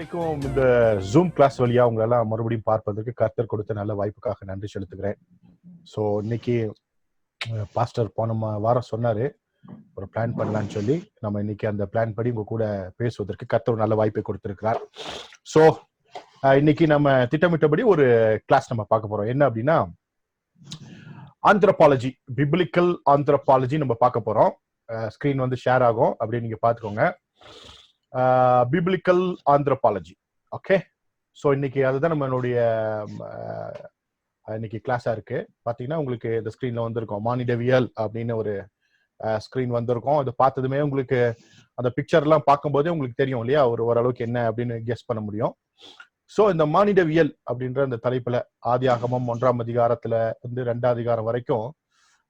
வரைக்கும் இந்த zoom class வழியா உங்களெல்லாம் மறுபடியும் பார்ப்பதற்கு கர்த்தர் கொடுத்த நல்ல வாய்ப்புக்காக நன்றி செலுத்துகிறேன். ஸோ இன்னைக்கு பாஸ்டர் போன வாரம் சொன்னாரு ஒரு பிளான் பண்ணலான்னு சொல்லி, நம்ம இன்னைக்கு அந்த பிளான் படி உங்க கூட பேசுவதற்கு கர்த்தர் நல்ல வாய்ப்பை கொடுத்திருக்கிறார். ஸோ இன்னைக்கு நம்ம திட்டமிட்டபடி ஒரு கிளாஸ் நம்ம பார்க்க போறோம். என்ன அப்படின்னா, ஆந்த்ரோபாலஜி, பிப்ளிக்கல் ஆந்த்ரோபாலஜி நம்ம பார்க்க போறோம். ஸ்கிரீன் வந்து ஷேர் ஆகும், அப்படியே நீங்க பாத்துக்கோங்க. Biblical anthropology. ஓகே, ஸோ இன்னைக்கு அதுதான் நம்மளுடைய இன்னைக்கு கிளாஸா இருக்கு. பாத்தீங்கன்னா உங்களுக்கு இந்த ஸ்கிரீன்ல வந்திருக்கும் மானிடவியல் அப்படின்னு ஒரு ஸ்கிரீன் வந்திருக்கும். அது பார்த்ததுமே உங்களுக்கு அந்த பிக்சர் எல்லாம் பார்க்கும்போதே உங்களுக்கு தெரியும் இல்லையா, ஓரளவுக்கு என்ன அப்படின்னு கெஸ் பண்ண முடியும். ஸோ இந்த மானிடவியல் அப்படின்ற அந்த தலைப்புல ஆதியாகமம் 1ஆம் அதிகாரத்துல இருந்து 2ஆம் அதிகாரம் வரைக்கும்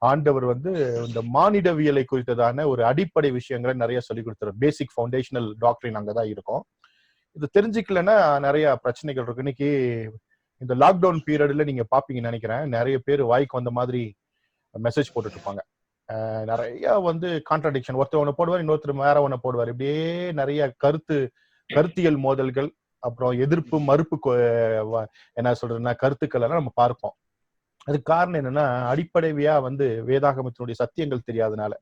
ஆண்டவர் வந்து இந்த மானிடவியலை குறித்ததான ஒரு அடிப்படை விஷயங்களை நிறைய சொல்லி கொடுத்தாரு. பேசிக் ஃபவுண்டேஷனல் டாக்டரின் அங்கதான் இருக்கும். இது தெரிஞ்சுக்கலன்னா நிறைய பிரச்சனைகள் இருக்கு. இன்னைக்கு இந்த லாக்டவுன் பீரியட்ல நீங்க பாப்பீங்கன்னு நினைக்கிறேன், நிறைய பேர் வாய்க்கு வந்த மாதிரி மெசேஜ் போட்டுட்டு இருப்பாங்க. நிறைய வந்து கான்ட்ராடிக்ஷன், ஒருத்தர் ஒண்ணு போடுவார், இன்னொருத்தர் வேற ஒண்ணு போடுவார். இப்படியே நிறைய கருத்தியல் மோதல்கள், அப்புறம் எதிர்ப்பு மறுப்பு என்ன சொல்றதுன்னா கருத்துக்கள் எல்லாம் நம்ம பார்ப்போம். அதுக்கு காரணம் என்னன்னா, அடிப்படையா வந்து வேதாகமத்தினுடைய சத்தியங்கள் தெரியாதனால.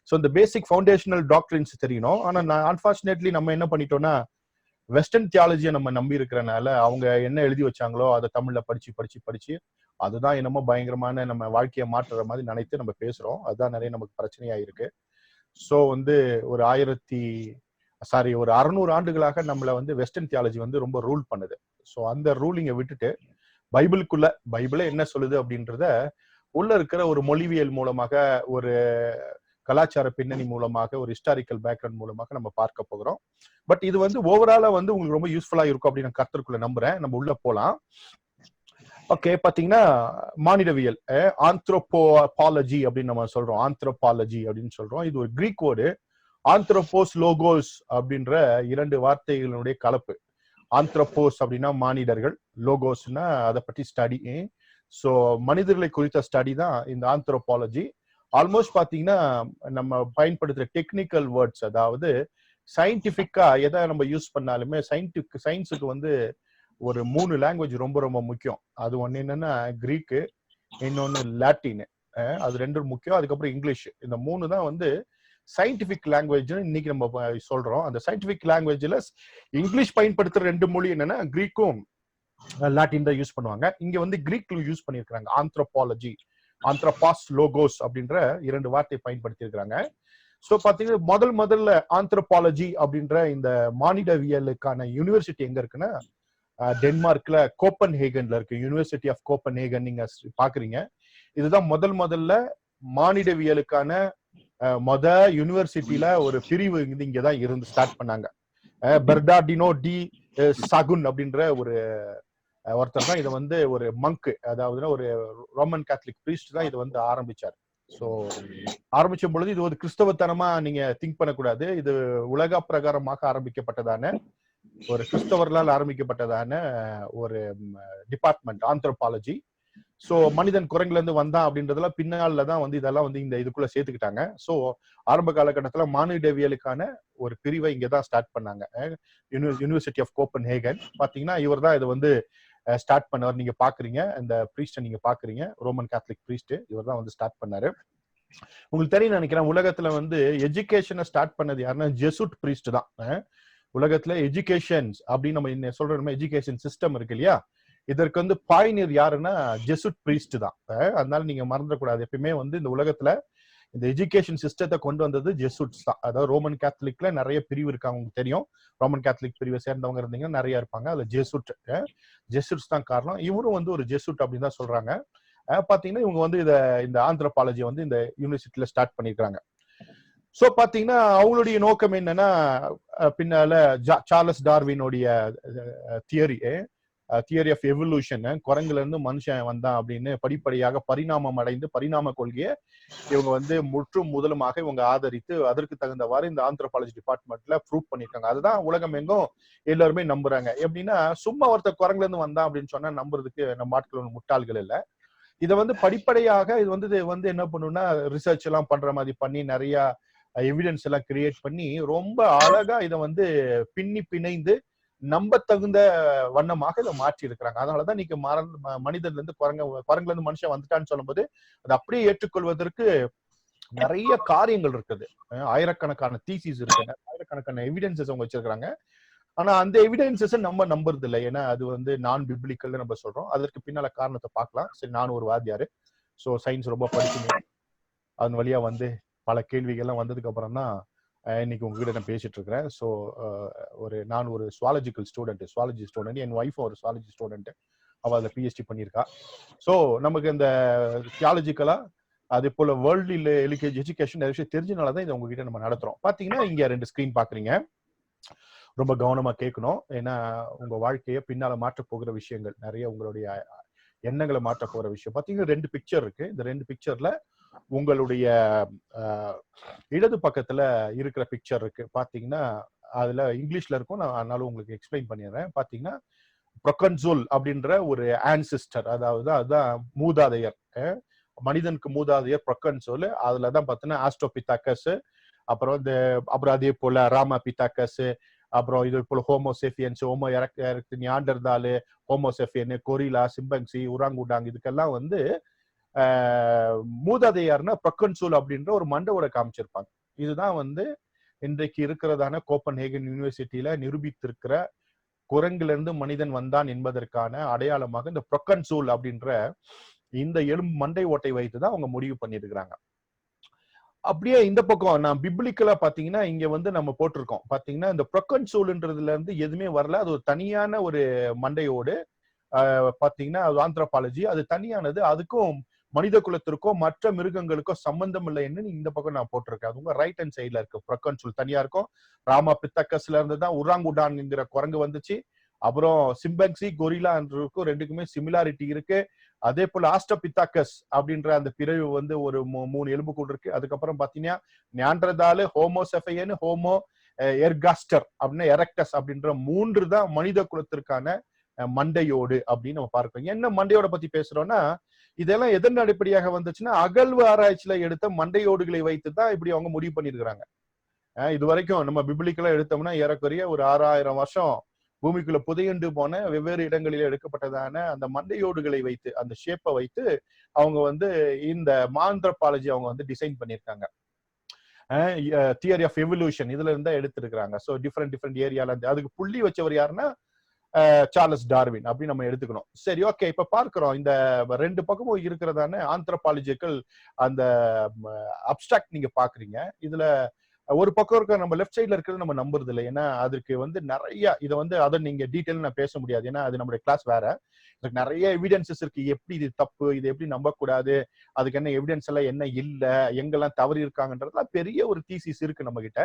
ஸோ இந்த பேசிக் ஃபவுண்டேஷனல் டாக்டரின்ஸ் தெரியணும். ஆனா அன்பார்ச்சுனேட்லி நம்ம என்ன பண்ணிட்டோம்னா, வெஸ்டர்ன் தியாலஜியை நம்ம நம்பி இருக்கிறனால அவங்க என்ன எழுதி வச்சாங்களோ அதை தமிழ்ல படிச்சு அதுதான் என்னமோ பயங்கரமான நம்ம வாழ்க்கையை மாற்றுற மாதிரி நினைத்து நம்ம பேசுறோம். அதுதான் நிறைய நமக்கு பிரச்சனையா இருக்கு. ஸோ வந்து ஒரு 600 ஆண்டுகளாக நம்மளை வந்து வெஸ்டர்ன் தியாலஜி வந்து ரொம்ப ரூல் பண்ணுது. ஸோ அந்த ரூலிங்கை விட்டுட்டு பைபிளே என்ன சொல்லுது அப்படின்றத உள்ள இருக்கிற ஒரு மொழிவியல் மூலமாக, ஒரு கலாச்சார பின்னணி மூலமாக, ஒரு ஹிஸ்டாரிக்கல் பேக்ரவுண்ட் மூலமாக நம்ம பார்க்க போகிறோம். பட் இது வந்து ஓவராலா வந்து உங்களுக்கு ரொம்ப யூஸ்ஃபுல்லா இருக்கும் அப்படின்னு நான் கர்த்தருக்குள்ள நம்புறேன். நம்ம உள்ள போலாம். ஓகே, பாத்தீங்கன்னா மானிடவியல், ஆந்த்ரோபாலஜி அப்படின்னு நம்ம சொல்றோம். ஆந்த்ரோபாலஜி அப்படின்னு சொல்றோம். இது ஒரு கிரீக் வேர்டு. ஆந்த்ரோபோஸ், லோகோஸ் அப்படின்ற 2 வார்த்தைகளுடைய கலப்பு. ஆந்த்ரோபோஸ் அப்படின்னா மானிடர்கள், லோகோஸ்னா அதை பற்றி ஸ்டடி. ஸோ மனிதர்களை குறித்த ஸ்டடி தான் இந்த ஆந்த்ரோபாலஜி. ஆல்மோஸ்ட் பாத்தீங்கன்னா நம்ம பயன்படுத்துற டெக்னிக்கல் வேர்ட்ஸ், அதாவது சயின்டிபிக்கா எதை நம்ம யூஸ் பண்ணாலுமே சயின்ஸுக்கு வந்து ஒரு 3 லாங்குவேஜ் ரொம்ப ரொம்ப முக்கியம். அது ஒண்ணு என்னன்னா கிரீக்கு, இன்னொன்னு லாட்டின். அது 2 முக்கியம். அதுக்கப்புறம் இங்கிலீஷ். இந்த 3 தான் வந்து சயின்டிபிக் லாங்குவேஜ் இன்னைக்கு நம்ம சொல்றோம். அந்த சயின்டிபிக் லாங்குவேஜ்ல இங்கிலீஷ் பயன்படுத்துற 2 மொழி என்னன்னா கிரீக்கும் லாட்டின் தான் யூஸ் பண்ணுவாங்க. இங்க வந்து கிரீக்ல யூஸ் பண்ணிருக்காங்க. ஆந்த்ரோபாலஜி, ஆந்த்ரோபாஸ், லோகோஸ் அப்படின்ற 2 வார்த்தை பயன்படுத்தி இருக்காங்க. ஸோ பாத்தீங்கன்னா முதல்ல ஆந்த்ரோபாலஜி அப்படின்ற இந்த மானிடவியலுக்கான யூனிவர்சிட்டி எங்க இருக்குன்னா, டென்மார்க்ல கோப்பன்ஹேகன்ல இருக்கு. யூனிவர்சிட்டி ஆஃப் கோப்பன்ஹேகன் நீங்க பாக்குறீங்க. இதுதான் முதல்ல மானிடவியலுக்கான யூனிவர்சிட்டியில ஒரு பிரிவு இங்கதான் இருந்து ஸ்டார்ட் பண்ணாங்க. பெர்னார்டினோ டி சகுன் அப்படின்ற ஒருத்தர் தான் இதை வந்து ஒரு மங்க், அதாவது ஒரு ரோமன் கேத்தலிக் பிரீஸ்ட் தான் இதை வந்து ஆரம்பிச்சார். ஸோ ஆரம்பிச்ச பொழுது இது ஒரு கிறிஸ்தவத்தனமா நீங்க திங்க் பண்ணக்கூடாது. இது உலக பிரகாரமாக ஆரம்பிக்கப்பட்டதான ஒரு கிறிஸ்தவர்களால் ஆரம்பிக்கப்பட்டதான ஒரு டிபார்ட்மெண்ட் ஆந்த்ரோபாலஜி. ஸோ மனிதன் குரங்குல இருந்து வந்தான் அப்படின்றதுலாம் பின்னால தான் வந்து இதெல்லாம் வந்து இந்த இதுக்குள்ள சேர்த்துக்கிட்டாங்க. ஸோ ஆரம்ப காலகட்டத்துல மானிடவியலுக்கான ஒரு பிரிவை இங்கதான் ஸ்டார்ட் பண்ணாங்க. University of Copenhagen. பாத்தீங்கன்னா இவர் தான் இதை வந்து ஸ்டார்ட் பண்ணவர். நீங்க பாக்குறீங்க இந்த பிரீஸ்ட, நீங்க பாக்குறீங்க ரோமன் கேத்தலிக் பிரீஸ்ட். இவர் தான் வந்து ஸ்டார்ட் பண்ணாரு. உங்களுக்கு தெரியும் நினைக்கிறேன், உலகத்துல வந்து எஜுகேஷனை ஸ்டார்ட் பண்ணது யாருன்னா ஜெசுட் பிரீஸ்ட் தான். உலகத்துல எஜுகேஷன் அப்படின்னு நம்ம சொல்றோம், எஜுகேஷன் சிஸ்டம் இருக்கு இல்லையா, இதற்கு வந்து பாய்னியர் யாருன்னா ஜெசுட் பிரீஸ்ட் தான். அதனால நீங்க மறந்துடக்கூடாது. எப்பயுமே வந்து இந்த உலகத்துல இந்த எஜுகேஷன் சிஸ்டத்தை கொண்டு வந்தது ஜெசுட்ஸ் தான். அதாவது ரோமன் கேத்தலிக்ல நிறைய பிரிவு இருக்காங்க, உங்களுக்கு தெரியும். ரோமன் கேத்தலிக் பிரிவை சேர்ந்தவங்க இருந்தீங்கன்னா நிறைய இருப்பாங்க. அதுல ஜெசுட்ஸ் தான் காரணம். இவரும் வந்து ஒரு ஜெசுட் அப்படின்னு தான் சொல்றாங்க. பாத்தீங்கன்னா இவங்க வந்து இந்த ஆந்த்ரோபாலஜி வந்து இந்த யூனிவர்சிட்டியில ஸ்டார்ட் பண்ணிருக்காங்க. சோ பாத்தீங்கன்னா அவங்களுடைய நோக்கம் என்னன்னா, பின்னால சார்லஸ் டார்வினுடைய தியரி ஆஃப் எவல்யூஷன், குரங்குல இருந்து மனுஷன் வந்தான் அப்படின்னு படிப்படியாக பரிணாமம் அடைந்து பரிணாம கொள்கையை இவங்க வந்து முதலுமாக இவங்க ஆதரித்து அதற்கு தகுந்தவாறு இந்த ஆந்த்ரோபாலஜி டிபார்ட்மெண்ட்ல ப்ரூவ் பண்ணிருக்காங்க. அதுதான் உலகம் எங்கும் எல்லாருமே நம்புறாங்க. எப்படின்னா, சும்மா ஒருத்தர் குரங்குல இருந்து வந்தான் அப்படின்னு சொன்னா நம்புறதுக்கு நம்ம ஆட்கள் முட்டாள்கள் இல்ல. இதை வந்து படிப்படியாக இது வந்து என்ன பண்ணுன்னா, ரிசர்ச் எல்லாம் பண்ற மாதிரி பண்ணி நிறைய எவிடன்ஸ் எல்லாம் கிரியேட் பண்ணி ரொம்ப அழகா இதை வந்து பின்னி பிணைந்து நம்ப தகுந்த வண்ணமாக இதை மாற்றி இருக்கிறாங்க. அதனாலதான் நீங்க மனிதன்ல இருந்து குரங்குல இருந்து மனுஷன் வந்துட்டான்னு சொல்லும்போது அதை அப்படியே ஏற்றுக்கொள்வதற்கு நிறைய காரியங்கள் இருக்குது. ஆயிரக்கணக்கான தீசிஸ் இருக்கு, ஆயிரக்கணக்கான எவிடன்சஸ் அவங்க வச்சிருக்காங்க. ஆனா அந்த எவிடன்சஸ் நம்ம நம்புறது இல்லை. ஏன்னா அது வந்து நான் பிப்ளிக்கல் நம்ம சொல்றோம். அதற்கு பின்னால காரணத்தை பார்க்கலாம். சரி, நானும் ஒரு வாத்தியாரு, ஸோ சயின்ஸ் ரொம்ப படிச்சு அதன் வழியா வந்து பல கேள்விகள்லாம் வந்ததுக்கு அப்புறம் தான் இன்னைக்கு உங்ககிட்ட நான் பேசிட்டு இருக்கிறேன். ஸோ நான் ஒரு சுவாலஜி ஸ்டூடெண்ட், என் ஒய்ஃப் ஒரு சுவாலஜி ஸ்டூடெண்ட். அவள் அதில் பிஹெச்டி பண்ணியிருக்கா. ஸோ நமக்கு இந்த தியாலஜிக்கலா அதே போல வேர்ல்டு எஜுகேஷன் நிறைய விஷயம் தெரிஞ்சனாலதான் இதை உங்ககிட்ட நம்ம நடத்துறோம். பாத்தீங்கன்னா இங்க 2 ஸ்கிரீன் பாக்குறீங்க. ரொம்ப கவனமா கேட்கணும். ஏன்னா உங்க வாழ்க்கையை பின்னால மாற்ற போகிற விஷயங்கள் நிறைய, உங்களுடைய எண்ணங்களை மாற்ற போகிற விஷயம். பாத்தீங்கன்னா 2 பிக்சர் இருக்கு. இந்த 2 பிக்சர்ல உங்களுடைய இடது பக்கத்துல இருக்கிற பிக்சர் இருக்கு. பாத்தீங்கன்னா அதுல இங்கிலீஷ்ல இருக்கும், நான் அதனால உங்களுக்கு எக்ஸ்பிளைன் பண்ணிடுறேன். பாத்தீங்கன்னா ப்ரொகன்சோல் அப்படின்ற ஒரு ஆன்சிஸ்டர், அதாவது அதுதான் மூதாதையர். மனிதனுக்கு மூதாதையர் ப்ரொகன்சோல். அதுலதான் பாத்தீங்கன்னா ஆஸ்ட்ரோபித்தாக்கஸ், அப்புறம் அதே போல ராமாபித்தாக்கஸ், அப்புறம் இது போல ஹோமோசேபியன்ஸ், நியாண்டர்தாலு, ஹோமோசேபியன், கொரிலா, சிம்பன்சி, உராங்குடாங், இதுக்கெல்லாம் வந்து மூதாதையார்னா ப்ரொகன்சோல் அப்படின்ற ஒரு மண்டவோட காமிச்சிருப்பாங்க. இதுதான் வந்து இன்றைக்கு இருக்கிறதான கோப்பன்ஹேகன் யூனிவர்சிட்டியில நிரூபித்திருக்கிற குரங்குல இருந்து மனிதன் வந்தான் என்பதற்கான அடையாளமாக இந்த ப்ரொகன்சோல் அப்படின்ற இந்த எலும்பு மண்டை ஓட்டை வைத்துதான் அவங்க முடிவு பண்ணிருக்கிறாங்க. அப்படியே இந்த பக்கம் நான் பிப்ளிக்கலா பாத்தீங்கன்னா இங்க வந்து நம்ம போட்டிருக்கோம். பாத்தீங்கன்னா இந்த ப்ரொகன்சோல்ன்றதுல இருந்து எதுவுமே வரல. அது ஒரு தனியான ஒரு மண்டையோடு. பாத்தீங்கன்னா அது ஆந்த்ரோபாலஜி, அது தனியானது. அதுக்கும் மனித குலத்திற்கும் மற்ற மிருகங்களுக்கும் சம்பந்தம் இல்லைன்னு இந்த பக்கம் நான் போட்டிருக்கேன். அது உங்க ரைட் ஹேண்ட் சைட்ல இருக்கு. ப்ரொகன்சோல் தனியா இருக்கும். ராமா பித்தக்கஸ்ல இருந்து தான் உராங்குடான் என்கிற குரங்கு வந்துச்சு. அப்புறம் சிம்பன்சி, கொரிலா என்றதுக்கும் ரெண்டுக்குமே சிமிலாரிட்டி இருக்கு. அதே போல ஆஸ்ட்ரோபித்தாக்கஸ் அப்படின்ற அந்த பிறகு வந்து ஒரு 3 எலும்புக்கூடு இருக்கு. அதுக்கப்புறம் பாத்தீங்கன்னா நியாண்டர்தாலு, ஹோமோசெஃபையன், ஹோமோ எர்காஸ்டர் அப்படின்னா எரெக்டஸ் அப்படின்ற 3 தான் மனித குலத்திற்கான மண்டையோடு அப்படின்னு நம்ம பார்க்கிறோம். என்ன மண்டையோட பத்தி பேசுறோம்னா, இதெல்லாம் எதன் அடிப்படையாக வந்துச்சுன்னா அகழ்வு ஆராய்ச்சியில எடுத்த மண்டையோடுகளை வைத்து தான் இப்படி அவங்க முடிவு பண்ணிருக்கிறாங்க. இது வரைக்கும் நம்ம பிப்ளிக்கலா எடுத்தோம்னா ஏறக்குறைய ஒரு 6000 வருஷம் பூமிக்குள்ள புதையுண்டு போன வெவ்வேறு இடங்களில் எடுக்கப்பட்டதான அந்த மண்டையோடுகளை வைத்து, அந்த ஷேப்பை வைத்து அவங்க வந்து இந்த ஆந்த்ரோபாலஜி அவங்க வந்து டிசைன் பண்ணியிருக்காங்க. தியரி ஆஃப் எவல்யூஷன் இதுல இருந்தா எடுத்திருக்கிறாங்க. ஸோ டிஃப்ரெண்ட் ஏரியால இருந்து அதுக்கு புள்ளி வச்சவர் யாருன்னா சார்லஸ் டார்வின் அப்படி நம்ம எடுத்துக்கணும். சரி, ஓகே. இப்ப பார்க்கிறோம் இந்த 2 பக்கமும் இருக்கிறதான ஆந்த்ரோபாலஜிக்கல் அந்த அப்டிராக்ட் நீங்க பாக்குறீங்க. இதுல ஒரு பக்கம் இருக்க நம்ம லெஃப்ட் சைட்ல இருக்கிறது நம்ம நம்புறது இல்லை. ஏன்னா அதுக்கு வந்து நிறைய இதை வந்து அதை நீங்க டீட்டெயில் நான் பேச முடியாது. ஏன்னா அது நம்மளுடைய கிளாஸ் வேற. இதுக்கு நிறைய எவிடன்சஸ் இருக்கு. எப்படி இது தப்பு, இது எப்படி நம்பக்கூடாது, அதுக்கு என்ன எவிடன்ஸ் எல்லாம் என்ன இல்ல, எங்கெல்லாம் தவறி இருக்காங்கன்றதுலாம் பெரிய ஒரு தீசிஸ் இருக்கு நம்ம கிட்ட.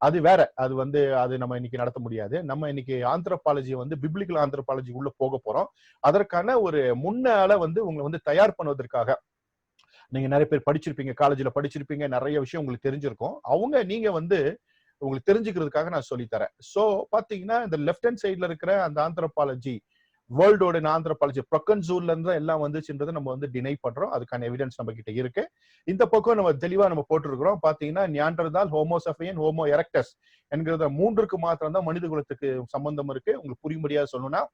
அது வேற. அது வந்து அது நம்ம இன்னைக்கு நடத்த முடியாது. நம்ம இன்னைக்கு ஆந்த்ரோபாலஜி வந்து பிப்ளிக்கல் ஆந்த்ரோபாலஜி உள்ள போக போறோம். அதற்கான ஒரு முன்னால வந்து உங்களை வந்து தயார் பண்ணுவதற்காக நீங்க நிறைய பேர் படிச்சிருப்பீங்க, காலேஜ்ல படிச்சிருப்பீங்க, நிறைய விஷயம் உங்களுக்கு தெரிஞ்சிருக்கும். நீங்க வந்து உங்களுக்கு தெரிஞ்சுக்கிறதுக்காக நான் சொல்லித்தரேன். சோ பாத்தீங்கன்னா இந்த லெஃப்ட் ஹேண்ட் சைட்ல இருக்கிற அந்த ஆந்த்ரோபாலஜி, வேர்ல்டோட ஆந்த்ரோபாலஜி ப்ரொகன்சோல்ல இருந்து எல்லாம் வந்துச்சுன்றதை நம்ம வந்து டினை பண்றோம். அதுக்கான எவிடன்ஸ் நம்ம கிட்ட இருக்கு. இந்த பக்கம் நம்ம தெளிவா நம்ம போட்டிருக்கிறோம். பாத்தீங்கன்னா நியாண்டர்தால், ஹோமோசெஃபையன், ஹோமோ எரெக்டஸ் என்கிற 3க்கு மாத்திரம் தான் மனித குலத்துக்கு சம்பந்தம் இருக்கு. உங்களுக்கு புரியும்படியா சொல்லணும்னா,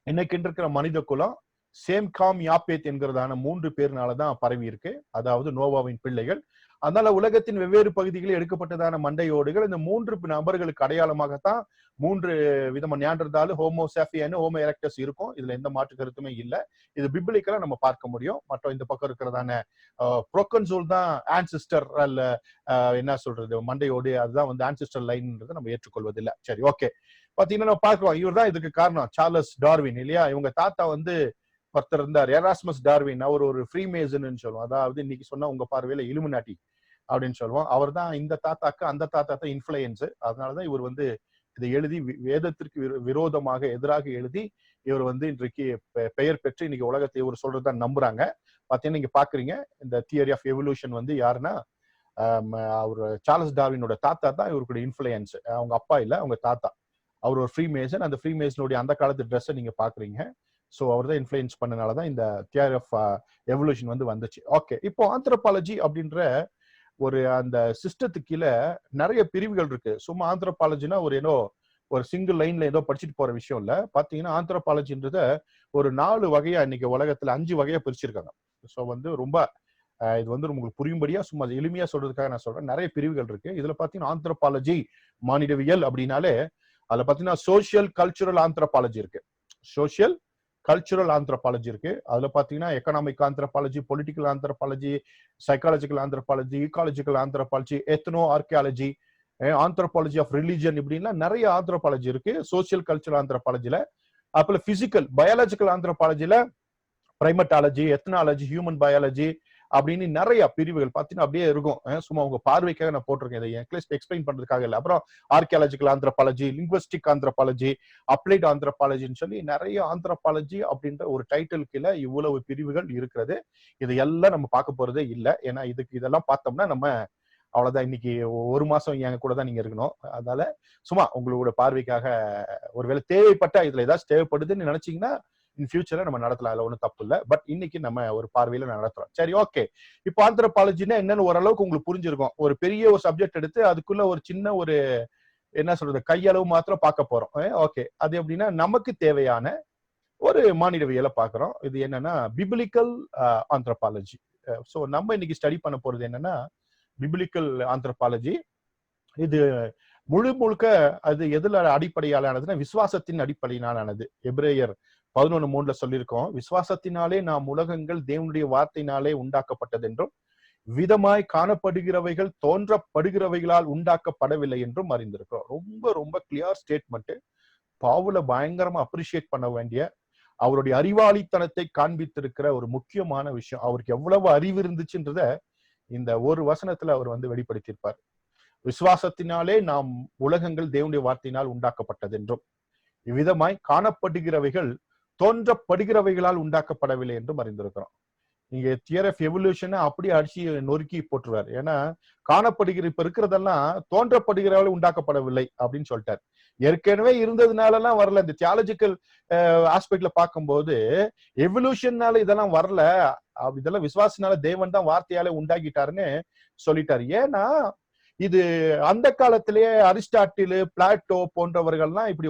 இன்னைக்கு இருக்கிற மனித குலம் சேம் காம் யாப்பேத் என்கிறதான 3 பேர்னாலதான் பரவி இருக்கு. அதாவது நோவாவின் பிள்ளைகள். அதனால உலகத்தின் வெவ்வேறு பகுதிகளில் எடுக்கப்பட்டதான மண்டையோடுகள் இந்த 3 நபர்களுக்கு அடையாளமாகத்தான் 3 விதமான நியாண்டர்தாலு, ஹோமோசேபியன், ஹோமோ எரெக்டஸ் இருக்கும். இதுல எந்த மாற்று கருத்துமே இல்ல. இது பிப்ளிக்கலா நம்ம பார்க்க முடியும். மற்ற இந்த பக்கம் இருக்கிறதான ப்ரொகன்சோல் தான் ஆன்சிஸ்டர் அல்ல, என்ன சொல்றது, மண்டையோடு, அதுதான் வந்து ஆன்சிஸ்டர் லைன்ன்றதை நம்ம ஏற்றுக்கொள்வதில்லை. சரி, ஓகே. பாத்தீங்கன்னா நம்ம பார்க்கிறோம், இவர் தான் இதுக்கு காரணம், சார்லஸ் டார்வின் இல்லையா? இவங்க தாத்தா வந்து ஒருத்தர் இருந்தார், எராஸ்மஸ் டார்வின். அவர் ஒரு ஃப்ரீமேசன் சொல்லுவோம். அதாவது இன்னைக்கு சொன்னா உங்க பார்வையில இலுமினாட்டி அப்படின்னு சொல்லுவோம். அவர் தான் இந்த தாத்தாக்கு அந்த தாத்தா தான் இன்ஃபுளுயன்ஸ். அதனாலதான் இவர் வந்து இதை எழுதி வேதத்திற்கு விரோதமாக எதிராக எழுதி இவர் வந்து இன்றைக்கு பெயர் பெற்று இன்னைக்கு உலகத்தை இவர் சொல்றதுதான் நம்புறாங்க. பாத்தீங்கன்னா நீங்க பாக்குறீங்க இந்த தியரி ஆஃப் எவல்யூஷன் வந்து யாருன்னா அவர் சார்லஸ் டார்வினோட தாத்தா தான் இவருடைய இன்ஃபுளுயன்ஸ். அவங்க அப்பா இல்ல, அவங்க தாத்தா. அவர் ஒரு ஃப்ரீமேசன். அந்த ஃப்ரீமேசனுடைய அந்த காலத்து ட்ரெஸ்ஸை நீங்க பாக்குறீங்க. சோ அவர் தான் இன்ஃபுளுயன்ஸ் பண்ணனாலதான் இந்த தியரி ஆஃப் எவல்யூஷன் வந்து வந்துச்சு. ஓகே, இப்போ ஆந்த்ரோபாலஜி அப்படின்ற ஒரு அந்த சிஸ்டத்துக்கு கீழே நிறைய பிரிவுகள் இருக்கு. சும்மா ஆந்த்ரோபாலஜினா ஒரு ஏதோ ஒரு சிங்கிள் லைன்ல ஏதோ படிச்சுட்டு போற விஷயம் இல்ல. பாத்தீங்கன்னா ஆந்த்ரோபாலஜின்றத ஒரு 4 வகையா இன்னைக்கு உலகத்துல 5 வகையா பிரிச்சிருக்காங்க. ஸோ வந்து ரொம்ப இது வந்து உங்களுக்கு புரியும்படியா சும்மா எளிமையா சொல்றதுக்காக நான் சொல்றேன். நிறைய பிரிவுகள் இருக்கு. இதுல பாத்தீங்கன்னா ஆந்த்ரோபாலஜி மானிடவியல் அப்படின்னாலே அதுல பாத்தீங்கன்னா சோசியல் கல்ச்சுரல் ஆந்த்ரோபாலஜி இருக்கு. சோசியல் கல்ச்சுரல் ஆந்த்ரோபாலஜி இருக்கு. அதுல பாத்தீங்கன்னா economic anthropology, political anthropology, psychological anthropology, ecological anthropology, ethno archaeology, anthropology of religion, இப்படின்னா நிறைய ஆந்த்ரோபாலஜி இருக்கு சோசியல் கல்ச்சுரல் ஆந்த்ரோபாலஜில. அப்புறம் பிசிக்கல் பயாலஜிக்கல் ஆந்த்ரோபாலஜில பிரைமட்டாலஜி, எத்னாலஜி, ஹியூமன் பயாலஜி அப்படின்னு நிறைய பிரிவுகள் பாத்தீங்கன்னா அப்படியே இருக்கும். சும்மா உங்க பார்வைக்காக நான் போட்டிருக்கேன், இதை எக்ஸ்பிளைன் பண்றதுக்காக இல்லை. அப்புறம் archaeological anthropology, linguistic anthropology, applied ஆந்த்ரோபாலஜின்னு சொல்லி நிறைய ஆந்த்ரோபாலஜி அப்படின்ற ஒரு டைட்டில் கீழே இவ்வளவு பிரிவுகள் இருக்கிறது. இது எல்லாம் நம்ம பார்க்க போறதே இல்லை. ஏன்னா இதெல்லாம் பார்த்தோம்னா நம்ம அவ்வளவுதான், இன்னைக்கு ஒரு மாசம் எங்க கூட தான் நீங்க இருக்கணும். அதனால சும்மா உங்களோட பார்வைக்காக ஒருவேளை தேவைப்பட்டா இதுல ஏதாச்சும் தேவைப்படுதுன்னு நினைச்சீங்கன்னா இன் ஃபியூச்சர்ல நம்ம நடத்தலாம், அதுல ஒன்றும் தப்பு இல்லை. பட் இன்னைக்கு நம்ம ஒரு பார்வையில நடத்துறோம். சரி, ஓகே. இப்போ ஆந்த்ரோபாலஜினா என்னன்னு ஓரளவுக்கு உங்களுக்கு புரிஞ்சிருக்கும். ஒரு பெரிய ஒரு சப்ஜெக்ட் எடுத்து அதுக்குள்ள ஒரு சின்ன ஒரு என்ன சொல்றது கையளவு மாத்திரம் பார்க்க போறோம். ஓகே, அது எப்படின்னா நமக்கு தேவையான ஒரு மானிடவியலை பார்க்கிறோம். இது என்னன்னா பிபிலிக்கல் ஆந்த்ரோபாலஜி. ஸோ நம்ம இன்னைக்கு ஸ்டடி பண்ண போறது என்னன்னா பிபிலிக்கல் ஆந்த்ரோபாலஜி. இது முழுக்க அது எதுல அடிப்படையாலானதுன்னா விசுவாசத்தின் அடிப்படையிலானது. எபிரேயர் 11:3 சொல்லியிருக்கோம், விசுவாசத்தினாலே நாம் உலகங்கள் தேவனுடைய வார்த்தையினாலே உண்டாக்கப்பட்டது என்றும் விதமாய் காணப்படுகிறவைகள் தோன்றப்படுகிறவைகளால் உண்டாக்கப்படவில்லை என்றும் அறிந்திருக்கிறோம். ரொம்ப ரொம்ப கிளியர் ஸ்டேட்மெண்ட். பவுல பயங்கரமா அப்ரிஷியேட் பண்ண வேண்டிய, அவருடைய அறிவாளித்தனத்தை காண்பித்திருக்கிற ஒரு முக்கியமான விஷயம். அவருக்கு எவ்வளவு அறிவு இருந்துச்சுன்றத இந்த ஒரு வசனத்துல அவர் வந்து வெளிப்படுத்தியிருப்பார். விசுவாசத்தினாலே நாம் உலகங்கள் தேவனுடைய வார்த்தையினால் உண்டாக்கப்பட்டது என்றும் இவ்விதமாய் காணப்படுகிறவைகள் தோன்றப்படுகிறவைகளால் உண்டாக்கப்படவில்லை என்றும் அறிந்திருக்கிறோம். நீங்க தியரி ஆஃப் எவல்யூஷனை அப்படியே அடிச்சு நொறுக்கி போட்டுருவார். ஏன்னா காணப்படுகிற இப்ப இருக்கிறதெல்லாம் தோன்றப்படுகிறவர்கள் உண்டாக்கப்படவில்லை அப்படின்னு சொல்லிட்டார். ஏற்கனவே இருந்ததுனாலலாம் வரல. இந்த தியாலஜிக்கல் ஆஸ்பெக்ட்ல பார்க்கும்போது எவல்யூஷன்னால இதெல்லாம் வரல, இதெல்லாம் விசுவாசனால தேவன் தான் வார்த்தையால உண்டாக்கிட்டாருன்னு சொல்லிட்டாரு. ஏன்னா இது அந்த காலத்திலேயே அரிஸ்டாட்டில், பிளாட்டோ போன்றவர்கள்லாம் இப்படி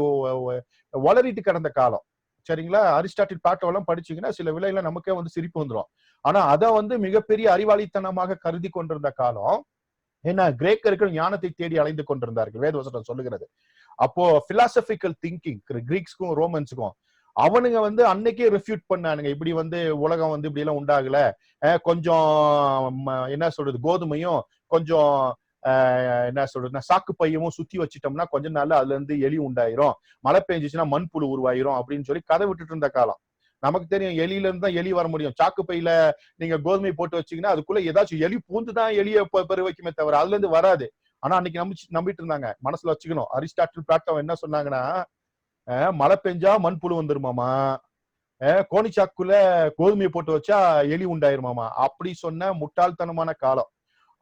வளரிட்டு கிடந்த காலம். சரிங்களா? அரிஸ்டாட்டில், பிளாட்டோ எல்லாம் படிச்சீங்கன்னா சில விலையில நமக்கே வந்து சிரிப்பு வந்துடும். ஆனா அதை வந்து மிகப்பெரிய அறிவாளித்தனமாக கருதி கொண்டிருந்த காலம். ஏன்னா கிரேக்கர்கள் ஞானத்தை தேடி அலைந்து கொண்டிருந்தார்கள், வேதவசனம் சொல்லுகிறது. அப்போ பிலாசபிக்கல் திங்கிங் கிரீக்ஸ்க்கும் ரோமன்ஸுக்கும் அவனுங்க வந்து அன்னைக்கே ரெஃப்யூட் பண்ணானுங்க. இப்படி வந்து உலகம் வந்து இப்படி எல்லாம் உண்டாகல, கொஞ்சம் என்ன சொல்றது கோதுமையும் கொஞ்சம் என்ன சொல்றதுன்னா சாக்கு பையமும் சுத்தி வச்சுட்டோம்னா கொஞ்ச நாள்ல அதுல இருந்து எலி உண்டாயிரும், மழை பெஞ்சிச்சுன்னா மண்புழு உருவாயிரும் அப்படின்னு சொல்லி கதை விட்டுட்டு இருந்த காலம். நமக்கு தெரியும் எலியில இருந்து தான் எலி வர முடியும். சாக்கு பையில நீங்க கோதுமை போட்டு வச்சீங்கன்னா அதுக்குள்ள ஏதாச்சும் எலி பூந்துதான் எலியை பெரு வைக்குமே தவிர அதுல இருந்து வராது. ஆனா அன்னைக்கு நம்பிட்டு இருந்தாங்க. மனசுல வச்சுக்கணும். அரிஸ்டாட்டில், பிளாட்டோ என்ன சொன்னாங்கன்னா, மழை பெஞ்சா மண்புழு வந்துருமாமா, கோணிச்சாக்குள்ள கோதுமையை போட்டு வச்சா எலி உண்டாயிருமாமா. அப்படி சொன்ன முட்டாள்தனமான காலம்.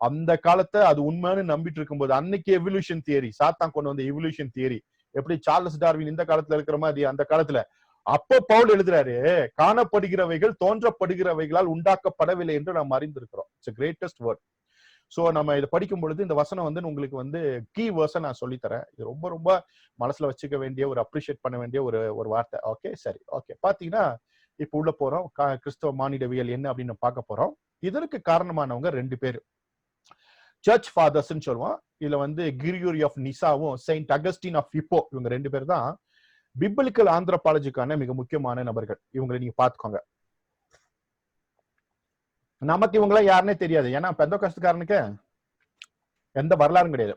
அந்த காலத்தை அது உண்மைன்னு நம்பிட்டு இருக்கும்போது அன்னைக்கு எவல்யூஷன் தியரி, சாத்தான் கொண்டு வந்த எவல்யூஷன் தியரி, எப்படி சார்லஸ் டார்வின் இந்த காலத்துல இருக்கிற மாதிரி அந்த காலத்துல. அப்போ பவுல் எழுதுறாரு, காணப்படுகிறவைகள் தோன்றப்படுகிறவைகளால் உண்டாக்கப்படவில்லை என்று நாம் அறிந்திருக்கிறோம். It's a greatest word. So நம்ம இதை படிக்கும் பொழுது இந்த வசனம் வந்து உங்களுக்கு வந்து கீ வேர்ஸை நான் சொல்லித்தரேன். இது ரொம்ப ரொம்ப மனசுல வச்சுக்க வேண்டிய, ஒரு அப்ரிஷியேட் பண்ண வேண்டிய ஒரு வார்த்தை. ஓகே, சரி, ஓகே. பாத்தீங்கன்னா இப்ப உள்ள போறோம். கிறிஸ்தவ மானிடவியல் என்ன அப்படின்னு பார்க்க போறோம். இதற்கு காரணமானவங்க 2 பேர், சர்ச் ஃபாதர்ஸ் சொல்லுவோம். இதுல வந்து கிரிகோரி ஆஃப் நிசாவும் செயின்ட் அகஸ்டின் ஆஃப் ஹிப்போ, இவங்க 2 பேர் தான் பிபிலிக்கல் ஆந்த்ரோபாலஜிக்கான மிக முக்கியமான நபர்கள். இவங்களை நீங்க பாத்துக்கோங்க. நமக்கு இவங்க எல்லாம் யாருன்னே தெரியாது. ஏன்னா பெந்தோகஸ்துக்காரனுக்கு எந்த வரலாறும் கிடையாது.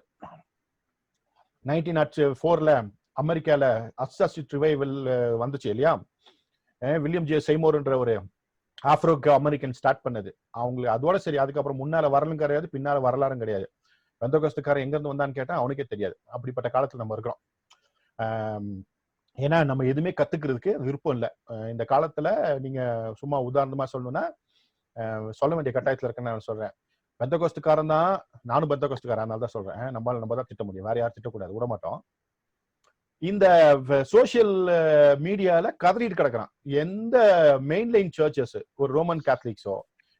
1904 அமெரிக்கால அசோசியேட் ரிவைவல் வந்துச்சு இல்லையா, வில்லியம் ஜே செய்மோர்ன்ற ஒரு ஆப்ரோ அமெரிக்கன் ஸ்டார்ட் பண்ணது. அவங்களுக்கு அதோட சரி. அதுக்கப்புறம் முன்னால வரலும் கிடையாது, பின்னால வரலாறும் கிடையாது. பெந்தோகஸ்துக்காரன் எங்க இருந்து வந்தான்னு கேட்டா அவனுக்கே தெரியாது. அப்படிப்பட்ட காலத்துல நம்ம இருக்கிறோம். ஏன்னா நம்ம எதுவுமே கத்துக்கிறதுக்கு விருப்பம் இல்லை இந்த காலத்துல. நீங்க சும்மா உதாரணமா சொல்லணும்னா சொல்ல வேண்டிய கட்டாயத்துல இருக்கேன்னு நான் சொல்றேன். பெந்தோகஸ்துக்காரன் தான், நானும் பெந்தோகஸ்துக்காரன், அதனால தான் சொல்றேன். நம்ம தான் திட்ட முடியும், வேற யாரும் திட்டக்கூடாது, விட மாட்டோம். இந்த சோசியல் மீடியால கதறிட்டு கிடக்குறான். எந்த மெயின்லைன் சர்ச்சஸ், ஒரு ரோமன் கேத்தலிக்ஸோ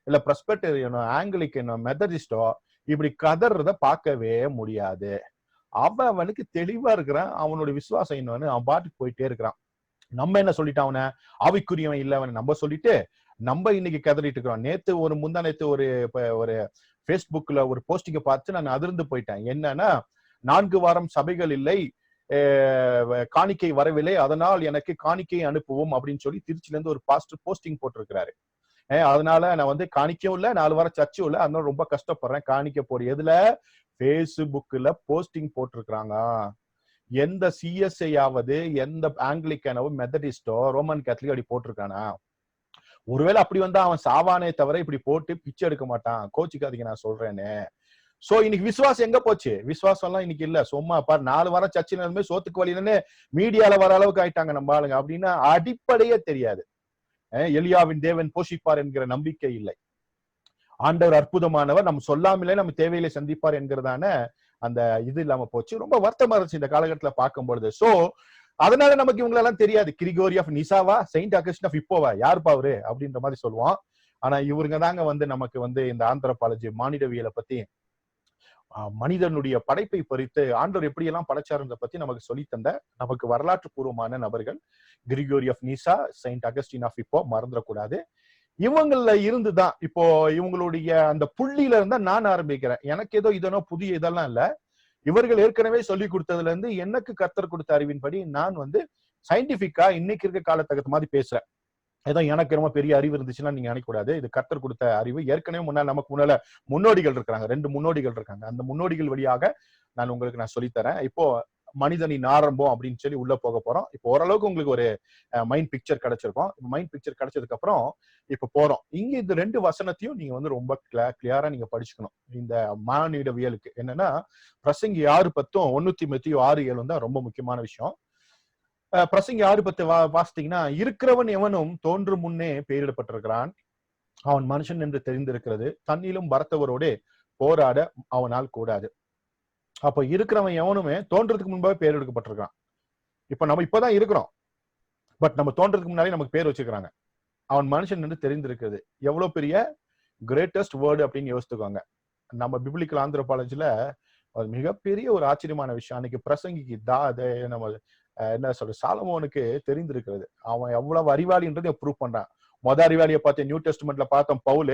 இல்ல பிரஸ்பெட்டரியனோ ஆங்கிலிக்கனோ மெத்தடிஸ்டோ இப்படி கதறத பார்க்கவே முடியாது. அவனுக்கு தெளிவா இருக்கிறான். அவனுடைய விசுவாசம் என்னன்னு அவன் பாட்டுக்கு போயிட்டே இருக்கிறான். நம்ம என்ன சொல்லிட்டான் அவனை? ஆவிக்குரியவன் இல்ல அவன் நம்ம சொல்லிட்டு நம்ம இன்னைக்கு கதறிட்டு இருக்கிறோம். நேத்து முந்தா நேத்து ஒரு Facebookல ஒரு போஸ்டிங்க பார்த்து நான் அதிர்ந்து போயிட்டேன். என்னன்னா, 4 வாரம் சபைகள் இல்லை, காணிக்கை வரவில்லை, அதனால் எனக்கு காணிக்கை அனுப்புவோம் அப்படின்னு சொல்லி திருச்சில இருந்து ஒரு பாஸ்டர் போஸ்டிங் போட்டிருக்கிறாரு. அதனால நான் காணிக்கையும் இல்ல, 4 வாரம் சர்ச்சும் இல்ல, அதனால ரொம்ப கஷ்டப்படுறேன், காணிக்க போடு. எதுல? Facebookல போஸ்டிங் போட்டிருக்கிறாங்க. எந்த CSI ஆவது, எந்த ஆங்கிலிக்கனோ, மெத்தடிஸ்டோ, ரோமன் கேத்தலிக் அப்படி போட்டிருக்கானா? ஒருவேளை அப்படி வந்தா அவன் சாவானே தவிர இப்படி போட்டு பிச்சை எடுக்க மாட்டான். கோச்சிக்காதீங்க நான் சொல்றேன்னு. சோ இன்னைக்கு விசுவாசம் எங்க போச்சு? விசுவாசம் எல்லாம் இன்னைக்கு இல்ல. சும்மா பாரு 4 வாரம் சர்ச்சில் இருந்து சோத்துக்கு வழின்னு மீடியால வர அளவுக்கு ஆயிட்டாங்க நம்ம ஆளுங்க. அப்படின்னா அடிப்படையே தெரியாது. எலியாவின் தேவன் போஷிப்பார் என்கிற நம்பிக்கை இல்லை. ஆண்டவர் அற்புதமானவர், நம்ம சொல்லாமலே நம்ம தேவையிலே சந்திப்பார் என்கிறதான அந்த இது இல்லாம போச்சு. ரொம்ப வருத்தமா இருந்துச்சு இந்த காலகட்டத்துல பார்க்கும் பொழுது. சோ அதனால நமக்கு இவங்களெல்லாம் தெரியாது. கிரிகோரி ஆஃப் நிசாவா, செயின்ட் அகஸ்டின் ஆஃப் இப்போவா, யாருப்பா அவரு அப்படின்ற மாதிரி சொல்லுவோம். ஆனா இவருங்க தாங்க நமக்கு இந்த ஆந்த்ரோபாலஜி, மானிடவியலை பத்தி, மனிதனுடைய படைப்பை பறித்து ஆண்டவர் எப்படியெல்லாம் படைச்சாருன்றத பத்தி நமக்கு சொல்லி தந்த நமக்கு வரலாற்று பூர்வமான நபர்கள் Gregory of Nyssa, Saint Augustine of இப்போ மறந்துடக்கூடாது. இவங்கள இருந்துதான் இப்போ இவங்களுடைய அந்த புள்ளியில இருந்தா நான் ஆரம்பிக்கிறேன். எனக்கு ஏதோ இதனோ புதிய இதெல்லாம் இல்ல. இவர்கள் ஏற்கனவே சொல்லி கொடுத்ததுல இருந்து எனக்கு கர்த்தர் கொடுத்த அறிவின்படி நான் சயின்டிபிக்கா இன்னைக்கு இருக்க காலத்துக்கு மாதிரி பேசுறேன். ஏதோ எனக்கு ரொம்ப பெரிய அறிவு இருந்துச்சுன்னா நீங்க நினைக்கக்கூடாது. இது கர்த்தர் கொடுத்த அறிவு. ஏற்கனவே நமக்கு முன்னால முன்னோடிகள் இருக்காங்க, 2 முன்னோடிகள் இருக்காங்க. அந்த முன்னோடிகள் வழியாக நான் சொல்லித்தரேன். இப்போ மனிதனின் ஆரம்பம் அப்படின்னு சொல்லி உள்ள போக போறோம். இப்போ ஓரளவுக்கு உங்களுக்கு ஒரு மைண்ட் பிக்சர் கிடைச்சிருக்கும். மைண்ட் பிக்சர் கிடைச்சதுக்கு அப்புறம் இப்ப போறோம். இங்க இந்த 2 வசனத்தையும் நீங்க ரொம்ப கிளியரா நீங்க படிச்சுக்கணும். இந்த மானிடவியலுக்கு என்னன்னா, பிரசங்கி 6:10, 1 தீமோத்தேயு 6:7 தான் ரொம்ப முக்கியமான விஷயம். பிரசங்கி 6:10 வாசித்தீங்கன்னா, இருக்கிறவன் எவனும் தோன்றும் முன்னே பெயரிடப்பட்டிருக்கிறான், அவன் மனுஷன் என்று தெரிந்திருக்கிறது, தன்னிலும் பரத்தவரோடே போராட அவனால் கூடாது. அப்ப இருக்கிறவன் எவனுமே தோன்றதுக்கு முன்பாக பேர் எடுக்கப்பட்டிருக்கான். இப்ப நம்ம இப்பதான் இருக்கிறோம், பட் நம்ம தோன்றதுக்கு முன்னாடி நமக்கு பேர் வச்சிருக்காங்க. அவன் மனுஷன் என்று தெரிந்திருக்கிறது. எவ்வளவு பெரிய கிரேட்டஸ்ட் வேர்டு அப்படின்னு யோசித்துக்கோங்க. நம்ம பிப்ளிக்கல் ஆந்த்ரோபாலஜில மிகப்பெரிய ஒரு ஆச்சரியமான விஷயம். அன்னைக்கு பிரசங்கிக்கு நம்ம என்ன சொல்ற சாலமோனுக்கு தெரிந்திருக்கிறது. அவன் எவ்வளவு அறிவாளின்றதை ப்ரூவ் பண்றான். அறிவாளியை பார்த்து நியூ டெஸ்ட்மெண்ட்ல பார்த்தோம் பவுல்,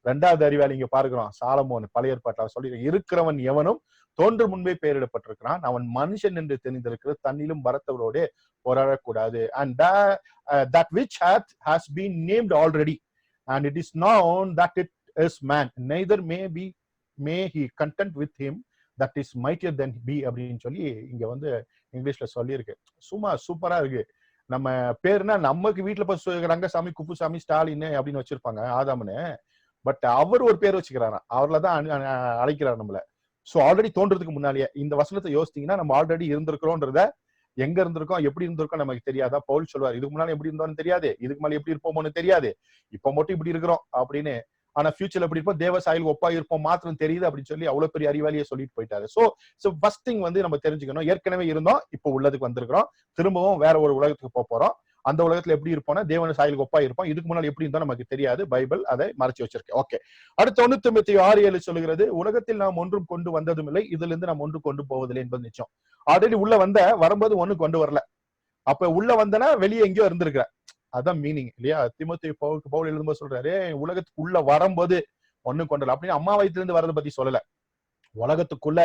2வது அறிவாளி இங்க பார்க்கிறோம் சாலமோன் பழைய ஏற்பாட்டில் சொல்லி, இருக்கிறவன் எவனும் தோன்று முன்பே பெயரிடப்பட்டிருக்கிறான், அவன் மனுஷன் என்று தெரிந்திருக்கிறது, தன்னிலும் பரத்தவரோட போராடக்கூடாது. And that which has been named already, and it is known that it is man, neither may he content with him that is mightier than be அப்படின்னு சொல்லி இங்க இங்கிலீஷ்ல சொல்லி இருக்கு. சும்மா சூப்பரா இருக்கு. நம்ம பேருனா நமக்கு வீட்டுல போய் ரங்கசாமி, குப்புசாமி, ஸ்டாலின் அப்படின்னு வச்சிருப்பாங்க ஆதாமனு. பட் அவர் ஒரு பேர் வச்சுக்கிறாராம், அவர்லதான் அழைக்கிறார் நம்மள. சோ ஆல்ரெடி தோன்றதுக்கு முன்னாலேயே இந்த வசனத்தை யோசித்தீங்கன்னா, நம்ம ஆல்ரெடி இருந்திருக்கிறோன்றத, எங்க இருந்திருக்கோம், எப்படி இருந்திருக்கோம் நமக்கு தெரியாதா? பவுல் சொல்லுவார், இதுக்கு முன்னாடி எப்படி இருந்தோம்னு தெரியாது, இதுக்கு மேலே எப்படி இருப்போம்னு தெரியாது, இப்ப மட்டும் இப்படி இருக்கிறோம் அப்படின்னு. ஆனா ஃபியூச்சர்ல எப்படி இருப்போம், தேவ சாயல் ஒப்பா இருப்போம் மாத்திரம் தெரியுது அப்படின்னு சொல்லி அவ்வளவு பெரிய அறிவாளியை சொல்லிட்டு போயிட்டாரு. சோ ஃபர்ஸ்ட் திங் நம்ம தெரிஞ்சுக்கணும், ஏற்கனவே இருந்தோம், இப்போ உள்ளதுக்கு வந்திருக்கிறோம், திரும்பவும் வேற ஒரு உலகத்துக்கு போறோம். அந்த உலகத்துல எப்படி இருப்போம்னா தேவன சாயலுக்கு ஒப்பா இருப்போம். இதுக்கு முன்னாடி எப்படி இருந்தா நமக்கு தெரியாது, பைபிள் அதை மறைச்சு வச்சிருக்கு. ஓகே, அடுத்து 1 தீமோத்தேயு 6:7 சொல்லுகிறது, உலகத்தில் நாம் ஒன்றும் கொண்டு வந்ததும் இல்லை, இதுல இருந்து நாம் ஒன்று கொண்டு போவதில்லை என்பது நிச்சயம். ஆல்ரெடி உள்ள வரும்போது ஒண்ணு கொண்டு வரல, அப்ப உள்ள வந்தனா வெளியே எங்கேயோ இருந்திருக்கிற, அதான் மீனிங் இல்லையா? தீமோத்தேயு பவுல் எழுதும்போது சொல்றாரு, உலகத்துக்கு உள்ள வரும்போது ஒண்ணு கொண்டு அப்படின்னு. அம்மா வயிற்றுல இருந்து வரதை பத்தி சொல்லல, உலகத்துக்குள்ள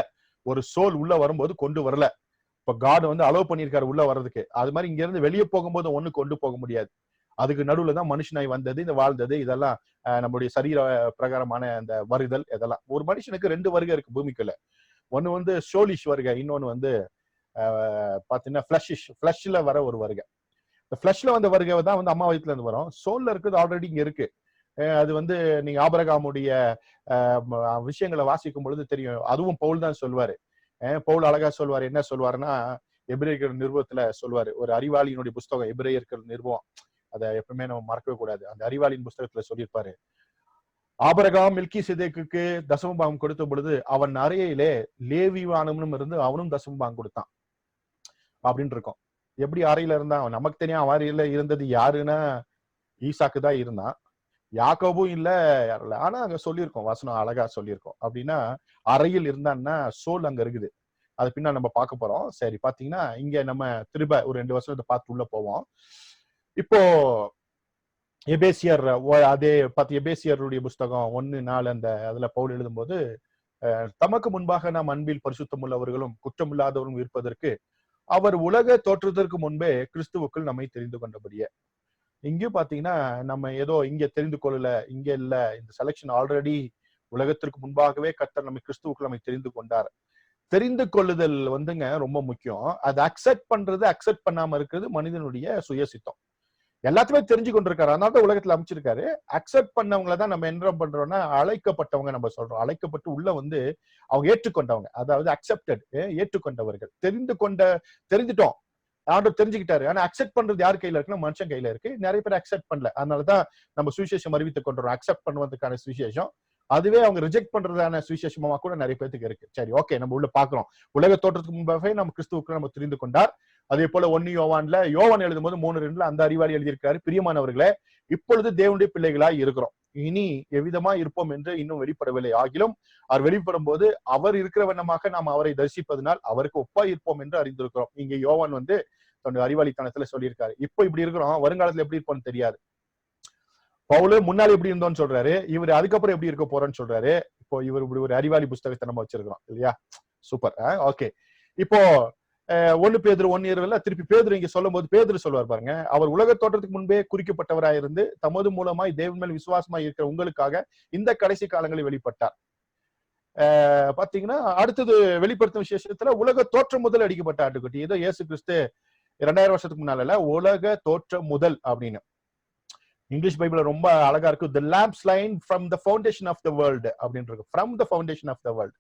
ஒரு சோல் உள்ள வரும்போது கொண்டு வரல. இப்ப காட் அலோவ் பண்ணிருக்காரு உள்ள வர்றதுக்கு. அது மாதிரி இங்க இருந்து வெளியே போகும்போது ஒண்ணு கொண்டு போக முடியாது. அதுக்கு நடுவுல தான் மனுஷனாய் வந்தது, இந்த வாழ்ந்தது, இதெல்லாம் நம்மளுடைய சரீர பிரகாரமான அந்த வருதல். இதெல்லாம் ஒரு மனுஷனுக்கு 2 வருகை இருக்கு பூமிக்குள்ள. ஒண்ணு சோலிஷ் வருகை, இன்னொன்னு பாத்தீங்கன்னா பிளஷ்ல வர ஒரு வருகை. இந்த பிளஷ்ல வந்த வருகை தான் அம்மா வயிற்றுல இருந்து வரும். சோல்ல இருக்கிறது ஆல்ரெடி இங்க இருக்கு. அது நீங்க ஆபிரகாமுடைய விஷயங்களை வாசிக்கும் பொழுது தெரியும். அதுவும் பவுல் தான் சொல்லுவாரு. பவுல் அழகா சொல்வாரு. என்ன சொல்வாருன்னா, எபிரேயர் நிருபத்துல சொல்வாரு, ஒரு அறிவாளியினுடைய புஸ்தகம் எபிரேயர் நிருபம், அதை எப்பவுமே நம்ம மறக்கவே கூடாது. அந்த அறிவாளியின் புஸ்தகத்துல சொல்லியிருப்பாரு, ஆபிரகாம் மெல்கிசேதேக்குக்கு தசமபாகம் கொடுத்த பொழுது அவன் அறையிலே லேவிவானும் இருந்து அவனும் தசமபாகம் கொடுத்தான் அப்படின்னு இருக்கும். எப்படி அறையில இருந்தான் நமக்கு தெரியும். அறையில இருந்தது யாருன்னா ஈசாக்கு தான் இருந்தான், யாக்கோபும் இல்ல. ஆனா அங்க சொல்லியிருக்கோம், வசனம் அழகா சொல்லியிருக்கோம். அப்படின்னா அறையில் இருந்தான்னா சோல் அங்க இருக்குது. அது பின்னா நம்ம பார்க்க போறோம். சரி, பாத்தீங்கன்னா இங்க நம்ம திரும்ப ஒரு 2 வருஷத்தை பார்த்து உள்ள போவோம். இப்போ எபேசியர் அதே எபேசியருடைய புஸ்தகம் 1:4 அதுல பவுல் எழுதும்போது, தமக்கு முன்பாக நாம் அன்பில் பரிசுத்தம் உள்ளவர்களும் குற்றமில்லாதவரும் இருப்பதற்கு அவர் உலக தோற்றத்திற்கு முன்பே கிறிஸ்துவுக்குள் நம்மை தெரிந்து கொண்டபடியே. இங்கேயும் பாத்தீங்கன்னா நம்ம ஏதோ இங்க தெரிந்து கொள்ளல, இங்க இல்ல, இந்த செலக்ஷன் ஆல்ரெடி உலகத்திற்கு முன்பாகவே கர்த்தர் நம்மை கிறிஸ்துவுக்குள் நம்மை தெரிந்து கொண்டார். தெரிந்து கொள்ளுதல் வந்துங்க ரொம்ப முக்கியம். அதை அக்செப்ட் பண்றது, அக்செப்ட் பண்ணாம இருக்கிறது மனிதனுடைய சுயசித்தம். எல்லாத்தையுமே தெரிஞ்சு கொண்டிருக்காரு, அதனால தான் உலகத்துல அமைச்சிருக்காரு. அக்செப்ட் பண்ணவங்களை தான் நம்ம என்ன பண்றோம்னா அழைக்கப்பட்டவங்க நம்ம சொல்றோம். அழைக்கப்பட்டு உள்ள வந்து அவங்க ஏற்றுக்கொண்டவங்க, அதாவது அக்செப்டட், ஏற்றுக்கொண்டவர்கள். தெரிந்துட்டோம், ஆண்டவர் தெரிஞ்சுக்கிட்டாரு. ஆனா அக்செப்ட் பண்றது யார் கையில இருக்குன்னா மனுஷன் கையில இருக்கு. நிறைய பேர் அக்செப்ட் பண்ணல. அதனாலதான் நம்ம சுவிசேஷம் அறிவித்துக் கொண்டுறோம். அக்செப்ட் பண்ணுவதற்கான சுவிசேஷம், அதுவே அவங்க ரிஜெக்ட் பண்றதான சுவிசேஷமா கூட நிறைய பேருக்கு இருக்கு. சரி, ஓகே, நம்ம உள்ள பாக்குறோம். உலக தோற்றத்துக்கு முன்பாகவே நம்ம கிறிஸ்துவுக்கு நம்ம தெரிந்து கொண்டார். அதே போல 1 யோவான் எழுதும் போது 3:2 அந்த அறிவாளி எழுதியிருக்காரு, பிரியமானவர்களே, இப்பொழுது தேவனுடைய பிள்ளைகளாய் இருக்கிறோம், இனி எவ்விதமா இருப்போம் என்று இன்னும் வெளிப்படவில்லை. ஆகிலும் அவர் வெளிப்படும் போது அவர் இருக்கிற வண்ணமாக நாம் அவரை தரிசிப்பதனால் அவருக்கு ஒப்பாய் இருப்போம் என்று அறிந்திருக்கிறோம். இங்க யோவான் வந்து தன்னுடைய அறிவாளித்தனத்துல சொல்லியிருக்காரு. இப்போ இப்படி இருக்கிறோம், வருங்காலத்துல எப்படி இருப்போம்னு தெரியாது. பவுலு முன்னாடி எப்படி இருந்தோம்னு சொல்றாரு, இவர் அதுக்கப்புறம் எப்படி இருக்க போறோம்னு சொல்றாரு. இப்போ இவர் இப்படி ஒரு அறிவாளி புஸ்தகத்தை நம்ம வச்சிருக்கிறோம் இல்லையா? சூப்பர். ஓகே, இப்போ 1 பேதுரு 1:20 திருப்பி பேதுரு இங்க சொல்லும் போது பேதுரு சொல்லுவார் பாருங்க, அவர் உலக தோற்றத்துக்கு முன்பே குறிக்கப்பட்டவராயிருந்து தமது மூலமாய் தேவன் மேல் விசுவாசமாய் இருக்கிற உங்களுக்காக இந்த கடைசி காலங்களில் வெளிப்பட்டார். பாத்தீங்கன்னா அடுத்தது வெளிப்படுத்தும் விசேஷத்துல உலக தோற்றம் முதல் அடிக்கப்பட்ட ஆட்டுக்குட்டி. ஏதோ இயேசு கிறிஸ்து 2000 வருஷத்துக்கு முன்னால உலக தோற்றம் முதல் அப்படின்னு இங்கிலீஷ் பைபிள்ல ரொம்ப அழகா இருக்கு. The lamp slain from the foundation of the world அப்படின்னு இருக்கு. From the foundation of the world,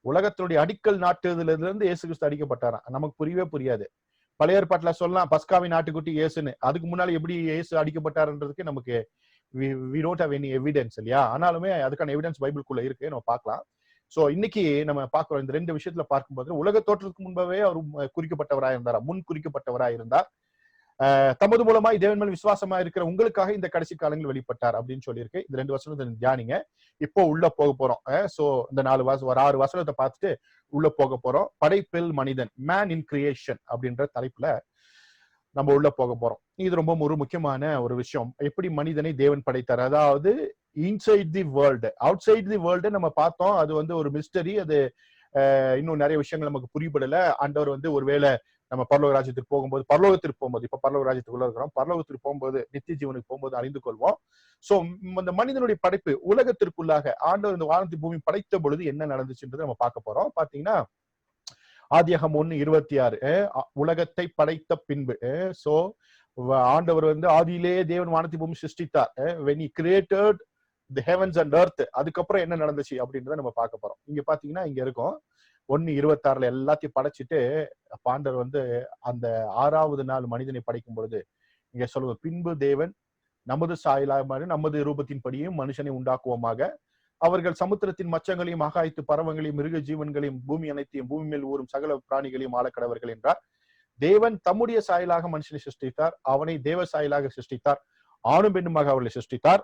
உலகத்தினுடைய அடிக்கல் நாட்டுல இருந்து இயேசு கிறிஸ்து அடிக்கப்பட்டாராம். நமக்கு புரியவே புரியாது. பழைய ஏற்பாட்டுல சொல்லலாம் பஸ்காவின் நாட்டுக்குட்டி இயேசுன்னு. அதுக்கு முன்னால எப்படி இயேசு அடிக்கப்பட்டாருன்றதுக்கு நமக்கு we don't have any evidence இல்லையா? ஆனாலுமே அதுக்கான எவிடன்ஸ் பைபிளுக்குள்ள இருக்கு, நம்ம பார்க்கலாம். சோ இன்னைக்கு நம்ம பார்க்கிறோம், இந்த 2 விஷயத்துல பார்க்கும்போது உலக தோற்றத்துக்கு முன்பவே அவர் குறிக்கப்பட்டவராய் இருந்தார், முன் குறிக்கப்பட்டவராய் இருந்தார். தமது மூலமாய் தேவன் மேல் விசுவாசமா இருக்கிற உங்களுக்காக இந்த கடைசி காலங்கள் வெளிப்பட்டார் அப்படின்னு சொல்லியிருக்கு. இந்த 2 வசனத்தை தியானிங்க. இப்போ உள்ள போக போறோம். சோ இந்த 6 வசனத்தை பார்த்துட்டு உள்ள போக போறோம். படைப்பில் மனிதன், மேன் இன் கிரியேஷன் அப்படின்ற தலைப்புல நம்ம உள்ள போக போறோம். இது ரொம்ப ஒரு முக்கியமான ஒரு விஷயம். எப்படி மனிதனை தேவன் படைத்தார், அதாவது inside the world, outside the world நம்ம பார்த்தோம். அது வந்து ஒரு மிஸ்டரி. அது இன்னும் நிறைய விஷயங்கள் நமக்கு புரியப்படல. ஆண்டவர் வந்து ஒருவேளை நம்ம பரலோக ராஜ்யத்திற்கு போகும்போது இப்ப பரலோக ராஜ்யத்துக்குள்ள இருக்கிறோம், பரலோகத்திற்கு போகும்போது நித்திய ஜீவனுக்கு போகும்போது அறிந்து கொள்வோம். சோ இந்த மனிதனுடைய படைப்பு உலகத்திற்குள்ளாக ஆண்டவர் இந்த வானத்தை பூமி படைத்த பொழுது என்ன நடந்துச்சுன்றது நம்ம பார்க்க போறோம். பாத்தீங்கன்னா ஆதியாகமம் 1:26 உலகத்தை படைத்த பின்பு, சோ ஆண்டவர் வந்து ஆதியிலே தேவன் வானத்தை பூமி சிருஷ்டித்தார். when he created the heavens and earth, அதுக்கப்புறம் என்ன நடந்துச்சு அப்படின்றத நம்ம பார்க்க போறோம். இங்க பாத்தீங்கன்னா இங்க இருக்கும் 1:26 எல்லாத்தையும் படைச்சிட்டு ஆண்டவர் வந்து அந்த 6வது நாள் மனிதனை படைக்கும் பொழுது இங்க சொல்லுவது, பின்பு தேவன் நமது சாயலாக நமது ரூபத்தின்படியும் மனுஷனை உண்டாக்குவோமாக, அவர்கள் சமுத்திரத்தின் மச்சங்களையும் ஆகாயத்து பறவைகளையும் மிருக ஜீவன்களையும் பூமி அனைத்தையும் பூமி மேல் ஊறும் சகல பிராணிகளையும் ஆளக்கடவர்கள் என்றார். தேவன் தம்முடைய சாயலாக மனுஷனை சிருஷ்டித்தார், அவனை தேவ சாயலாக சிருஷ்டித்தார், ஆணும் பெண்ணுமாக அவர்களை சிருஷ்டித்தார்.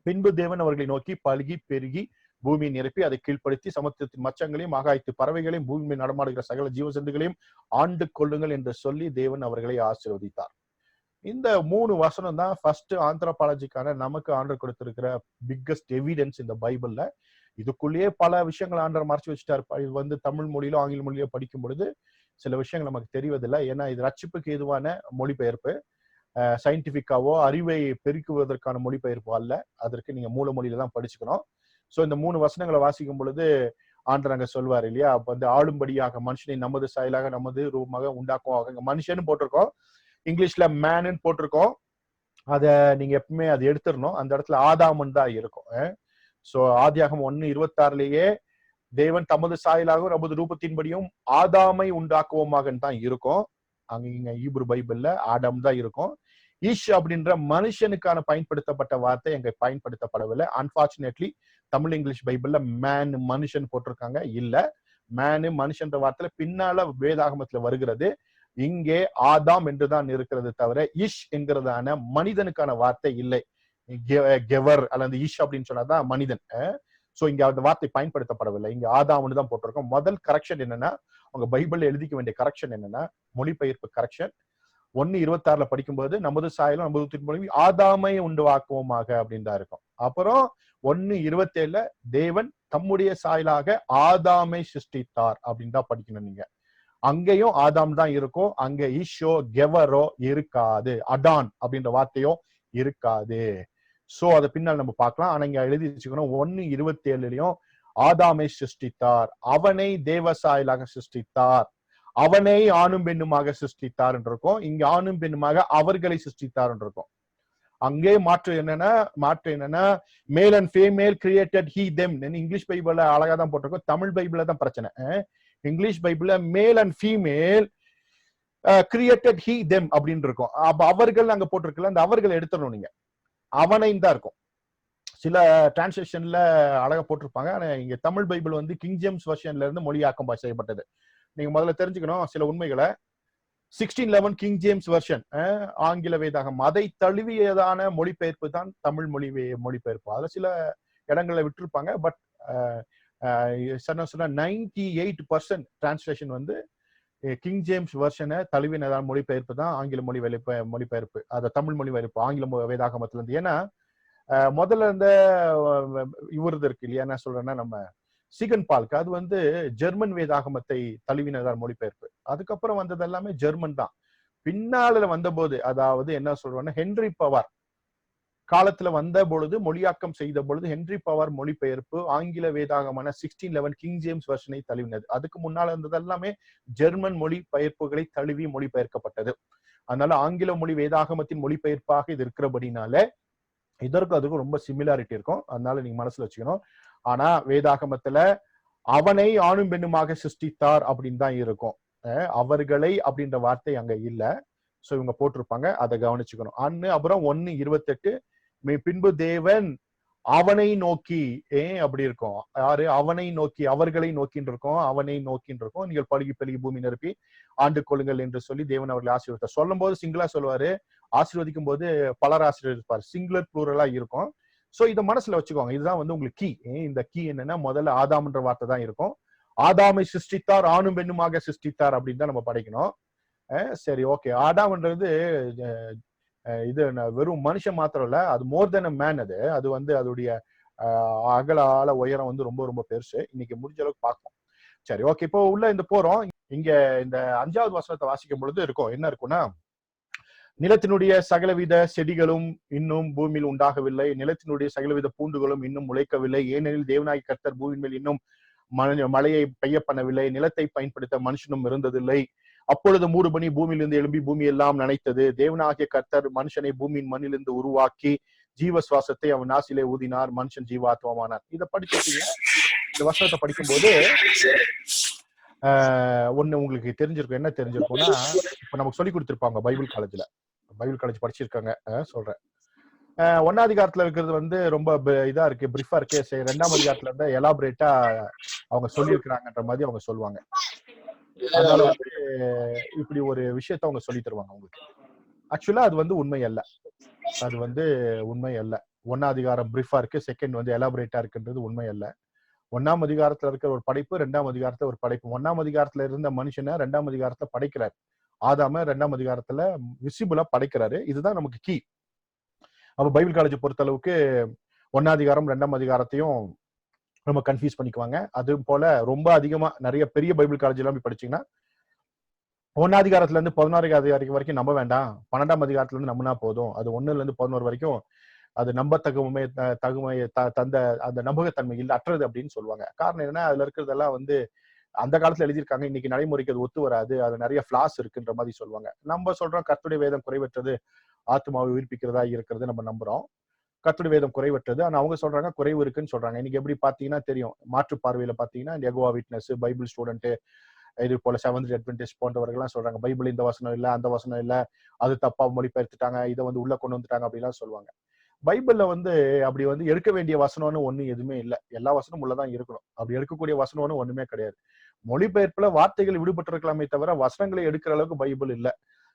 பின்பு தேவன் அவர்களை நோக்கி, பல்கி பெருகி பூமியை நிரப்பி அதை கீழ்ப்படுத்தி சமுத்திரத்தின் மச்சங்களையும் ஆகாயத்து பறவைகளையும் பூமி மேல் நடமாடுகிற சகல ஜீவசந்துகளையும் ஆண்டு கொள்ளுங்கள் என்று சொல்லி தேவன் அவர்களை ஆசீர்வதித்தார். இந்த 3 வசனம் தான் ஃபர்ஸ்ட் ஆந்த்ரோபாலஜிக்கான நமக்கு ஆண்டவர் கொடுத்திருக்கிற பிக்கஸ்ட் எவிடன்ஸ் இந்த பைபிள்ல. இதுக்குள்ளேயே பல விஷயங்கள் ஆண்டவர் மறைச்சு வச்சுட்டார். இது வந்து தமிழ் மொழியிலோ ஆங்கில மொழியிலோ படிக்கும் பொழுது சில விஷயங்கள் நமக்கு தெரிவதில்லை. ஏன்னா இது ரட்சிப்புக்கு ஏதுவான மொழிபெயர்ப்பு, சயின்டிபிக்காவோ அறிவை பெருக்குவதற்கான மொழிபெயர்ப்பு அல்ல. அதற்கு நீங்க மூல மொழியில தான் படிச்சுக்கணும். சோ இந்த 3 வசனங்களை வாசிக்கும் பொழுது ஆண்டவர் அங்க சொல்வார் இல்லையா, அப்ப வந்து ஆளும்படியாக மனுஷனை நமது சாயலாக நமது ரூபமாக உண்டாக்குவாங்க. மனுஷன்னு போட்டிருக்கோம், இங்கிலீஷ்ல மேனு போட்டிருக்கோம். அத நீங்க எப்பவுமே அது எடுத்துடணும். அந்த இடத்துல ஆதாமன் தான் இருக்கும். சோ ஆதியாகமம் 1:26 தேவன் தமது சாயலாகவும் நமது ரூபத்தின்படியும் ஆதாமை உண்டாக்குவோமாக தான் இருக்கும். அங்க இங்க ஈப்ரு பைபிள்ல ஆடம் தான் இருக்கும். ஈஷ் அப்படின்ற மனுஷனுக்கான பயன்படுத்தப்பட்ட வார்த்தை எங்க பயன்படுத்தப்படவில்லை. அன்பார்ச்சுனேட்லி தமிழ் இங்கிலீஷ் பைபிள்ல மேன் மனுஷன் போட்டிருக்காங்க. இல்ல, மேனு மனுஷன்ற வார்த்தையில பின்னால வேதாகமத்துல வருகிறது. இங்கே ஆதாம் என்றுதான் இருக்கிறது தவிர இஷ் என்கிறதான மனிதனுக்கான வார்த்தை இல்லை. கெவர் அல்லது இஷ் அப்படின்னு சொன்னாதான் மனிதன். சோ இங்க அந்த வார்த்தை பயன்படுத்தப்படவில்லை. இங்க ஆதாம்னு தான் போட்டிருக்கோம். முதல் கரெக்ஷன் என்னன்னா, உங்க பைபிள் எழுதிக்க வேண்டிய கரெக்ஷன் என்னன்னா, மொழிபெயர்ப்பு கரெக்ஷன் 1:26 படிக்கும்போது நமது சாயலும் நமது மொழி ஆதாமை உண்டுவாக்குவோமாக அப்படின்னு தான் இருக்கும். அப்புறம் 1:27 தேவன் தம்முடைய சாயலாக ஆதாமை சிருஷ்டித்தார் அப்படின்னு தான் படிக்கணும் நீங்க. அங்கேயும் ஆதாம் தான் இருக்கும். அங்க ஈஷோ கெவரோ இருக்காது, அடான் அப்படின்ற வார்த்தையோ இருக்காது. சோ அதை பின்னால் நம்ம பார்க்கலாம். ஆனா இங்க எழுதி வச்சுக்கணும், 1:27 ஆதாமை சிருஷ்டித்தார், அவனை தேவ சாயலாக சிருஷ்டித்தார், அவனை ஆணும் பெண்ணுமாக சிருஷ்டித்தார் என்று இருக்கும். இங்க ஆணும் பெண்ணுமாக அவர்களை சிருஷ்டித்தார் என்று இருக்கும். அங்கே மாற்று என்னன்னா male and female created he them. English பைபிள்ல அழகா தான் போட்டிருக்கோம், தமிழ் பைபிள்ல தான் பிரச்சனை. இங்கிலீஷ் பைபிள்ல male and female created he them அப்படின்னு இருக்கும். அப்ப அவர்கள் அங்க போட்டிருக்கல, அந்த அவர்கள் எடுத்துடணும் நீங்க, அவனை தான் இருக்கும். சில டிரான்ஸ்லேஷன்ல அழகா போட்டிருப்பாங்க. ஆனா இங்க தமிழ் பைபிள் வந்து கிங் ஜேம்ஸ் வெர்ஷன்ல இருந்து மொழியாக்கம் செய்யப்பட்டது. நீங்க முதல்ல தெரிஞ்சுக்கணும் சில உண்மைகளை. 1611 கிங் ஜேம்ஸ் வெர்ஷன் ஆங்கில வேதாகம், அதை தழுவியதான மொழிபெயர்ப்பு தான் தமிழ் மொழிபெயர்ப்பு. அதுல சில இடங்களை விட்டுருப்பாங்க. பட் 98% டிரான்ஸ்லேஷன் வந்து கிங் ஜேம்ஸ் வெர்ஷனை தழுவினதான மொழிபெயர்ப்பு தான் ஆங்கில மொழிபெயர்ப்பு, அதை தமிழ் மொழிபெயர்ப்பு ஆங்கில வேதாகமத்துல இருந்து. ஏன்னா முதல்ல இருந்த இவரது இருக்கு இல்லையா, என்ன சொல்றேன்னா நம்ம சிகன் பால்க், அது வந்து ஜெர்மன் வேதாகமத்தை தழுவினதான மொழிபெயர்ப்பு. அதுக்கப்புறம் வந்தது எல்லாமே ஜெர்மன் தான். பின்னால வந்த போது, அதாவது என்ன சொல்றோம்னா ஹென்றி பவர் காலத்துல வந்த பொழுது, மொழியாக்கம் செய்த பொழுது ஹென்றி பவர் மொழிபெயர்ப்பு ஆங்கில வேதாகமான 1611 கிங் ஜேம்ஸ் வெர்ஷனை தழுவினது. அதுக்கு முன்னால இருந்தது எல்லாமே ஜெர்மன் மொழி பெயர்ப்புகளை தழுவி மொழிபெயர்க்கப்பட்டது. அதனால ஆங்கில மொழி வேதாகமத்தின் மொழிபெயர்ப்பாக இது இருக்கிறபடினால இதற்கும் அதுக்கும் ரொம்ப சிமிலாரிட்டி இருக்கும். அதனால நீங்க மனசுல வச்சுக்கணும். ஆனா வேதாகமத்துல அவனை ஆணும் பெண்ணுமாக சிருஷ்டித்தார் அப்படின்னு தான் இருக்கும். அவர்களை அப்படின்ற வார்த்தை அங்க இல்ல. சோ இவங்க போட்டிருப்பாங்க, அதை கவனிச்சுக்கணும். அப்புறம் 1:28 பின்பு தேவன் அவனை நோக்கி, அப்படி இருக்கும், யாரு அவனை நோக்கி, அவர்களை நோக்கின்னு இருக்கும், அவனை நோக்கின்னு இருக்கும், நீங்கள் பழுகி பெருகி பூமி நிரப்பி ஆண்டு கொள்ளுங்கள் என்று சொல்லி தேவன் அவர்களை ஆசீர்வதித்தார். சொல்லும் போது சிங்கிளா சொல்லுவாரு, ஆசீர்வதிக்கும் போது பலர் ஆசீர்வதிப்பார், சிங்குலர் ப்ளூரலா இருக்கும். சோ இதை மனசுல வச்சுக்கோங்க. இதுதான் வந்து உங்களுக்கு கீ. இந்த கீ என்னன்னா, முதல்ல ஆதாம்ன்ற வார்த்தை தான் இருக்கும். ஆதாமை சிருஷ்டித்தார், ஆணும் பெண்ணுமாக சிருஷ்டித்தார் அப்படின்னு தான் நம்ம படிக்கணும். சரி, ஓகே. ஆதாம்ன்றது இது வெறும் மனுஷன் மாத்திரம் இல்ல, அது மோர் தென் அ மேன். அது வந்து அதோடைய அகல ஆழ உயரம் வந்து ரொம்ப ரொம்ப பெருசு. இன்னைக்கு முடிஞ்ச அளவுக்கு பார்ப்போம். சரி, ஓகே. இப்போ உள்ள இந்த போறோம். இங்க இந்த 5வது வசனத்தை வாசிக்கும் பொழுது இருக்கும், என்ன இருக்கும்னா, நிலத்தினுடைய சகலவித செடிகளும் இன்னும் பூமியில் உண்டாகவில்லை, நிலத்தினுடைய சகலவித பூண்டுகளும் இன்னும் முளைக்கவில்லை, ஏனெனில் தேவனாய் கர்த்தர் பூமியின் மேல் இன்னும் மழையை பெய்ய பண்ணவில்லை, நிலத்தை பயன்படுத்த மனுஷனும் இருந்ததில்லை. அப்பொழுது மூடுபனி பூமியிலிருந்து எழும்பி பூமி எல்லாம் நனைத்தது. தேவனாகிய கர்த்தர் மனுஷனை பூமியின் மண்ணிலிருந்து உருவாக்கி ஜீவ சுவாசத்தை அவன் நாசிலே ஊதினார், மனுஷன் ஜீவாத்மானார். இதை படிச்சிருக்கீங்க. இந்த வசனத்தை படிக்கும்போது ஒண்ணு உங்களுக்கு தெரிஞ்சிருக்கும். என்ன தெரிஞ்சிருக்கும்னா, இப்ப நமக்கு சொல்லி கொடுத்திருப்பாங்க பைபிள் காலேஜ் படிச்சிருக்காங்க சொல்றேன். 1ஆம் அதிகாரத்துல இருக்கிறது வந்து ரொம்ப இதா இருக்கு, பிரீஃபா இருக்கு. 2ஆம் அதிகாரத்துல இருந்தா எலாபரேட்டா அவங்க சொல்லியிருக்கிறாங்கன்ற மாதிரி அவங்க சொல்லுவாங்க. அதனால வந்து இப்படி ஒரு விஷயத்த அவங்க சொல்லி தருவாங்க உங்களுக்கு. ஆக்சுவலா அது வந்து உண்மை அல்ல. 1ஆம் அதிகாரம் பிரீஃபா இருக்கு, செகண்ட் வந்து எலாபரேட்டா இருக்குன்றது உண்மை அல்ல. 1ஆம் அதிகாரத்துல இருக்கிற ஒரு படைப்பு, 2ஆம் அதிகாரத்துல ஒரு படைப்பு. 1ஆம் அதிகாரத்துல இருந்த மனுஷனை 2ஆம் அதிகாரத்துல படைக்கிறார். ஆதாம 2ஆம் அதிகாரத்துல விசிபிளா படைக்கிறாரு. இதுதான் நமக்கு கீ. அப்ப பைபிள் காலேஜ் பொறுத்த அளவுக்கு 1ஆம் அதிகாரம் 2ஆம் அதிகாரத்தையும் நம்ம கன்ஃபியூஸ் பண்ணிக்குவாங்க. அது போல ரொம்ப அதிகமா நிறைய பெரிய பைபிள் காலேஜ் எல்லாம் போய் படிச்சீங்கன்னா 1ஆம் அதிகாரத்துல இருந்து 16ஆம் அதிகாரம் வரைக்கும் நம்ப வேண்டாம், 12ஆம் அதிகாரத்துல இருந்து நம்பினா போதும், அது 1ல இருந்து 11 வரைக்கும் அது நம்பத்தகுமை தந்த அந்த நம்பகத்தன்மை இல்லை, அற்றது அப்படின்னு சொல்லுவாங்க. காரணம் என்னன்னா, அதுல இருக்கிறதெல்லாம் வந்து அந்த காலத்துல எழுதியிருக்காங்க, இன்னைக்கு நடைமுறைக்கு அது ஒத்து வராது, அது நிறைய பிளாஸ் இருக்குன்ற மாதிரி சொல்லுவாங்க. நம்ம சொல்றோம் கர்த்தருடைய வேதம் குறைவற்றது, ஆத்மாவை உயிர்ப்பிக்கிறதா இருக்கிறது நம்ம நம்புறோம். கர்த்தருடைய வேதம் குறைவற்றது. ஆனா அவங்க சொல்றாங்க குறைவு இருக்குன்னு சொல்றாங்க. இன்னைக்கு எப்படி பாத்தீங்கன்னா தெரியும், மாற்று பார்வையில பாத்தீங்கன்னா யெகோவா விட்னஸ், பைபிள் ஸ்டூடெண்ட், இது போல செவன்த் அட்வென்டிஸ்ட் போன்றவர்கள்லாம் சொல்றாங்க பைபிள் இந்த வசனம் இல்ல, அந்த வசனம் இல்ல, அது தப்பா மொழிபெயர்த்துட்டாங்க, இதை வந்து உள்ள கொண்டு வந்துட்டாங்க அப்படிலாம் சொல்லுவாங்க. பைபிள்ல வந்து அப்படி வந்து எடுக்க வேண்டிய வசனம்னு ஒண்ணு எதுவுமே இல்லை. எல்லா வசனமும் உள்ளதான் இருக்கணும். அப்படி எடுக்கக்கூடிய வசனம்னு ஒண்ணுமே கிடையாது. மொழிபெயர்ப்புல வார்த்தைகள் விடுபட்டு இருக்கலாமே தவிர வசனங்களை எடுக்கிற அளவுக்கு பைபிள் இல்ல.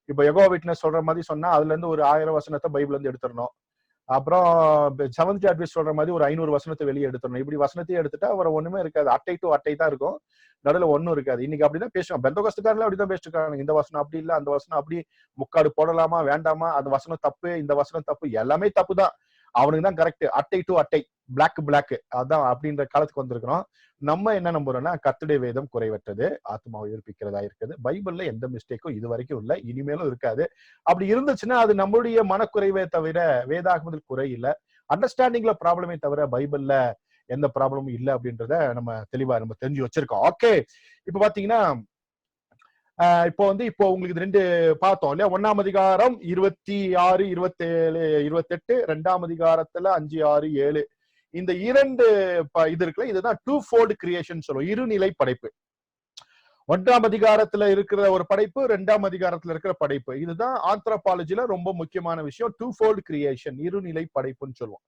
இப்ப யெகோவா விட்னஸ் சொல்ற மாதிரி சொன்னா அதுல இருந்து ஒரு 1000 வசனத்தை பைபிள்ல இருந்து எடுத்துடணும். அப்புறம் செவன்த் அட்வைஸ் சொல்ற மாதிரி ஒரு 500 வசனத்தை வெளியே எடுத்துடணும். இப்படி வசனத்தையே எடுத்துட்டா அவரை ஒண்ணுமே இருக்காது. அட்டை டு அட்டை தான் இருக்கும், நடுவில் ஒன்னும் இருக்காது. இன்னைக்கு அப்படிதான் பேசுவோம். பெந்தகோஸ்துக்காரங்களே அப்படிதான் பேசிட்டு இருக்காங்க. இந்த வசனம் அப்படி இல்ல, அந்த வசனம் அப்படி, முக்காடு போடலாமா வேண்டாமா, அந்த வசனம் தப்பு, இந்த வசனம் தப்பு, எல்லாமே தப்பு தான். அவனுக்கு தான் கரெக்ட். அட்டை டு அட்டை, பிளாக் பிளாக், அதான் அப்படின்ற காலத்துக்கு வந்திருக்கிறோம். நம்ம என்ன நம்புறோம்னா கர்த்தருடைய வேதம் குறைவற்றது, ஆத்மாவை உயிர்ப்பிக்கிறதா இருக்குது. பைபிள்ல எந்த மிஸ்டேக்கும் இது வரைக்கும் இல்லை, இனிமேலும் இருக்காது. அப்படி இருந்துச்சுன்னா அது நம்மளுடைய மனக்குறைவே தவிர வேதாகமத்தில் குறை இல்லை, அண்டர்ஸ்டாண்டிங்ல ப்ராப்ளமே தவிர பைபிள்ல எந்த ப்ராப்ளமும் இல்லை அப்படின்றத நம்ம தெளிவா நம்ம தெரிஞ்சு வச்சிருக்கோம். ஓகே, இப்ப பாத்தீங்கன்னா இப்போ உங்களுக்கு இது 2 பார்த்தோம் இல்லையா? 1ஆம் அதிகாரம் 26, 27, 28, 2ஆம் அதிகாரத்துல 5, 6, 7, இந்த 2 இது இருக்குல்ல, இதுதான் டூ ஃபோல்டு கிரியேஷன் சொல்லுவோம், இருநிலை படைப்பு. 1ஆம் அதிகாரத்துல இருக்கிற ஒரு படைப்பு, 2ஆம் அதிகாரத்துல இருக்கிற படைப்பு. இதுதான் ஆந்த்ரோபாலஜில ரொம்ப முக்கியமான விஷயம். டூ ஃபோல்டு கிரியேஷன், இருநிலை படைப்புன்னு சொல்லுவோம்.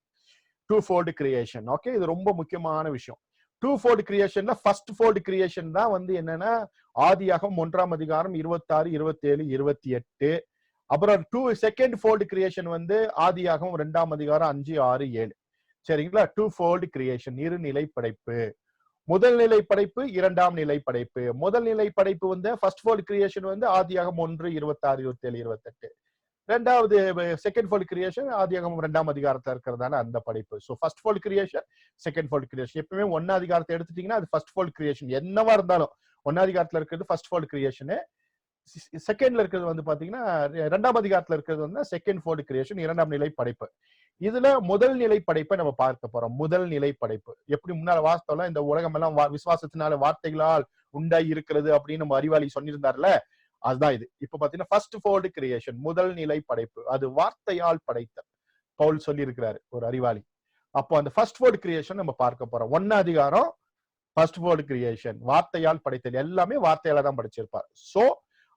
Two fold creation. ஓகே, இது ரொம்ப முக்கியமான விஷயம். டூ ஃபோல்டு கிரியேஷன்ல ஃபர்ஸ்ட் ஃபோல்டு கிரியேஷன் தான் என்னன்னா ஆதியாகமம் 1ஆம் அதிகாரம் 26, 27, 28. அப்புறம் செகண்ட் ஃபோல்டு கிரியேஷன் ஆதியாகமம் 2ஆம் அதிகாரம் 5, 6, 7. சரிங்களா? டூ ஃபோல்டு கிரியேஷன், இருநிலை படைப்பு. முதல் நிலை படைப்பு, 2ஆம் நிலை படைப்பு. முதல் நிலை படைப்பு ஃபர்ஸ்ட் ஃபோல்டு கிரியேஷன் ஆதியாகமம் 1, 26, 27, 28. ரெண்டாவது செகண்ட் ஃபோல்ட் கிரியேஷன் ஆதியாகமம் 2ஆம் அதிகாரத்துல இருக்கிறதான அந்த படைப்பு. So first fold creation, second fold creation. எப்பவுமே 1ஆம் அதிகாரத்தை எடுத்துட்டீங்கன்னா அது ஃபர்ஸ்ட் ஃபோல்ட் கிரியேஷன். என்னவா இருந்தாலும் 1ஆம் அதிகாரத்துல இருக்கிறது ஃபர்ஸ்ட் ஃபோல்ட் கிரியேஷன், செகண்ட்ல இருக்கிறது பாத்தீங்கன்னா 2ஆம் அதிகாரத்துல இருக்கிறது செகண்ட் ஃபோல்ட் கிரியேஷன், 2ஆம் நிலை படைப்பு. இதுல முதல் நிலை படைப்பை நம்ம பார்க்க போறோம். முதல் நிலை படைப்பு எப்படி முன்னால வாஸ்தவம், இந்த உலகம் எல்லாம் விசுவாசத்தினால வார்த்தைகளால் உண்டாய் இருக்கிறது அப்படின்னு நம்ம அறிவாளி சொன்னிருந்தார்ல, அதுதான் இது. இப்ப பாத்தீங்கன்னா ஃபர்ஸ்ட் ஃபோல்டு கிரியேஷன், முதல் நிலை படைப்பு, அது வார்த்தையால் படைத்த பவுல் சொல்லி இருக்கிறாரு ஒரு அறிவாளி. அப்போ அந்த ஃபர்ஸ்ட் ஃபோல்டு கிரியேஷன் நம்ம பார்க்க போறோம். 1ஆம் அதிகாரம் ஃபர்ஸ்ட் ஃபோல்டு கிரியேஷன், வார்த்தையால் படைத்தல், எல்லாமே வார்த்தையால தான் படைச்சிருப்பார். சோ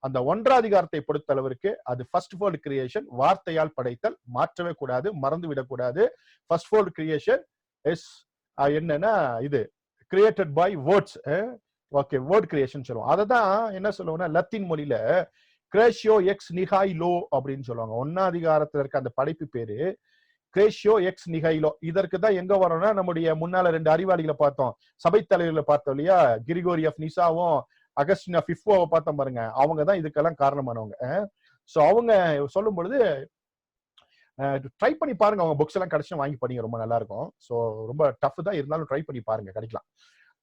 அந்த 1ஆம் அதிகாரத்தை பொறுத்தளவிற்கு அது ஃபர்ஸ்ட் ஃபோல்டு கிரியேஷன், வார்த்தையால் படைத்தல், மாற்றவே கூடாது, மறந்து விடக்கூடாது. ஃபர்ஸ்ட் ஃபோல்டு கிரியேஷன் இஸ் என்னன்னா இது created by words. Okay, word creation சொல்லுவோம். அததான் என்ன சொல்லுவோம்னா லத்தீன் மொழியில கிரேஷியோ எக்ஸ் நிஹைலோ அப்படின்னு சொல்லுவாங்க. 1ஆம் அதிகாரத்துல இருக்க அந்த படைப்பு பேரு கிரேஷியோ எக்ஸ் நிஹைலோ. இதற்கு தான் எங்க வரோம்னா நம்முடைய முன்னால 2 அறிவாளிகளை பார்த்தோம், சபை தலைவர்களை பார்த்தோம் இல்லையா? கிரிகோரி ஆஃப் நிசாவும் அகஸ்டின் ஆஃப் ஹிப்போவை பார்த்தோம் பாருங்க. அவங்க தான் இதுக்கெல்லாம் காரணமானவங்க. சோ அவங்க சொல்லும் பொழுது ட்ரை பண்ணி பாருங்க, அவங்க புக்ஸ் எல்லாம் கிடைச்சு வாங்கி படிங்க, ரொம்ப நல்லா இருக்கும். சோ ரொம்ப டஃப் தான் இருந்தாலும் ட்ரை பண்ணி பாருங்க, கிடைக்கலாம்.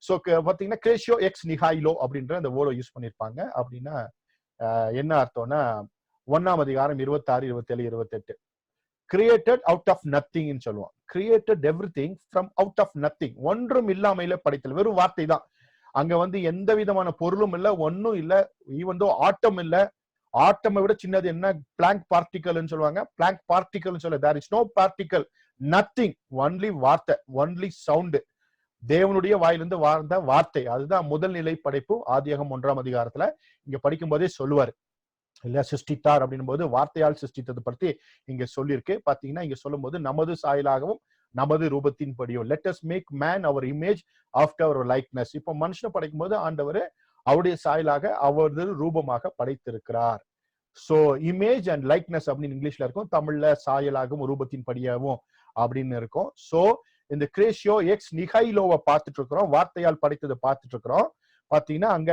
சோ பாத்தீங்கன்னா கிரேஷியோ எக்ஸ் நிஹைலோ அப்படின்ற அந்த வேர்டை யூஸ் பண்ணிருப்பாங்க. அப்படின்னா என்ன அர்த்தம்னா 1ஆம் அதிகாரம் 26, 27, 28 கிரியேட்டட் அவுட் ஆஃப் நத்திங் சொல்லுவோம். Created everything from out of nothing, ஒன்றும் இல்லாமையில படைத்தல். வெறும் வார்த்தை தான். அங்க எந்த விதமான பொருளும் இல்ல, ஒன்னும் இல்ல, ஈவன் தோ ஆட்டம் இல்ல. ஆட்டமை விட சின்னது என்ன? பிளாங்க் பார்ட்டிகல் சொல்லுவாங்க. பிளாங்க் பார்ட்டிகல் சொல்ல, there is no particle, nothing, only வார்த்தை, ஒன்லி சவுண்ட், தேவனுடைய வாயிலிருந்து வாழ்ந்த வார்த்தை. அதுதான் முதல் நிலை படைப்பு. ஆதியாகமம் 1ஆம் அதிகாரத்துல இங்க படிக்கும் போதே சொல்லுவாரு இல்ல, சிருஷ்டித்தார் அப்படின்னும் போது வார்த்தையால் சிருஷ்டித்தது பற்றி இங்க சொல்லியிருக்கு. பாத்தீங்கன்னா இங்க சொல்லும் போது நமது சாயலாகவும் நமது ரூபத்தின் படியும், let us make man our image after our likeness. இப்ப மனுஷனை படைக்கும் போது ஆண்டவர் அவருடைய சாயலாக அவரது ரூபமாக படைத்திருக்கிறார். சோ இமேஜ் அண்ட் லைக்னஸ் அப்படின்னு இங்கிலீஷ்ல இருக்கும், தமிழ்ல சாயலாகவும் ரூபத்தின் படியாகவும் அப்படின்னு இருக்கும். சோ இந்த கிரேஷியோ எக்ஸ் நிஹைலோவை பார்த்துட்டு இருக்கிறோம், வார்த்தையால் படைத்ததை பார்த்துட்டு இருக்கிறோம். பாத்தீங்கன்னா அங்க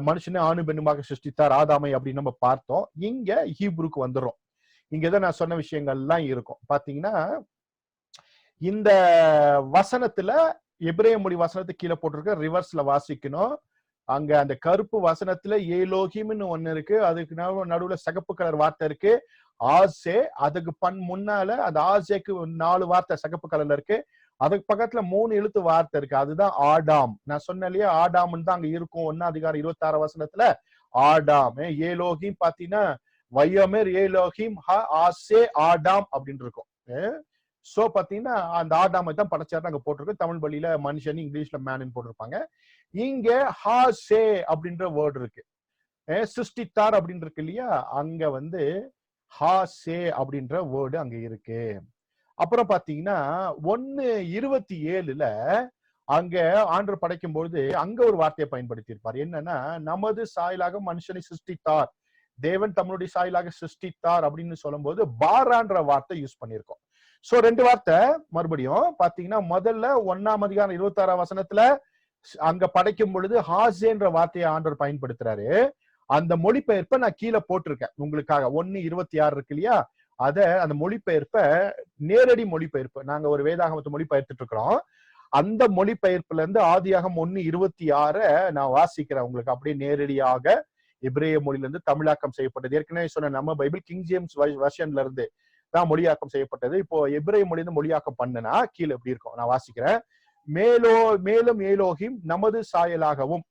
மனுஷனை ஆணு பெண்ணுமாக சிருஷ்டித்தார் ஆதாமை அப்படின்னு நம்ம பார்த்தோம். இங்க ஹீப்ருக்கு வந்துடும். இங்கதான் நான் சொன்ன விஷயங்கள்லாம் இருக்கும். பாத்தீங்கன்னா இந்த வசனத்துல எபிரேய மொழி வசனத்தை கீழே போட்டிருக்க, ரிவர்ஸ்ல வாசிக்கணும். அங்க அந்த கருப்பு வசனத்துல ஏலோகிம்னு ஒண்ணு இருக்கு, அதுக்கு நடுவுல சிகப்பு கலர் வார்த்தை இருக்கு ஆசே. அதுக்கு முன்னால அந்த ஆசேக்கு 4 வார்த்தை சிகப்பு கலர்ல இருக்கு. அதுக்கு பக்கத்துல 3 எழுத்து வார்த்தை இருக்கு, அதுதான் ஆடாம். நான் சொன்னேன் இல்லையா, ஆடாம்னு தான் அங்க இருக்கும். 1ஆம் அதிகாரம் 26 வசனத்துல ஆடாம். ஏலோகிம் பாத்தீங்கன்னா வையமேர் ஏலோகிம் ஆசே ஆடாம் அப்படின்னு இருக்கும். சோ பாத்தீங்கன்னா அந்த ஆடாமை தான் படைச்சாரு அங்க போட்டிருக்கு. தமிழ் பள்ளியில மனுஷன், இங்கிலீஷ்ல மேன் போட்டிருப்பாங்க. இங்க ஹாசே அப்படின்ற வேர்டு இருக்கு, சிருஷ்டித்தார் அப்படின்னு இருக்கு இல்லையா, அங்க ஹாசே அப்படின்ற வேர்டு அங்க இருக்கு. அப்புறம் பாத்தீங்கன்னா 1:27 அங்க ஆண்டவர் படைக்கும் பொழுது அங்க ஒரு வார்த்தையை பயன்படுத்தி இருப்பார். என்னன்னா நமது சாயலாக மனுஷனை சிருஷ்டித்தார், தேவன் தம்முடைய சாயலாக சிருஷ்டித்தார் அப்படின்னு சொல்லும் போது பாரான்ற வார்த்தை யூஸ் பண்ணியிருக்கோம். சோ 2 வார்த்தை மறுபடியும் பாத்தீங்கன்னா, முதல்ல 1ஆம் அதிகாரம் 26ஆம் வசனத்துல அங்க படைக்கும் பொழுது ஹாசேன்ற வார்த்தையை ஆண்டவர் பயன்படுத்துறாரு. அந்த மொழிபெயர்ப்பை நான் கீழே போட்டிருக்கேன் உங்களுக்காக. 1:26 இருக்கு இல்லையா, அந்த மொழிபெயர்ப்ப நேரடி மொழிபெயர்ப்பு நாங்க ஒரு வேதாகமத்தை மொழிபெயர்த்துட்டு இருக்கிறோம். அந்த மொழிபெயர்ப்புல இருந்து ஆதியாகம் 1:26 நான் வாசிக்கிறேன் உங்களுக்கு அப்படியே நேரடியாக எபிரேய மொழியில இருந்து தமிழாக்கம் செய்யப்பட்டது. ஏற்கனவே சொன்ன நம்ம பைபிள் கிங் ஜேம்ஸ் வெர்ஷன்ல இருந்து தான் மொழியாக்கம் செய்யப்பட்டது. இப்போ எபிரேய மொழியிலிருந்து மொழியாக்கம் பண்ணுனா கீழே எப்படி இருக்கும் நான் வாசிக்கிறேன். மேலும் ஏலோகிம் நமது சாயலாகவும்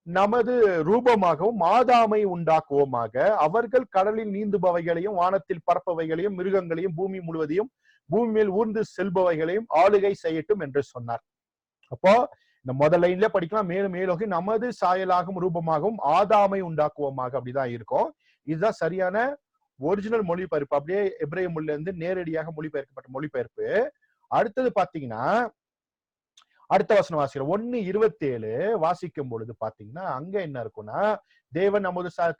நமது ரூபமாகவும் ஆதாமை உண்டாக்குவோமாக, அவர்கள் கடலில் நீந்துபவைகளையும் வானத்தில் பறப்பவைகளையும் மிருகங்களையும் பூமி முழுவதையும் பூமி மேல் ஊர்ந்து செல்பவைகளையும் ஆளுகை செய்யட்டும் என்று சொன்னார். அப்போ இந்த முதல் லைன்ல படிக்கலாம், மேலும் ஏலோகி நமது சாயலாகவும் ரூபமாகவும் ஆதாமை உண்டாக்குவோமாக, அப்படிதான் இருக்கும். இதுதான் சரியான ஒரிஜினல் மொழிபெயர்ப்பு, அப்படியே எபிரேய மொழியில இருந்து நேரடியாக மொழிபெயர்க்கப்பட்ட மொழிபெயர்ப்பு. அடுத்தது பாத்தீங்கன்னா அடுத்த வசனம் வாசிக்கிறோம். 1:27 வாசிக்கும் பொழுது பாத்தீங்கன்னா அங்க என்ன இருக்கும்னா, தேவன்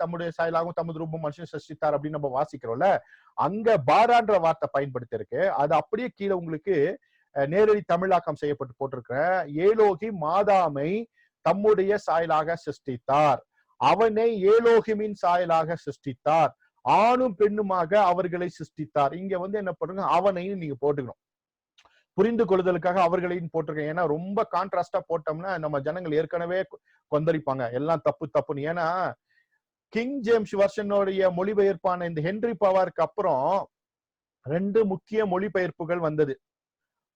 தம்முடைய சாயலாகவும் தமது ரூபம் மனுஷன் சிருஷ்டித்தார் அப்படின்னு நம்ம வாசிக்கிறோம்ல, அங்க பாரான்ற வார்த்தை பயன்படுத்தி இருக்கு. அது அப்படியே கீழே உங்களுக்கு நேரடி தமிழாக்கம் செய்யப்பட்டு போட்டிருக்கிற, ஏலோகி மாதாமை தம்முடைய சாயலாக சிருஷ்டித்தார், அவனை ஏலோகிமின் சாயலாக சிருஷ்டித்தார், ஆணும் பெண்ணுமாக அவர்களை சிருஷ்டித்தார். இங்க என்ன பண்ணுங்க, அவனைன்னு நீங்க போட்டுக்கணும், புரிந்து கொள்ளுதலுக்காக அவர்களையும் போட்டிருக்கேன். ஏன்னா ரொம்ப கான்ட்ராஸ்டா போட்டோம்னா நம்ம ஜனங்கள் ஏற்கனவே கொந்தளிப்பாங்க, எல்லாம் தப்பு தப்புன்னு. ஏன்னா கிங் ஜேம்ஸ் வெர்ஷனுடைய மொழிபெயர்ப்பான இந்த ஹென்றி பவருக்கு அப்புறம் 2 முக்கிய மொழிபெயர்ப்புகள் வந்தது.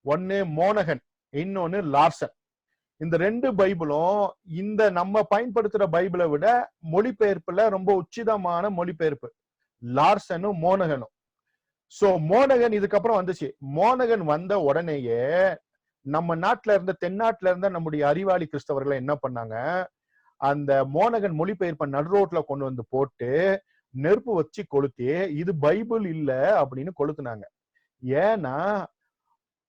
ஒன்னு மோனகன், இன்னொன்னு லார்சன். இந்த 2 பைபிளும் இந்த நம்ம பயன்படுத்துற பைபிளை விட மொழிபெயர்ப்புல ரொம்ப உச்சிதமான மொழிபெயர்ப்பு லார்சனும் மோனகனும். சோ மோனகன் இதுக்கப்புறம் வந்துச்சு. மோனகன் வந்த உடனேயே நம்ம நாட்டுல இருந்த தென்னாட்டுல இருந்த நம்முடைய அறிவாளி கிறிஸ்தவர்கள் என்ன பண்ணாங்க, அந்த மோனகன் மொழிபெயர்ப்பை நடுரோட்ல கொண்டு வந்து போட்டு நெருப்பு வச்சு கொளுத்தி இது பைபிள் இல்ல அப்படின்னு கொளுத்துனாங்க. ஏன்னா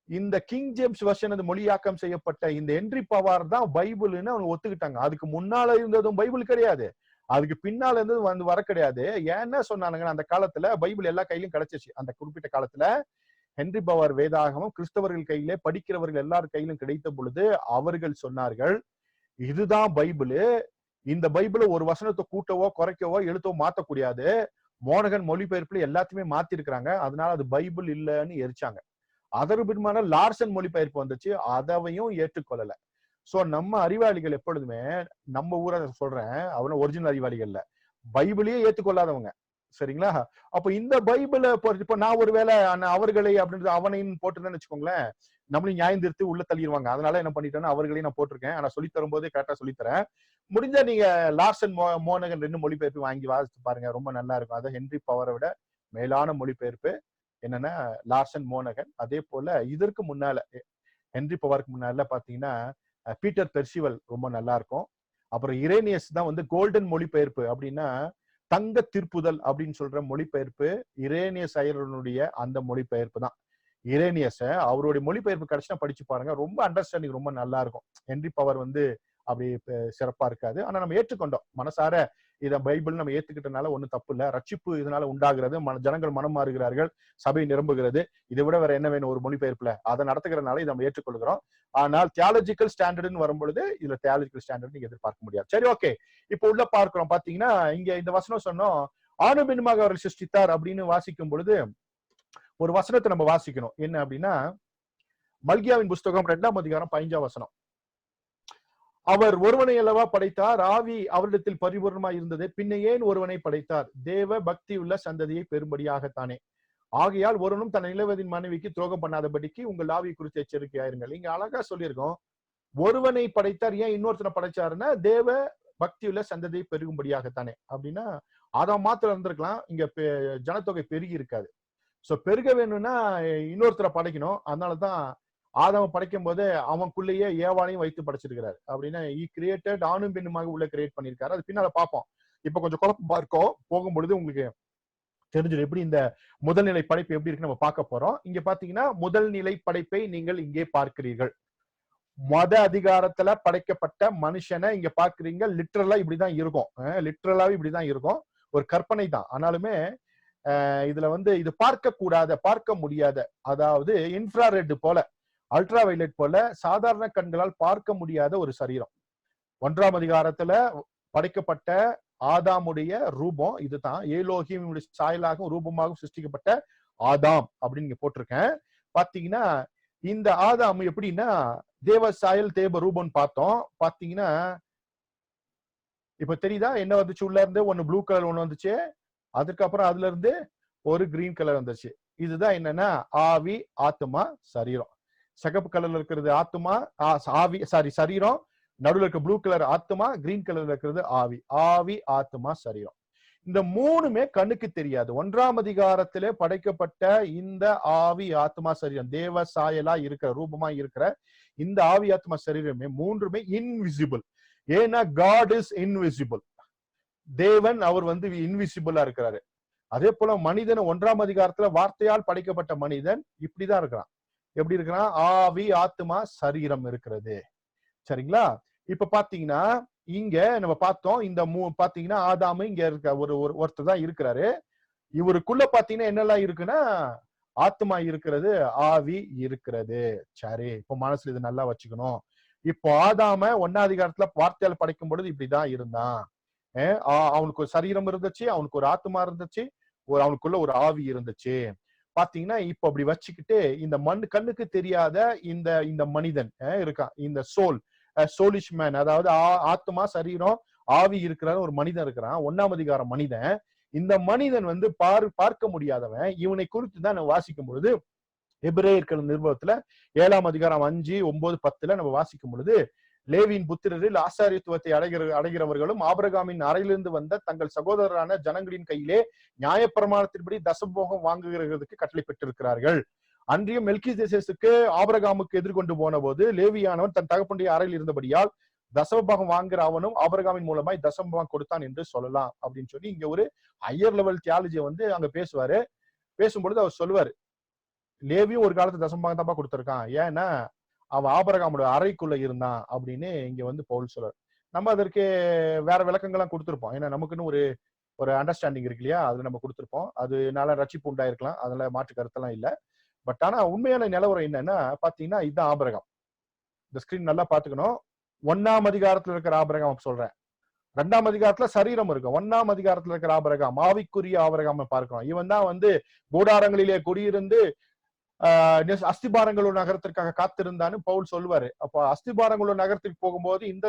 இந்த கிங் ஜேம்ஸ் வெர்ஷன் அது மொழியாக்கம் செய்யப்பட்ட இந்த ஹென்றி பவார் தான் பைபிள்னு அவங்க ஒத்துக்கிட்டாங்க. அதுக்கு முன்னால இருந்ததும் பைபிள் கிடையாது, அதுக்கு பின்னால இருந்து வர கிடையாது. ஏன்னா சொன்னானுங்க, அந்த காலத்துல பைபிள் எல்லா கையிலும் கிடைச்சிச்சு. அந்த குறிப்பிட்ட காலத்துல ஹென்றி பவர் வேதாகமும் கிறிஸ்தவர்கள் கையிலே படிக்கிறவர்கள் எல்லார் கையிலும் கிடைத்த பொழுது அவர்கள் சொன்னார்கள், இதுதான் பைபிள், இந்த பைபிளை ஒரு வசனத்தை கூட்டவோ குறைக்கவோ எழுத்தவோ மாத்தக்கூடாது. மோனகன் மொழிபெயர்ப்புல எல்லாத்தையுமே மாத்தி இருக்கிறாங்க, அதனால அது பைபிள் இல்லைன்னு எரிச்சாங்க. அதற்கு பின்மான லார்சன் மொழிபெயர்ப்பு வந்துச்சு, அதவையும் ஏற்றுக்கொள்ளல. சோ நம்ம அறிவாளிகள் எப்பொழுதுமே, நம்ம ஊரை சொல்றேன், அவன ஒரிஜினல் அறிவாளிகள்ல பைபிளையே ஏற்றுக்கொள்ளாதவங்க, சரிங்களா? அப்ப இந்த பைபிளை இப்ப நான் ஒருவேளை அவர்களை அப்படின்றது அவனைன்னு போட்டுருந்தேன்னு வச்சுக்கோங்களேன், நம்மளையும் நியாயம் திருத்தி உள்ள தள்ளிடுவாங்க. அதனால என்ன பண்ணிட்டேன்னா அவர்களையும் நான் போட்டிருக்கேன். ஆனா சொல்லி தரும் போதே கரெக்டா சொல்லித்தரேன். முடிஞ்சா நீங்க லார்சன் மோனகன் 2 மொழிபெயர்ப்பு வாங்கி வாசித்து பாருங்க, ரொம்ப நல்லா இருக்கும். அது ஹென்றி பவரை விட மேலான மொழிபெயர்ப்பு என்னன்னா லார்சன் மோனகன். அதே போல இதற்கு முன்னால ஹென்றி பவருக்கு முன்னால பாத்தீங்கன்னா பீட்டர் பெர்சிவல் ரொம்ப நல்லா இருக்கும். அப்புறம் இரேனியஸ் தான் கோல்டன் மொழிபெயர்ப்பு, அப்படின்னா தங்க திருப்புதல் அப்படின்னு சொல்ற மொழிபெயர்ப்பு இரேனியஸ் ஐயருடைய அந்த மொழிபெயர்ப்பு தான். இரேனியஸ் அவருடைய மொழிபெயர்ப்பு கிடைச்சுன்னா படிச்சு பாருங்க, ரொம்ப அண்டர்ஸ்டாண்டிங் ரொம்ப நல்லா இருக்கும். ஹென்றி பவர் அப்படி சிறப்பா இருக்காது. ஆனா நம்ம ஏற்றுக்கொண்டோம் மனசார, இத பைபிள் நம்ம ஏத்துக்கிட்டனால ஒண்ணும் தப்பு இல்ல. ரட்சிப்பு இதனால உண்டாகிறது, ஜனங்கள் மனம் மாறுகிறார்கள், சபை நிரம்புகிறது. இதை விட வேற என்ன வேணும் ஒரு மொழிபெயர்ப்புல? அதை நடத்துகிறனால இதை நம்ம ஏற்றுக்கொள்கிறோம். ஆனால் தியாலஜிக்கல் ஸ்டாண்டர்ட்னு வரும்பொழுது இதுல தியாலஜிக்கல் ஸ்டாண்டர்ட் நீங்க எதிர்பார்க்க முடியாது. சரி, ஓகே. இப்ப உள்ள பார்க்கிறோம் பாத்தீங்கன்னா, இங்க இந்த வசனம் சொன்னோம், ஆணு பெண்ணுமாக அவர்கள் சிருஷ்டித்தார் அப்படின்னு வாசிக்கும் பொழுது ஒரு வசனத்தை நம்ம வாசிக்கணும். என்ன அப்படின்னா, மல்கியாவின் புஸ்தகம் 2ஆம் அதிகாரம் 15ஆம் வசனம். அவர் ஒருவனை அல்லவா படைத்தார், ஆவி அவரிடத்தில் பரிபூர்ணமாய் இருந்தது, பின்ன ஏன் ஒருவனை படைத்தார்? தேவ பக்தி உள்ள சந்ததியை பெரும்படியாகத்தானே. ஆகையால் ஒருவனும் தன் நிலவதின் மனைவிக்கு துரோகம் பண்ணாதபடிக்கு உங்கள் ஆவியை குறித்து எச்சரிக்கையாயிருங்கள். இங்க அழகா சொல்லியிருக்கோம், ஒருவனை படைத்தார். ஏன் இன்னொருத்தனை படைச்சாருன்னா தேவ பக்தி உள்ள சந்ததியை பெருகும்படியாகத்தானே. அப்படின்னா ஆதாம் மாத்திரம் இருந்திருக்கலாம், இங்க ஜனத்தொகை பெருகி இருக்காது. சோ பெருக வேணும்னா இன்னொருத்தரை படைக்கணும். அதனாலதான் ஆதாம படைக்கும் போது அவனுக்குள்ளேயே ஏவாளையும் வைத்து படைச்சிருக்கிறாரு. அப்படின்னா கிரியேட்டட் ஆணும் பெண்ணுமாக உள்ள கிரியேட் பண்ணிருக்காரு. அது பின்னால பார்ப்போம். இப்ப கொஞ்சம் குழப்பமா இருக்கும், போகும்பொழுது உங்களுக்கு தெரிஞ்சிடும் எப்படி இந்த முதல்நிலை படைப்பு எப்படி இருக்கு நம்ம பார்க்க போறோம். இங்க பாத்தீங்கன்னா முதல் நிலை படைப்பை நீங்கள் இங்கே பார்க்கிறீர்கள். அதிகாரத்துல படைக்கப்பட்ட மனுஷனை இங்க பாக்குறீங்க. லிட்டரலா இப்படிதான் இருக்கும், லிட்டரலாவே இப்படிதான் இருக்கும். ஒரு கற்பனை தான், ஆனாலுமே இதுல வந்து இது பார்க்க முடியாத, அதாவது இன்ஃப்ராரெட் போல, அல்ட்ரா வயலட் போல சாதாரண கண்களால் பார்க்க முடியாத ஒரு சரீரம். 1ஆம் அதிகாரத்துல படைக்கப்பட்ட ஆதாமுடைய ரூபம் இதுதான். ஏலோகிம் சாயலாகவும் ரூபமாகவும் சிருஷ்டிக்கப்பட்ட ஆதாம் அப்படின்னு நீங்க போட்டிருக்கேன். பாத்தீங்கன்னா இந்த ஆதாம் எப்படின்னா தேவ சாயல் தேவ ரூபம் பார்த்தோம். பாத்தீங்கன்னா இப்ப தெரியுதா என்ன வந்துச்சு? உள்ள இருந்து ஒன்னு ப்ளூ கலர் ஒண்ணு வந்துச்சு, அதுக்கப்புறம் அதுல இருந்து ஒரு கிரீன் கலர் வந்துச்சு. இதுதான் என்னன்னா ஆவி, ஆத்மா, சரீரம். சிகப்பு கலர்ல இருக்கிறது ஆத்மா, ஆவி, சாரி சரீரம். நடுவில் இருக்க ப்ளூ கலர் ஆத்மா, கிரீன் கலர்ல இருக்கிறது ஆவி. ஆவி, ஆத்மா, சரீரம். இந்த மூணுமே கண்ணுக்கு தெரியாது. 1ஆம் அதிகாரத்திலே படைக்கப்பட்ட இந்த ஆவி, ஆத்மா, சரீரம், தேவ சாயலா இருக்கிற ரூபமா இருக்கிற இந்த ஆவி, ஆத்மா, சரீரமே மூன்றுமே இன்விசிபிள். ஏன்னா காட் இஸ் இன்விசிபிள். தேவன் அவர் வந்து இன்விசிபிளா இருக்கிறாரு. அதே போல மனிதன் 1ஆம் அதிகாரத்துல வார்த்தையால் படைக்கப்பட்ட மனிதன் இப்படிதான் இருக்கிறான். எப்படி இருக்கிறான்? ஆவி, ஆத்மா, சரீரம் இருக்கிறது. சரிங்களா? இப்ப பாத்தீங்கன்னா இங்க நம்ம பார்த்தோம், இந்த பாத்தீங்கன்னா ஆதாமு இங்க இருக்க ஒருத்தர் தான் இருக்கிறாரு. இவருக்குள்ள பாத்தீங்கன்னா என்னெல்லாம் இருக்குன்னா ஆத்மா இருக்கிறது, ஆவி இருக்கிறது. சரி, இப்ப மனசுல இது நல்லா வச்சுக்கணும். இப்போ ஆதாம 1ஆம் அதிகாரத்துல வார்த்தையால் படைக்கும் பொழுது இப்படிதான் இருந்தான். அவனுக்கு ஒரு சரீரம் இருந்துச்சு, அவனுக்கு ஒரு ஆத்மா இருந்துச்சு, அவனுக்குள்ள ஒரு ஆவி இருந்துச்சு. பாத்தீங்கன்னா இப்ப அப்படி வச்சுக்கிட்டு இந்த கண்ணுக்கு தெரியாத இந்த மனிதன் இருக்கான், இந்த சோலிஷ் மேன், அதாவது ஆத்மா, சரீரம், ஆவி இருக்கிற ஒரு மனிதன் இருக்கிறான். 1ஆம் அதிகார மனிதன். இந்த மனிதன் வந்து பார்க்க முடியாதவன். இவனை குறித்து தான் நம்ம வாசிக்கும் பொழுது எபிரேயர்கள் நிருபத்துல 7ஆம் அதிகாரம் 5, 9, 10 நம்ம வாசிக்கும் பொழுது லேவியின் புத்திரரில் ஆசாரியத்துவத்தை அடைகிறவர்களும் ஆபிரகாமின் அறையிலிருந்து வந்த தங்கள் சகோதரரான ஜனங்களின் கையிலே நியாயப்பிரமாணத்தின்படி தசமபாகம் வாங்குகிறதுக்கு கட்டளை பெற்றிருக்கிறார்கள். அன்றியும் மெல்கிசேதேக்குக்கு ஆபிரகாமுக்கு எதிர்கொண்டு போன போது லேவியானவன் தன் தகப்பனுடைய அறையில் இருந்தபடியால் தசமபாகம் வாங்குற அவனும் ஆபிரகாமின் மூலமாய் தசமபாகம் கொடுத்தான் என்று சொல்லலாம் அப்படின்னு சொல்லி இங்க ஒரு ஹையர் லெவல் தியாலஜியை வந்து அங்க பேசுவாரு. பேசும்பொழுது அவர் சொல்லுவாரு, லேவியும் ஒரு காலத்து தசமபாகம் தான்ப்பா கொடுத்திருக்கான், ஏன்னா அவன் ஆபிரகாமோட அறைக்குள்ள இருந்தான் அப்படின்னு இங்க வந்து பவுல் சொல்றாரு. நம்ம அதற்கு வேற விளக்கங்கள்லாம் கொடுத்திருப்போம். ஏன்னா நமக்குன்னு ஒரு அண்டர்ஸ்டாண்டிங் இருக்கு இல்லையா, அது நம்ம கொடுத்திருப்போம். அதனால ரட்சிப்பு உண்டாயிருக்கலாம், அதனால மாற்று கருத்தெல்லாம் இல்லை. பட் ஆனா உண்மையான நிலவரம் என்னன்னா பாத்தீங்கன்னா இதுதான் ஆபிரகாம். இந்த ஸ்கிரீன் நல்லா பாத்துக்கணும். 1ஆம் அதிகாரத்துல இருக்கிற ஆபிரகாம் சொல்றேன். 2ஆம் அதிகாரத்துல சரீரம் இருக்கு. 1ஆம் அதிகாரத்துல இருக்கிற ஆபிரகாம் ஆவிக்குரிய ஆபிரகாம் பார்க்கிறோம். இவன் தான் வந்து கூடாரங்களிலே குடியிருந்து அஸ்திபாரங்களோட நகரத்திற்காக காத்திருந்தான்னு பவுல் சொல்லுவாரு. அப்ப அஸ்திபாரங்களோட நகரத்துக்கு போகும்போது இந்த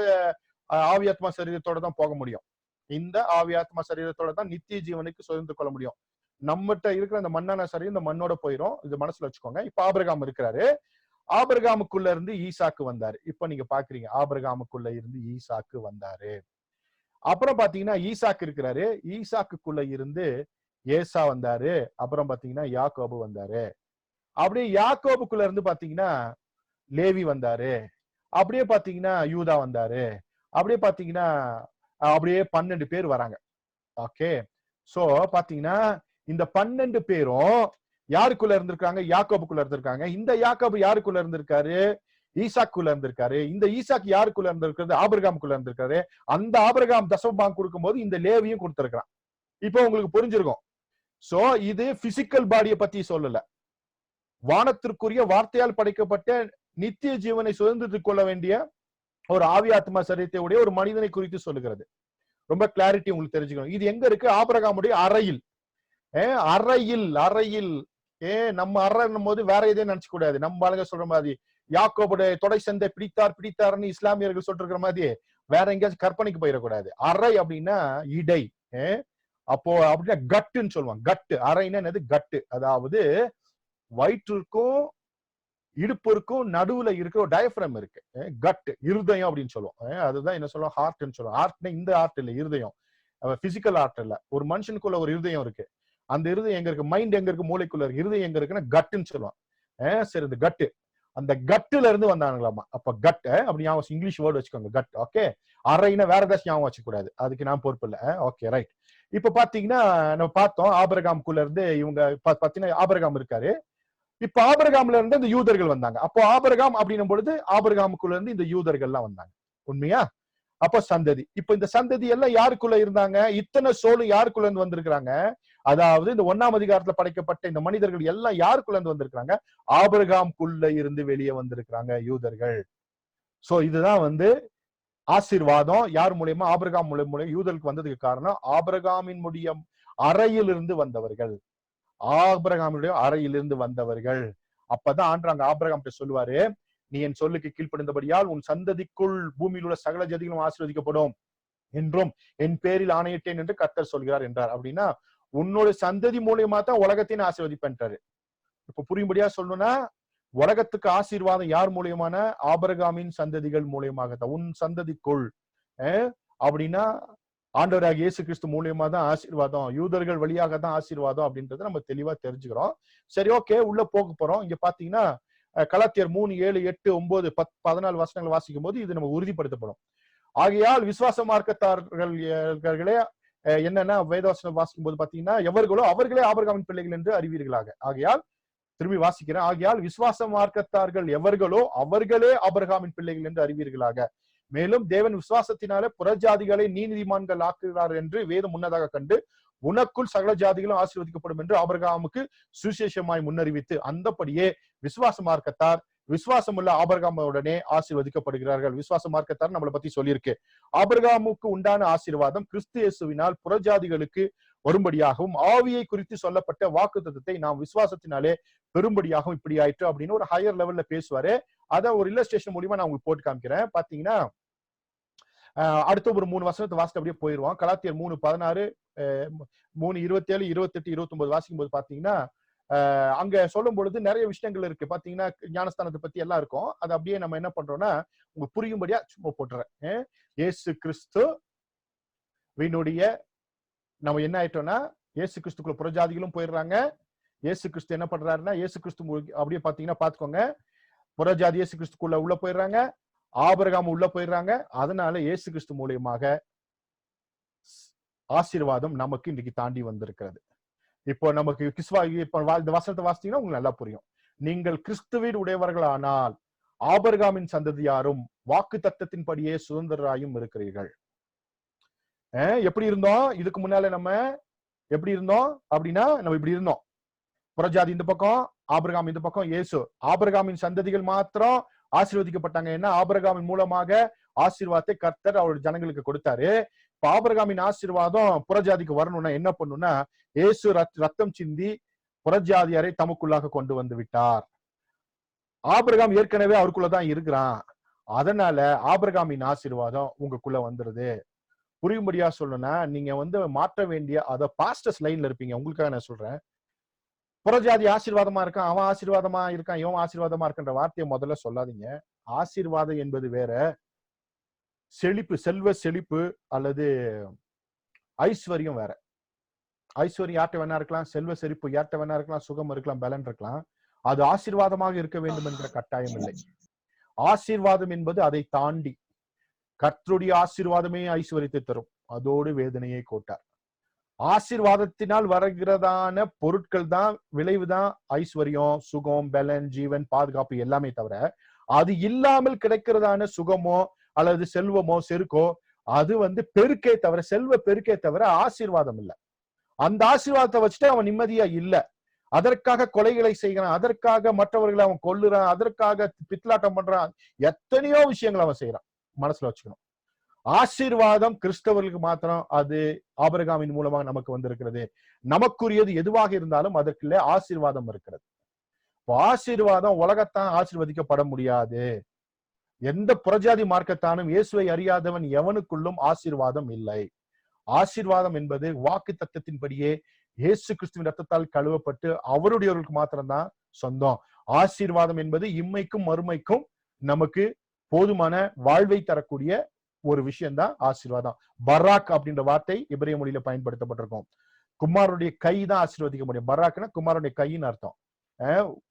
ஆவியாத்மா சரீரத்தோட தான் போக முடியும். இந்த ஆவியாத்மா சரீரத்தோட தான் நித்திய ஜீவனுக்கு சுதந்திர கொள்ள முடியும். நம்மகிட்ட இருக்கிற அந்த மண்ணான சரீரம் இந்த மண்ணோட போயிடும். இது மனசுல வச்சுக்கோங்க. இப்ப ஆபிரகாம் இருக்கிறாரு. ஆபிரகாமுக்குள்ள இருந்து ஈசாக்கு வந்தாரு. இப்ப நீங்க பாக்குறீங்க, ஆபிரகாமுக்குள்ள இருந்து ஈசாக்கு வந்தாரு. அப்புறம் பாத்தீங்கன்னா ஈசாக்கு இருக்கிறாரு. ஈசாக்குக்குள்ள இருந்து ஏசா வந்தாரு. அப்புறம் பாத்தீங்கன்னா யாக்கோபு வந்தாரு. அப்படியே யாக்கோபுக்குள்ள இருந்து பாத்தீங்கன்னா லேவி வந்தாரு. அப்படியே பாத்தீங்கன்னா யூதா வந்தாரு. அப்படியே பாத்தீங்கன்னா அப்படியே 12 பேர் வராங்க. ஓகே, சோ பாத்தீங்கன்னா இந்த 12 பேரும் யாருக்குள்ள இருந்திருக்காங்க? யாக்கோபுக்குள்ள இருந்திருக்காங்க. இந்த யாக்கோபு யாருக்குள்ள இருந்திருக்காரு? ஈசாக்குள்ள இருந்திருக்காரு. இந்த ஈசாக்கு யாருக்குள்ள இருந்திருக்கிறது? ஆபிரகாமுக்குள்ள இருந்திருக்காரு. அந்த ஆபிரகாம் தசமபாகம் கொடுக்கும் போது இந்த லேவியும் கொடுத்திருக்கிறான். இப்போ உங்களுக்கு புரிஞ்சிருக்கும். சோ இது பிசிக்கல் பாடியை பத்தி சொல்லல, வானத்திற்குரிய வார்த்தையால் படைக்கப்பட்ட நித்திய ஜீவனை சுதந்திரத்துக் கொள்ள வேண்டிய ஒரு ஆவி, ஆத்மா, சரீரத்தை உடைய ஒரு மனிதனை குறித்து சொல்லுகிறது. ரொம்ப கிளாரிட்டி உங்களுக்கு தெரிஞ்சுக்கணும். இது எங்க இருக்கு? ஆபிரகாமுடைய அறையில். அறையில் நம்ம அறைன்னும் போது வேற எதையும் நினைச்சு கூடாது. நம்ம ஆளுங்க சொல்ற மாதிரி யாக்கோபுடைய தொடை சந்தை பிடித்தார்னு இஸ்லாமியர்கள் சொல்ற மாதிரி வேற எங்கேயாச்சும் கற்பனைக்கு போயிடக்கூடாது. அறை அப்படின்னா இடை. அப்போ அப்படின்னா கட்டுன்னு சொல்லுவாங்க. கட்டு, அறைன்னா என்னது? கட்டு, அதாவது வயிற்றுக்கும் இடுப்பிற்கும் நடுவுல இருக்கிற ஒரு டயப்ரம் இருக்கு, கட், இருதயம் அப்படின்னு சொல்லுவோம். அதுதான் என்ன சொல்லுவோம்? ஹார்ட்னு சொல்லுவோம். ஹார்ட்னா இந்த ஹார்ட் இல்ல, இருதயம், பிசிக்கல் ஹார்ட் இல்ல. ஒரு மனுஷனுக்குள்ள ஒரு இருதயம் இருக்கு. அந்த இருதயம் எங்க இருக்கு? மைண்ட் எங்க இருக்கு? மூளைக்குள்ள இருக்கு. இருதயம் எங்க இருக்குன்னா கட்டுன்னு சொல்லுவோம். சரி, இந்த கட்டு, அந்த கட்டுல இருந்து வந்தாங்களாமா. அப்ப கட் அப்படி ஞாபகம், இங்கிலீஷ் வேர்டு வச்சுக்கோங்க, கட். ஓகே, அறைனா வேற ஏதாச்சும் ஞாபகம் வச்சுக்க கூடாது, அதுக்கு நான் பொறுப்பு இல்லை. Okay, right. இப்ப பாத்தீங்கன்னா நம்ம பார்த்தோம் ஆபிரகாமுக்குள்ள இருந்து இவங்க பாத்தீங்கன்னா ஆபிரகாம் இருக்காரு. இப்ப ஆபிரகாம்ல இருந்து இந்த யூதர்கள் வந்தாங்க. அப்போ ஆபிரகாம் அப்படின்னும் பொழுது ஆபிரகாமுக்குள்ள இருந்து இந்த யூதர்கள் எல்லாம் வந்தாங்க. உண்மையா? அப்ப சந்ததி. இப்ப இந்த சந்ததி எல்லாம் யாருக்குள்ள இருந்தாங்க? இத்தனை சோலு யாருக்குள்ள இருந்து வந்திருக்கிறாங்க? அதாவது இந்த 1ஆம் அதிகாரத்துல படைக்கப்பட்ட இந்த மனிதர்கள் எல்லாம் யாருக்குள்ள இருந்து வந்திருக்கிறாங்க? ஆபிரகாம்குள்ள இருந்து வெளியே வந்திருக்கிறாங்க யூதர்கள். சோ இதுதான் வந்து ஆசீர்வாதம். யார் மூலியமா? ஆபிரகாம் மூலியமா யூதர்களுக்கு வந்ததுக்கு காரணம் ஆபிரகாமின் அறையிலிருந்து வந்தவர்கள். ஆபிரகாமுடைய அறையிலிருந்து வந்தவர்கள். அப்பதான் ஆண்டவங்க ஆபிரகாம் சொல்லுவாரு, நீ என் சொல்லுக்கு கீழ்ப்படிந்தபடியால் உன் சந்ததிக்குள் பூமியில் உள்ள சகல ஜாதிகளும் ஆசீர்வதிக்கப்படும் என்றும் என் பேரில் ஆணையிட்டேன் என்று கர்த்தர் சொல்கிறார் என்றார். அப்படின்னா உன்னோட சந்ததி மூலியமா தான் உலகத்தின் ஆசீர்வதிப்பேன்றாரு. இப்ப புரியும்படியா சொல்லணும்னா, உலகத்துக்கு ஆசீர்வாதம் யார் மூலியமான? ஆபிரகாமின் சந்ததிகள் மூலியமாகத்தான். உன் சந்ததிக்குள் அப்படின்னா ஆண்டவராக இயேசு கிறிஸ்து மூலியமா தான் ஆசீர்வாதம், யூதர்கள் வழியாக தான் ஆசீர்வாதம் அப்படின்றத நம்ம தெளிவா தெரிஞ்சுக்கிறோம். சரி, ஓகே, உள்ள போக போறோம். இங்க பாத்தீங்கன்னா கலாத்தியர் 3, 7, 8, 9, 10, 14 வசனங்கள் வாசிக்கும் போது இது நம்ம உறுதிப்படுத்தப்படும். ஆகையால் விசுவாச மார்க்கத்தார்களே என்னன்னா வேதவசனம் வாசிக்கும் போது பாத்தீங்கன்னா, எவர்களோ அவர்களே ஆபிரகாமின் பிள்ளைகள் என்று அறிவீர்களாக. ஆகையால் திரும்பி வாசிக்கிறேன், ஆகையால் விசுவாச மார்க்கத்தார்கள் எவர்களோ அவர்களே ஆபிரகாமின் பிள்ளைகள் என்று அறிவீர்களாக. மேலும் தேவன் விசுவாசத்தினாலே புறஜாதிகளை நீதிமான்கள் ஆக்குகிறார் என்று வேதம் முன்னதாக கண்டு உனக்குள் சகல ஜாதிகளும் ஆசீர்வதிக்கப்படும் என்று ஆபிரகாமுக்கு சுவிசேஷமாய் முன்னறிவித்து அந்தபடியே விசுவாச மார்க்கத்தார் விசுவாசம் உள்ள ஆபிரகாமுடனே ஆசீர்வதிக்கப்படுகிறார்கள். விசுவாச மார்க்கத்தார் நம்மளை பத்தி சொல்லியிருக்கு. ஆபிரகாமுக்கு உண்டான ஆசீர்வாதம் கிறிஸ்து இயேசுவினால் புறஜாதிகளுக்கு வரும்படியாகவும் ஆவியை குறித்து சொல்லப்பட்ட வாக்குத்தத்தத்தை நாம் விசுவாசத்தினாலே பெரும்படியாகவும் இப்படி ஆயிற்று அப்படின்னு ஒரு ஹையர் லெவல்ல பேசுவாரு. அதை ஒரு இல்லஸ்ட்ரேஷன் மூலியமா நான் உங்களுக்கு போட்டு காமிக்கிறேன். பாத்தீங்கன்னா அடுத்த ஒரு 3 வசனத்தை வாசிட்டு அப்படியே போயிருவோம். கலாத்தியர் 3:16, 3:27, 28, 29 வாசிக்கும் போது பாத்தீங்கன்னா அங்க சொல்லும் பொழுது நிறைய விஷயங்கள் இருக்கு. பாத்தீங்கன்னா ஞானஸ்தானத்தை பத்தி எல்லாம் இருக்கும். அது அப்படியே நம்ம என்ன பண்றோம்னா உங்களுக்கு புரியும்படியா சும்மா போட்டுறேன். இயேசு கிறிஸ்து வினுடைய நம்ம என்ன ஆயிட்டோம்னா இயேசு கிறிஸ்துக்குள்ள புறஜாதிகளும் போயிடுறாங்க. இயேசு கிறிஸ்து என்ன பண்றாருன்னா, இயேசு கிறிஸ்து அப்படியே பாத்தீங்கன்னா பாத்துக்கோங்க, புறஜாதி இயேசு கிறிஸ்துக்குள்ள உள்ள போயிடுறாங்க, ஆபிரகாம் உள்ள போயிடுறாங்க. அதனால இயேசு கிறிஸ்து மூலியமாக ஆசீர்வாதம் நமக்கு இன்னைக்கு தாண்டி வந்திருக்கிறது. இப்போ நமக்கு இந்த வசனத்தை வாசித்தீங்கன்னா உங்களுக்கு நல்லா புரியும். நீங்கள் கிறிஸ்துவின் உடையவர்களானால் ஆபிரகாமின் சந்ததியாரும் வாக்கு தத்தத்தின்படியே சுதந்திரராயும் இருக்கிறீர்கள். எப்படி இருந்தோம் இதுக்கு முன்னால? நம்ம எப்படி இருந்தோம் அப்படின்னா, நம்ம இப்படி இருந்தோம். புறஜாதி இந்த பக்கம், ஆபிரகாம் இந்த பக்கம், இயேசு. ஆபிரகாமின் சந்ததிகள் மாத்திரம் ஆசீர்வதிக்கப்பட்டாங்க. ஏன்னா ஆபிரகாமின் மூலமாக ஆசீர்வாதத்தை கர்த்தர் அவருடைய ஜனங்களுக்கு கொடுத்தாரு. இப்ப ஆபிரகாமின் ஆசீர்வாதம் புறஜாதிக்கு வரணும்னா என்ன பண்ணும்னா, இயேசு ரத்தம் சிந்தி புறஜாதியாரை தமக்குள்ளாக கொண்டு வந்து விட்டார். ஆபிரகாம் ஏற்கனவே அவருக்குள்ளதான் இருக்கிறான். அதனால ஆபிரகாமின் ஆசீர்வாதம் உங்களுக்குள்ள வந்துருது. புரியும்படியா சொல்லணும்னா, நீங்க வந்து மாற்ற வேண்டிய அத பாஸ்டர்ஸ் லைன்ல இருப்பீங்க. உங்களுக்காக நான் சொல்றேன். புறஜாதி ஆசீர்வாதமா இருக்கான், அவன் ஆசீர்வாதமா இருக்கான், இவன் ஆசீர்வாதமா இருக்கின்ற வார்த்தையை முதல்ல சொல்லாதீங்க. ஆசீர்வாதம் என்பது வேற, செழிப்பு, செல்வ செழிப்பு அல்லது ஐஸ்வர்யம் வேற. ஐஸ்வர்யம் யார்கிட்ட வேணா இருக்கலாம், செல்வ செழிப்பு யார்கிட்ட வேணா இருக்கலாம், சுகம் இருக்கலாம், பலன் இருக்கலாம். அது ஆசீர்வாதமாக இருக்க வேண்டும் என்ற கட்டாயம் இல்லை. ஆசீர்வாதம் என்பது அதை தாண்டி கர்த்தருடைய ஆசீர்வாதமே ஐஸ்வர்யத்தை தரும், அதோடு வேதனையை கோட்டார். ஆசீர்வாதத்தினால் வருகிறதான பொருட்கள் தான், விளைவுதான் ஐஸ்வர்யம், சுகம், பலன், ஜீவன், பாதுகாப்பு எல்லாமே தவிர, அது இல்லாமல் கிடைக்கிறதான சுகமோ அல்லது செல்வமோ செருக்கோ அது வந்து பெருக்கே தவிர, செல்வ பெருக்கே தவிர ஆசீர்வாதம் இல்லை. அந்த ஆசீர்வாதத்தை வச்சுட்டு அவன் நிம்மதியா இல்ல. அதற்காக கொலைகளை செய்கிறான், அதற்காக மற்றவர்களை அவன் கொல்லுறான், அதற்காக பித்தலாட்டம் பண்றான், எத்தனையோ விஷயங்கள் அவன் செய்யறான். மனசுல வச்சுக்கணும். ஆசீர்வாதம் கிறிஸ்தவர்களுக்கு மாத்திரம் அது ஆபிரகாமின் மூலமாக நமக்கு வந்திருக்கிறது. நமக்குரியது எதுவாக இருந்தாலும் அதற்குள்ள ஆசீர்வாதம் இருக்கிறது. ஆசீர்வாதம் உலகத்தான் ஆசீர்வதிக்கப்பட முடியாது. எந்த புறஜாதி மார்க்கத்தானும் இயேசுவை அறியாதவன் எவனுக்குள்ளும் ஆசீர்வாதம் இல்லை. ஆசீர்வாதம் என்பது வாக்கு தத்தத்தின்படியே இயேசு கிறிஸ்துவின் ரத்தத்தால் கழுவப்பட்டு அவருடையவர்களுக்கு மாத்திரம்தான் சொந்தம். ஆசீர்வாதம் என்பது இம்மைக்கும் மறுமைக்கும் நமக்கு போதுமான வாழ்வை தரக்கூடிய ஒரு விஷயம்தான் ஆசீர்வாதம். பராக் அப்படின்ற வார்த்தை எபிரேய மொழியில பயன்படுத்தப்பட்டிருக்கும். குமாரனுடைய கை தான் ஆசீர்வதிக்க முடியும். பராக்னா குமாரனுடைய கையின் அர்த்தம்.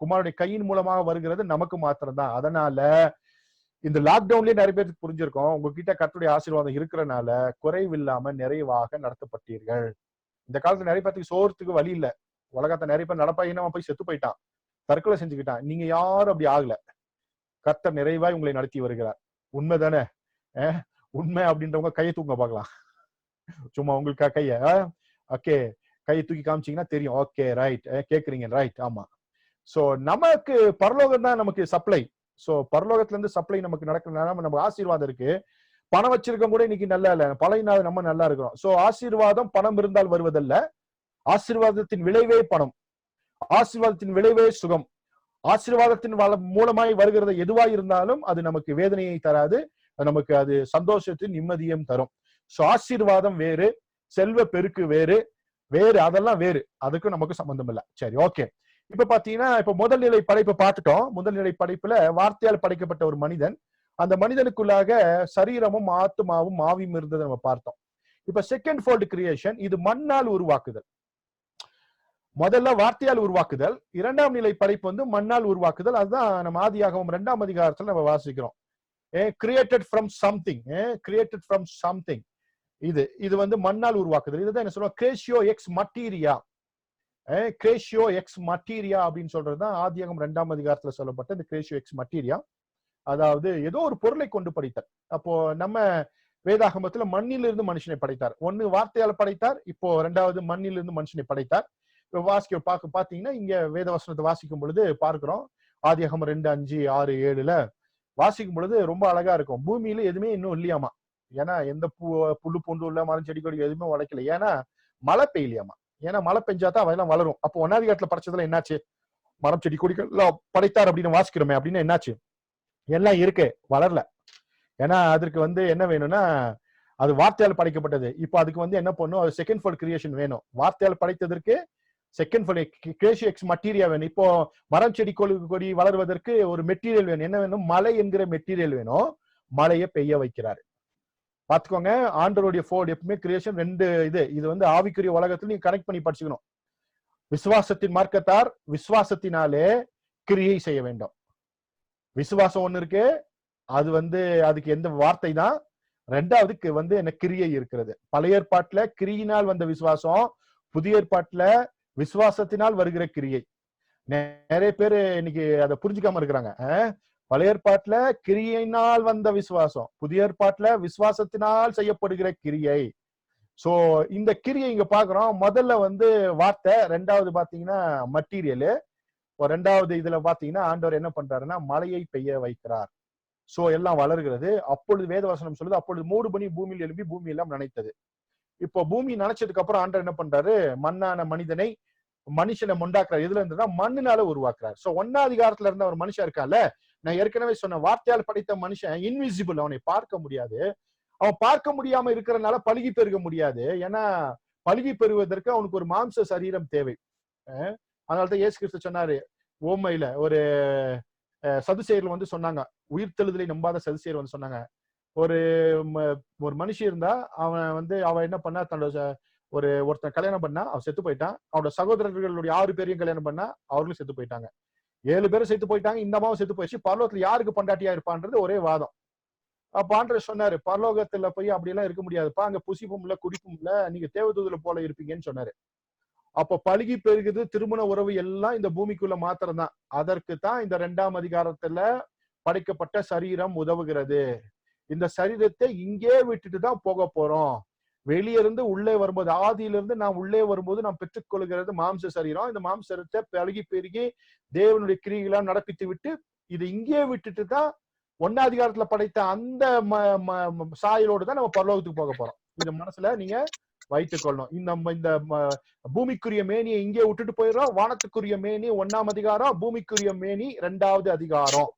குமாரனுடைய கையின் மூலமாக வருகிறது நமக்கு மாத்திரம்தான். அதனால இந்த லாக்டவுன்லயே நிறைய பேருக்கு புரிஞ்சிருக்கும், உங்ககிட்ட கர்த்தருடைய ஆசீர்வாதம் இருக்கிறனால குறைவில்லாம நிறைவாக நடத்தப்பட்டீர்கள். இந்த காலத்துல நிறைய பேருக்கு சோறத்துக்கு வழி இல்ல. உலகத்தை நிறைய பேர் நடப்பாயினவன் போய் செத்து போயிட்டான், தற்கொலை செஞ்சுக்கிட்டான். நீங்க யாரும் அப்படி ஆகல. கர்த்தர் நிறைவாய் உங்களை நடத்தி வருகிறார். உண்மைதானே? உண்மை அப்படின்றவங்க கையை தூங்க பார்க்கலாம். சும்மா உங்களுக்கு கைய. ஓகே, கையை தூக்கி காமிச்சீங்கன்னா தெரியும். ஓகே ரைட், கேக்குறீங்க ரைட், ஆமா. சோ நமக்கு பரலோகம் தான் நமக்கு சப்ளை. சோ பரலோகத்துல இருந்து சப்ளை நமக்கு நடக்கிறதுனால நமக்கு ஆசீர்வாதம் இருக்கு. பணம் வச்சிருக்க கூட இன்னைக்கு நல்லா இல்ல, பழைய நம்ம நல்லா இருக்கிறோம். சோ ஆசீர்வாதம் பணம் இருந்தால் வருவதல்ல, ஆசீர்வாதத்தின் விளைவே பணம், ஆசீர்வாதத்தின் விளைவே சுகம். ஆசீர்வாதத்தின் மூலமாய் வருகிறது எதுவாய் இருந்தாலும் அது நமக்கு வேதனையை தராது, நமக்கு அது சந்தோஷத்தின் நிம்மதியும் தரும். சோ ஆசீர்வாதம் வேறு, செல்வ பெருக்கு வேறு, அதெல்லாம் வேறு, அதுக்கு நமக்கு சம்பந்தம் இல்லை. சரி, ஓகே. இப்ப பாத்தீங்கன்னா இப்ப முதல் நிலை படைப்பை பார்த்துட்டோம். முதல் நிலை படைப்புல வார்த்தையால் படைக்கப்பட்ட ஒரு மனிதன், அந்த மனிதனுக்குள்ளாக சரீரமும் ஆத்மாவும் ஆவியும் இருந்ததை நம்ம பார்த்தோம். இப்ப செகண்ட் ஃபோல்ட் கிரியேஷன், இது மண்ணால் உருவாக்குதல். முதல்ல வார்த்தையால் உருவாக்குதல், இரண்டாம் நிலை படைப்பு வந்து மண்ணால் உருவாக்குதல். அதுதான் நம்ம ஆதியாகமம் 2ஆம் அதிகாரத்துல நம்ம வாசிக்கிறோம். Created from something, created from something. இது வந்து மண்ணால் உருவாக்குதல். இதுதான் என்ன சொல்லுவோம், கிரேஷியோ எக்ஸ் மட்டீரியா. கிரேஷியோ எக்ஸ் மட்டீரியா அப்படின்னு சொல்றதுதான் ஆதியாகமம் 2ஆம் அதிகாரத்துல சொல்லப்பட்ட இந்த கிரேஷியோ எக்ஸ் மட்டீரியா. அதாவது ஏதோ ஒரு பொருளை கொண்டு படைத்தார். அப்போ நம்ம வேதாகமத்துல மண்ணிலிருந்து மனுஷனை படைத்தார். ஒன்னு வார்த்தையால் படைத்தார், இப்போ ரெண்டாவது மண்ணிலிருந்து மனுஷனை படைத்தார். பாத்தீங்கன்னா இங்க வேதவசனத்தை வாசிக்கும் பொழுது பார்க்கிறோம், ஆதியாகமம் 2, 5, 6, 7ல வாசிக்கும் பொழுது ரொம்ப அழகா இருக்கும். பூமியில எதுவுமே இன்னும் இல்லையாமா. ஏன்னா எந்த புல்லு பூண்டு உள்ள மரம் செடி கொடி எதுவுமே வளர்க்கல. ஏன்னா மழை பெய்யலையாமா. ஏன்னா மழை பெஞ்சாதான் அதெல்லாம் வளரும். அப்போ ஒன்னாவது காலத்துல படைச்சதுல என்னாச்சு, மரம் செடி கொடிகள் எல்லாம் படைத்தார் அப்படின்னு வாசிக்கிறோமே, அப்படின்னு என்னாச்சு, எல்லாம் இருக்கு, வளரல. ஏன்னா அதற்கு வந்து என்ன வேணும்னா, அது வார்த்தையால் படைக்கப்பட்டது. இப்போ அதுக்கு வந்து என்ன பண்ணும், அது செகண்ட் ஃபோல்ட் கிரியேஷன் வேணும். வார்த்தையால் படைத்ததற்கு செகண்ட் ஃபோல்ட் கிரேஷியோ எக்ஸ் மட்டீரியா வேணும். இப்போ மரம் செடி கொடி வளர்வதற்கு ஒரு மெட்டீரியல் வேணும். என்ன வேணும், மழை என்கிற மெட்டீரியல் வேணும். மழையை பெய்ய வைக்கிறாரு. பாத்துக்கோங்க, ஆண்டவருடைய ஃபோல்ட் எப்பவுமே கிரியேஷன் ரெண்டு. இது வந்து ஆவிக்குரிய உலகத்துல நீங்க கனெக்ட் பண்ணி படிச்சுக்கணும். விசுவாசத்தின் மார்க்கத்தார் விசுவாசத்தினாலே கிரியை செய்ய வேண்டும். விசுவாசம் ஒண்ணு இருக்கு, அது வந்து அதுக்கு எந்த வார்த்தை தான். ரெண்டாவது வந்து என்ன, கிரியை இருக்கிறது. பழைய ஏற்பாட்டுல கிரியினால் வந்த விசுவாசம், புதிய ஏற்பாட்டுல விசுவாசத்தினால் வருகிற கிரியை. நிறைய பேரு இன்னைக்கு அதை புரிஞ்சுக்காம இருக்கிறாங்க. பழைய ஏற்பாட்டுல கிரியினால் வந்த விசுவாசம், புதிய ஏற்பாட்டுல விசுவாசத்தினால் செய்யப்படுகிற கிரியை. சோ இந்த கிரியை இங்க பாக்குறோம். முதல்ல வந்து வார்த்தை, ரெண்டாவது பாத்தீங்கன்னா மட்டீரியல், ரெண்டாவது இதுல பாத்தீங்கன்னா ஆண்டவர் என்ன பண்றாருன்னா மழையை பெய்ய வைக்கிறார். சோ எல்லாம் வளர்கிறது. அப்பொழுது வேதவசனம் சொல்லுது, அப்பொழுது மூடு பனி பூமியில் எழும்பி பூமி எல்லாம் நனைத்தது. இப்போ பூமி நினைச்சதுக்கு அப்புறம் ஆண்டவர் என்ன பண்றாரு, மண்ணான மனுஷனை உண்டாக்குறாரு. எதுல இருந்துன்னா மண்ணுனால உருவாக்குறாரு. சோ 1ஆம் அதிகாரத்துல இருந்த ஒரு மனுஷன் இருக்கால, நான் ஏற்கனவே சொன்ன வார்த்தையால் படைத்த மனுஷன் இன்விசிபிள், அவனை பார்க்க முடியாது. அவன் பார்க்க முடியாம இருக்கிறதுனால பழுகி பெருக முடியாது. ஏன்னா பழுகி பெறுவதற்கு அவனுக்கு ஒரு மாம்ச சரீரம் தேவை. அதனாலதான் இயேசு கிறிஸ்து சொன்னாரு ஓமையில, ஒரு சதுசேயர்கள் வந்து சொன்னாங்க, உயிர்த்தெழுதலை நம்பாத சதுசேயர் வந்து சொன்னாங்க, ஒரு மனுஷன் இருந்தா அவன் என்ன பண்ணா, தன்னோட ஒருத்தன் கல்யாணம் பண்ணா, அவன் செத்து போயிட்டான். அவனோட சகோதரர்களுடைய 6 பேரையும் கல்யாணம் பண்ணா, அவர்களும் செத்து போயிட்டாங்க. 7 பேரும் செத்து போயிட்டாங்க. இந்த அம்மாவும் செத்து போயிடுச்சு. பரலோகத்துல யாருக்கு பொண்டாட்டியா இருப்பான்றது ஒரே வாதம். அப்ப ஆண்டவர் சொன்னாரு, பரலோகத்துல போய் அப்படி எல்லாம் இருக்க முடியாதுப்பா, அங்க புசிப்பும் இல்ல குடிப்பும் இல்ல, நீங்க தேவதூதல போல இருப்பீங்கன்னு சொன்னாரு. அப்ப பழுகி பெருகுது திருமண உறவு எல்லாம் இந்த பூமிக்குள்ள மாத்திரம் தான். அதற்கு தான் இந்த 2ஆம் அதிகாரத்துல படைக்கப்பட்ட சரீரம் உதவுகிறது. இந்த சரீரத்தை இங்கே விட்டுட்டு தான் போக போறோம். வெளியிருந்து உள்ளே வரும்போது, ஆதியிலிருந்து நாம் உள்ளே வரும்போது நாம் பெற்றுக்கொள்கிறது மாம்ச சரீரம். இந்த மாம்சத்தை பழுகி பெருகி தேவனுடைய கிரியைகளாம் நடப்பித்து விட்டு இது இங்கே விட்டுட்டு தான் 1ஆம் அதிகாரத்துல படைத்த அந்த சாயலோடு தான் நம்ம பரலோகத்துக்கு போக போறோம். இந்த மனசுல நீங்க வைத்துக் கொள்ளணும். இந்த பூமிக்குரிய மேனியை இங்கே விட்டுட்டு போயிடுறோம். வானத்துக்குரிய மேனி 1ஆம் அதிகாரம், பூமிக்குரிய மேனி 2ஆவது அதிகாரம்.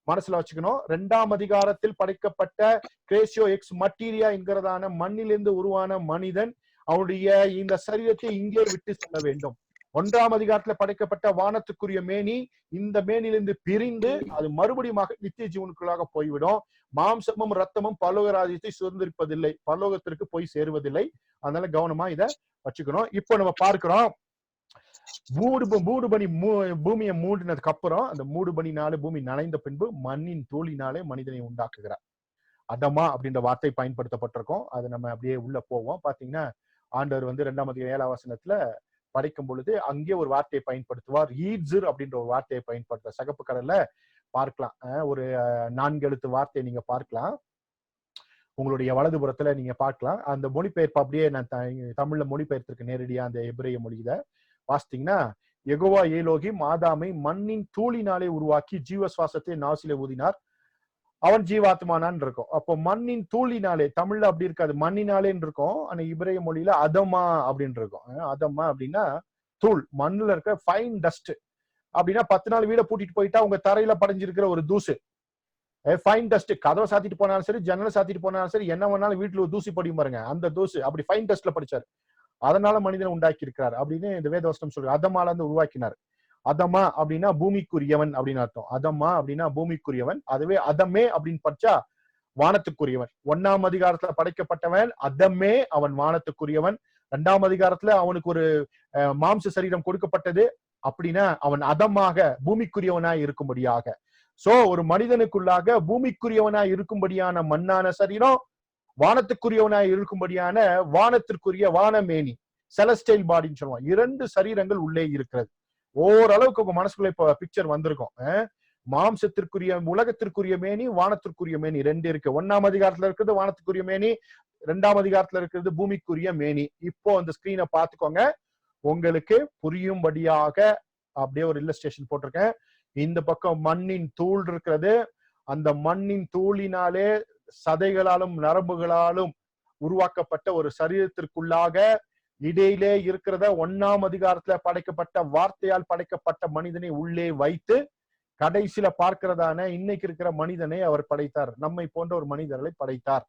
மனசுல வச்சுக்கணும். 2ஆம் அதிகாரத்தில் படைக்கப்பட்ட கிரேஷியோ எக்ஸ் மட்டீரியா என்கிறதான மண்ணிலிருந்து உருவான மனிதன் அவனுடைய இந்த சரீரத்தை இங்கே விட்டு செல்ல வேண்டும். 1ஆம் அதிகாரத்துல படைக்கப்பட்ட வானத்துக்குரிய மேனி இந்த மேனிலிருந்து பிரிந்து அது மறுபடியும் நித்திய ஜீவனுக்குள்ளாக போய்விடும். மாம்சமும் ரத்தமும் பரலோக ராஜ்யத்தை சுதந்திரிப்பதில்லை, பரலோகத்திற்கு போய் சேருவதில்லை. அதனால கவனமா இத வச்சுக்கணும். இப்போ நம்ம பார்க்கிறோம், மூடுபனி பூமியை மூடினதுக்கு அப்புறம் அந்த மூடுபனினாலே பூமி நனைந்த பின்பு மண்ணின் தூளினாலே மனிதனை உண்டாக்குகிறார். அதமா அப்படின்ற வார்த்தை பயன்படுத்தப்பட்டிருக்கும். அது நம்ம அப்படியே உள்ள போவோம். பாத்தீங்கன்னா ஆண்டவர் வந்து 2ஆம் அதிகாரம் 7ஆம் வசனத்துல படைக்கும் பொழுது அங்கே ஒரு வார்த்தையை பயன்படுத்துவார். ஈட்ஸர் அப்படின்ற ஒரு வார்த்தையை பயன்படுத்த சகப்பு கடல்ல பார்க்கலாம். ஒரு 4 எழுத்து வார்த்தையை நீங்க பார்க்கலாம். உங்களுடைய வலதுபுறத்துல நீங்க பார்க்கலாம். அந்த மொழிபெயர்ப்பு அப்படியே நான் தமிழ்ல மொழிபெயர்த்திருக்க நேரடியா அந்த எபிரேய மொழியில வாசித்தீங்கன்னா, யெகோவா ஏலோகிம் ஆதாமை மண்ணின் தூளினாலே உருவாக்கி ஜீவ சுவாசத்தை நாசில ஊதினார், அவன் ஜீவாத்மானான் இருக்கும். அப்போ மண்ணின் தூளினாலே, தமிழ்ல அப்படி இருக்காது, மண்ணினாலேன்னு இருக்கும். ஆனா இபிரேய மொழியில அதமா அப்படின்னு இருக்கும். அதமா அப்படின்னா தூள், மண்ணுல இருக்க ஃபைன் டஸ்ட். அப்படின்னா 10 நாள் வீட பூட்டிட்டு போயிட்டா உங்க தரையில படைஞ்சிருக்கிற ஒரு தூசு, ஃபைன் டஸ்ட். கதவை சாத்திட்டு போனாலும் சரி, ஜன்னலை சாத்திட்டு போனாலும் சரி, என்ன வேணாலும் வீட்டுல தூசி படியும் பாருங்க, அந்த தூசு அப்படி ஃபைன் டஸ்ட்ல படிச்சாரு. அதனால மனிதனை உண்டாக்கி இருக்கிறார் அப்படின்னு இந்த வேதவசனம் சொல்றாரு. அதமால இருந்து உருவாக்கினார். அதமா அப்படின்னா பூமிக்குரியவன் அப்படின்னு அர்த்தம். அதமா அப்படின்னா பூமிக்குரியவன். அதுவே அதமே அப்படின்னு படிச்சா வானத்துக்குரியவன். 1ஆம் அதிகாரத்துல படைக்கப்பட்டவன் அதமே, அவன் வானத்துக்குரியவன். 2ஆம் அதிகாரத்துல அவனுக்கு ஒரு மாம்ச சரீரம் கொடுக்கப்பட்டது, அப்படின்னா அவன் அதமாக பூமிக்குரியவனாய் இருக்கும்படியாக. சோ ஒரு மனிதனுக்குள்ளாக பூமிக்குரியவனாய் இருக்கும்படியான மண்ணான சரீரம், வானத்துக்குரியவனாய் இருக்கும்படியான வானத்திற்குரிய வானமேனி, செலஸ்டைல் பாடின்னு சொல்லுவான். 2 சரீரங்கள் உள்ளே இருக்கிறது. ஓரளவுக்கு உங்க மனசுக்குள்ள இப்ப பிக்சர் வந்திருக்கும். மாம்சத்திற்குரிய உலகத்திற்குரிய மேனி, வானத்திற்குரிய மேனி 2 இருக்கு. 1ஆம் அதிகாரத்துல இருக்கிறது வானத்துக்குரிய மேனி, 2ஆம் அதிகாரத்துல இருக்கிறது பூமிக்குரிய மேனி. இப்போ அந்த ஸ்கிரீனை பார்த்துக்கோங்க, உங்களுக்கு புரியும்படியாக அப்படியே ஒரு இல்லஸ்ட்ரேஷன் போட்டிருக்கேன். இந்த பக்கம் மண்ணின் தூள் இருக்கிறது. அந்த மண்ணின் தூளினாலே சதைகளாலும் நரம்புகளாலும் உருவாக்கப்பட்ட ஒரு சரீரத்திற்குள்ளாக இடையிலே இருக்கிறத 1ஆம் அதிகாரத்துல படைக்கப்பட்ட வார்த்தையால் படைக்கப்பட்ட மனிதனை உள்ளே வைத்து கடைசியில பார்க்கிறதான இன்னைக்கு இருக்கிற மனிதனை அவர் படைத்தார். நம்மை போன்ற ஒரு மனிதர்களை படைத்தார்.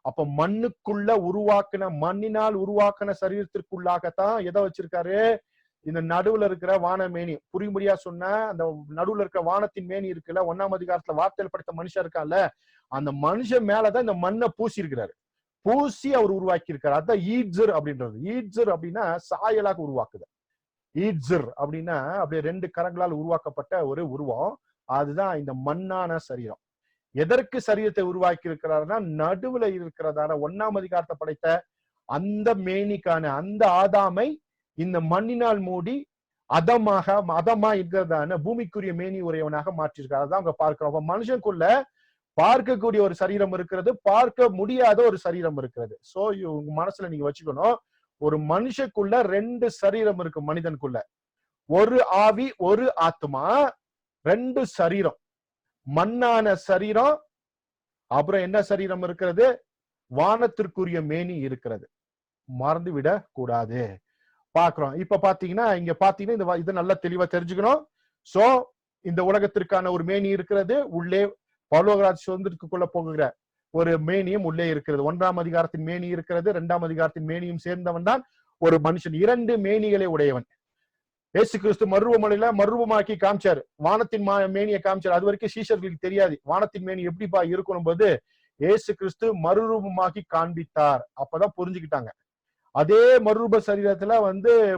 அப்ப மண்ணுக்குள்ள உருவாக்கின, மண்ணினால் உருவாக்கின சரீரத்திற்குள்ளாகத்தான் எதை வச்சிருக்காரு? இந்த நடுவுல இருக்கிற வானமேனி. புரியும்படியா சொன்ன அந்த நடுவுல இருக்கிற வானத்தின் மேனி இருக்குல்ல, 1ஆம் அதிகாரத்துல வார்த்தையில் படைத்த மனுஷன் இருக்கான்ல, அந்த மனுஷன் மேலதான் இந்த மண்ணை பூசி இருக்கிறாரு. பூசி அவர் உருவாக்கி இருக்காரு. அதான் ஈட்ஸர் அப்படின்றது. ஈட்ஸர் அப்படின்னா சாயலாக உருவாக்குது. ஈட்ஸர் அப்படின்னா அப்படியே 2 கரங்களால் உருவாக்கப்பட்ட ஒரு உருவம். அதுதான் இந்த மண்ணான சரீரம். எதற்கு சரீரத்தை உருவாக்கி இருக்கிறாருன்னா, நடுவுல இருக்கிறதான 1ஆம் அதிகாரத்தை படைத்த அந்த மேனிக்கான அந்த ஆதாமை இந்த மண்ணினால் மூடி அதமா இருக்கிறதான பூமிக்குரிய மேனி உடையவனாக மாற்றிருக்காரு. அதான் அங்க பார்க்கிறோம். மனுஷனுக்குள்ள பார்க்கக்கூடிய ஒரு சரீரம் இருக்கிறது, பார்க்க முடியாத ஒரு சரீரம் இருக்கிறது. சோ உங்க மனசுல நீங்க வச்சுக்கணும், ஒரு மனுஷக்குள்ள 2 சரீரம் இருக்கு. மனிதனுக்குள்ள ஒரு ஆவி, ஒரு ஆத்மா, 2 சரீரம். மண்ணான சரீரம், அப்புறம் என்ன சரீரம் இருக்கிறது? வானத்திற்குரிய மேனி இருக்கிறது. மறந்து விட கூடாது. பாக்குறோம். இப்ப பாத்தீங்கன்னா இங்க பாத்தீங்கன்னா இது நல்லா தெளிவா தெரிஞ்சுக்கணும். சோ இந்த உலகத்திற்கான ஒரு மேனி இருக்கிறது. உள்ளே பரலோகராஜ் சுதந்திரத்துக்குள்ள போகிற ஒரு மேனியும் உள்ளே இருக்கிறது. 1ஆம் அதிகாரத்தின் மேனி இருக்கிறது, 2ஆம் அதிகாரத்தின் மேனியும் சேர்ந்தவன் தான் ஒரு மனுஷன். 2 மேனிகளை உடையவன். இயேசு கிறிஸ்து மறுரூபமலையில மறுரூபமாக்கி காமிச்சாரு, வானத்தின் மேனியை காமிச்சாரு. அது வரைக்கும் சீஷர்களுக்கு தெரியாது வானத்தின் மேனி எப்படிப்பா இருக்கணும் போது இயேசு கிறிஸ்து மறுரூபமாக்கி காண்பித்தார். அப்பதான் புரிஞ்சுக்கிட்டாங்க. அதே மறுரூப சரீரத்துல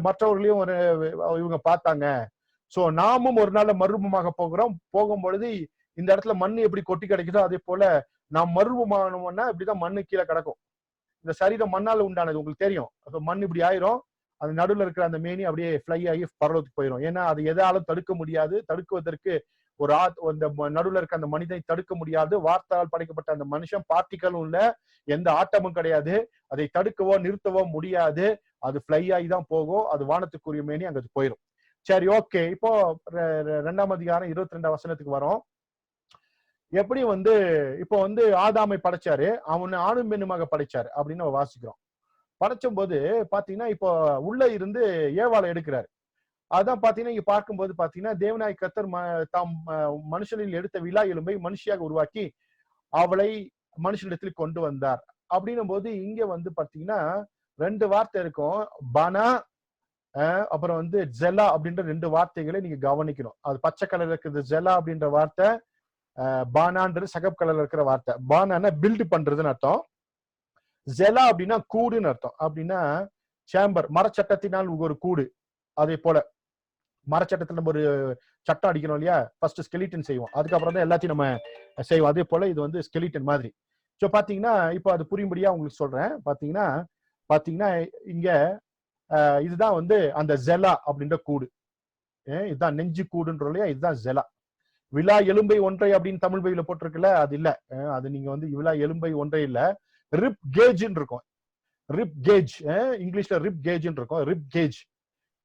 மற்றவர்களையும் இவங்க பார்த்தாங்க. சோ நாமும் ஒரு நாள் மறுரூபமாக போகிறோம். போகும்பொழுது இந்த இடத்துல மண் எப்படி கொட்டி கிடைக்குதோ அதே போல நாம் மறுரூபமானோம்னா இப்படிதான் மண்ணு கீழே கிடக்கும். இந்த சரீரம் மண்ணால உண்டானது உங்களுக்கு தெரியும். அப்ப மண் இப்படி ஆயிரும், அது நடுவுல இருக்கிற அந்த மேனி அப்படியே ஃப்ளை ஆகி பரலோகத்துக்கு போயிடும். ஏன்னா அது எதாலும் தடுக்க முடியாது. தடுக்குவதற்கு ஒரு அந்த நடுவுல இருக்க அந்த மனிதனை தடுக்க முடியாது. வார்த்தையால் படைக்கப்பட்ட அந்த மனுஷன் பார்ட்டிகளும் இல்ல, எந்த ஆட்டமும் கிடையாது. அதை தடுக்கவோ நிறுத்தவோ முடியாது. அது ஃப்ளை ஆகி தான் போகும். அது வானத்துக்குரிய மேனி அங்க போயிடும். சரி, ஓகே. இப்போ 2ஆம் அதிகாரம் 22ஆம் வசனத்துக்கு வரோம். எப்படி இப்போ ஆதாமை படைச்சாரு, அவனை ஆணும் பெண்ணுமாக படைச்சாரு அப்படின்னு நம்ம வாசிக்கிறோம். படைச்சும் போது பாத்தீங்கன்னா இப்போ உள்ள இருந்து ஏவாளை எடுக்கிறாரு. அதான் பாத்தீங்கன்னா இங்க பார்க்கும்போது பாத்தீங்கன்னா தேவனாய் கர்த்தர் தாம் மனுஷனில் எடுத்த விலா எலும்பை மனுஷியாக உருவாக்கி அவளை மனுஷனிடத்தில் கொண்டு வந்தார் அப்படின்னும் போது இங்க பாத்தீங்கன்னா 2 வார்த்தை இருக்கும். பனா அப்புறம் ஜெலா அப்படின்ற 2 வார்த்தைகளை நீங்க கவனிக்கணும். அது பச்சை கலர்ல இருக்கிறது ஜெலா அப்படின்ற வார்த்தை, பானான்றது சகப் கலர்ல இருக்கிற வார்த்தை. பானான்னா பில்ட் பண்றதுன்னு அர்த்தம். ஜெலா அப்படின்னா கூடுன்னு அர்த்தம். அப்படின்னா சேம்பர், மரச்சட்டத்தினால் ஒரு கூடு. அதே போல மரச்சட்டத்துல நம்ம ஒரு சட்டம் அடிக்கணும் இல்லையா, ஃபர்ஸ்ட் ஸ்கெலிட்டன் செய்வோம், அதுக்கப்புறம் தான் எல்லாத்தையும் நம்ம செய்வோம். அதே போல இது ஸ்கெலிட்டன் மாதிரி. ஸோ பாத்தீங்கன்னா இப்போ அது புரியும்படியா உங்களுக்கு சொல்றேன். பாத்தீங்கன்னா இங்க இதுதான் அந்த ஜெலா அப்படின்ற கூடு. இதுதான் நெஞ்சு கூடுன்ற இல்லையா, இதுதான் ஜெலா. விலா எலும்பை ஒன்றை அப்படின்னு தமிழ் பையில போட்டிருக்குல்ல, அது இல்ல. அது நீங்க விலா எலும்பை ஒன்றை இல்ல, ரிப் கேஜ்ன்னு இருக்கும். ரிப் கேஜ், இங்கிலீஷ்ல ரிப் கேஜ்ன்னு இருக்கும். ரிப் கேஜ்,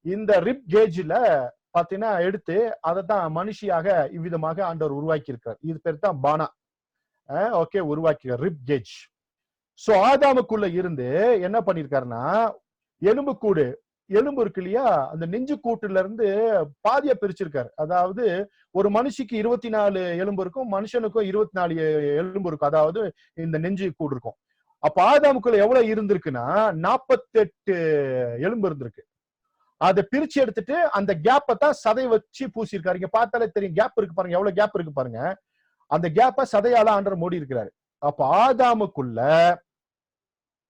இந்த ரிப் கேஜ்ல பாத்தீங்கன்னா எடுத்து அதை தான் மனுஷியாக இவ்விதமாக ஆண்டவர் உருவாக்கி இருக்கார். இது பேர் தான் பானா. ஓகே, உருவாக்கி ரிப் கேஜ். சோ ஆதாமுக்குள்ள இருந்து என்ன பண்ணிருக்காருன்னா, எலும்பு கூடு, எலும்பு இருக்கு இல்லையா, அந்த நெஞ்சு கூட்டுல இருந்து பாதியா பிரிச்சிருக்காரு. அதாவது ஒரு மனுஷிக்கு 24 எலும்பு இருக்கும், மனுஷனுக்கும் 24 எலும்பு இருக்கும். அதாவது இந்த நெஞ்சு கூடு இருக்கும். அப்ப ஆதாமுக்குள்ள எவ்வளவு இருந்திருக்குன்னா 48 எலும்பு இருந்திருக்கு. அதை பிரிச்சு எடுத்துட்டு அந்த கேப்பை தான் சதை வச்சு பூசிருக்காரு. இங்க பார்த்தாலே தெரியும், கேப் இருக்கு பாருங்க, எவ்வளவு கேப் இருக்கு பாருங்க. அந்த கேப்பை சதையால ஆண்டவர் மூடி இருக்கிறாரு. அப்ப ஆதாமுக்குள்ள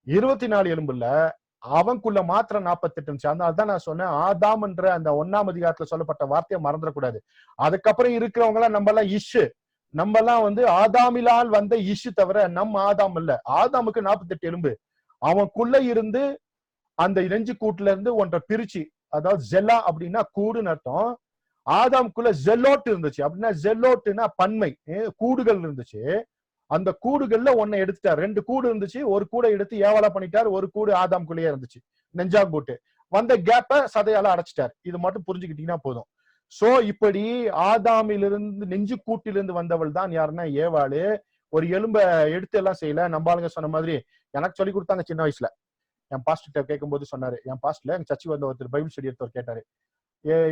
24 எலும்பு இல்ல, அவனுக்குள்ள மாத்திரம் 48 இருந்துச்சு. அதனாலதான் நான் சொன்னேன், ஆதாம் என்ற அந்த 1ஆம் அதிகாரத்துல சொல்லப்பட்ட வார்த்தையை மறந்துடக்கூடாது. அதுக்கப்புறம் இருக்கிறவங்க எல்லாம் நம்ம எல்லாம் இஷு, நம்ம எல்லாம் வந்து ஆதாமிலால் வந்த இஷு தவிர நம்ம ஆதாம் இல்ல. ஆதாமுக்கு 48 எலும்பு. அவனுக்குள்ள இருந்து அந்த நெஞ்சு கூட்டுல இருந்து ஒன்றை பிரிச்சு, அதாவது ஜெல்லா அப்படின்னா கூடுன்னு அர்த்தம். ஆதாமுக்குள்ள ஜெல்லோட் இருந்துச்சு. அப்படின்னா ஜெல்லோட்டுன்னா பன்மை, கூடுகள் இருந்துச்சு. அந்த கூடுகள்ல ஒன்னை எடுத்துட்டார். 2 கூடு இருந்துச்சு, ஒரு கூடை எடுத்து ஏவாளா பண்ணிட்டார், ஒரு கூடு ஆதாம்குள்ளேயே இருந்துச்சு, நெஞ்சாங்கூட்டு. வந்த கேப்ப சதையால அடைச்சிட்டார். இது மட்டும் புரிஞ்சுக்கிட்டீங்கன்னா போதும். சோ இப்படி ஆதாமிலிருந்து நெஞ்சு கூட்டிலிருந்து வந்தவள் தான் யாருன்னா ஏவாளு. ஒரு எலும்ப எடுத்து எல்லாம் செய்யல. நம்ம ஆளுங்க சொன்ன மாதிரி எனக்கு சொல்லி கொடுத்தாங்க சின்ன வயசுல. என் பாஸ்டர் கேட்கும் போது சொன்னாரு, என் பாஸ்டர்ல எங்க சர்ச்சுக்கு வந்த ஒருத்தர் பைபிள் ஸ்டடி எடுத்தவர் கேட்டாரு,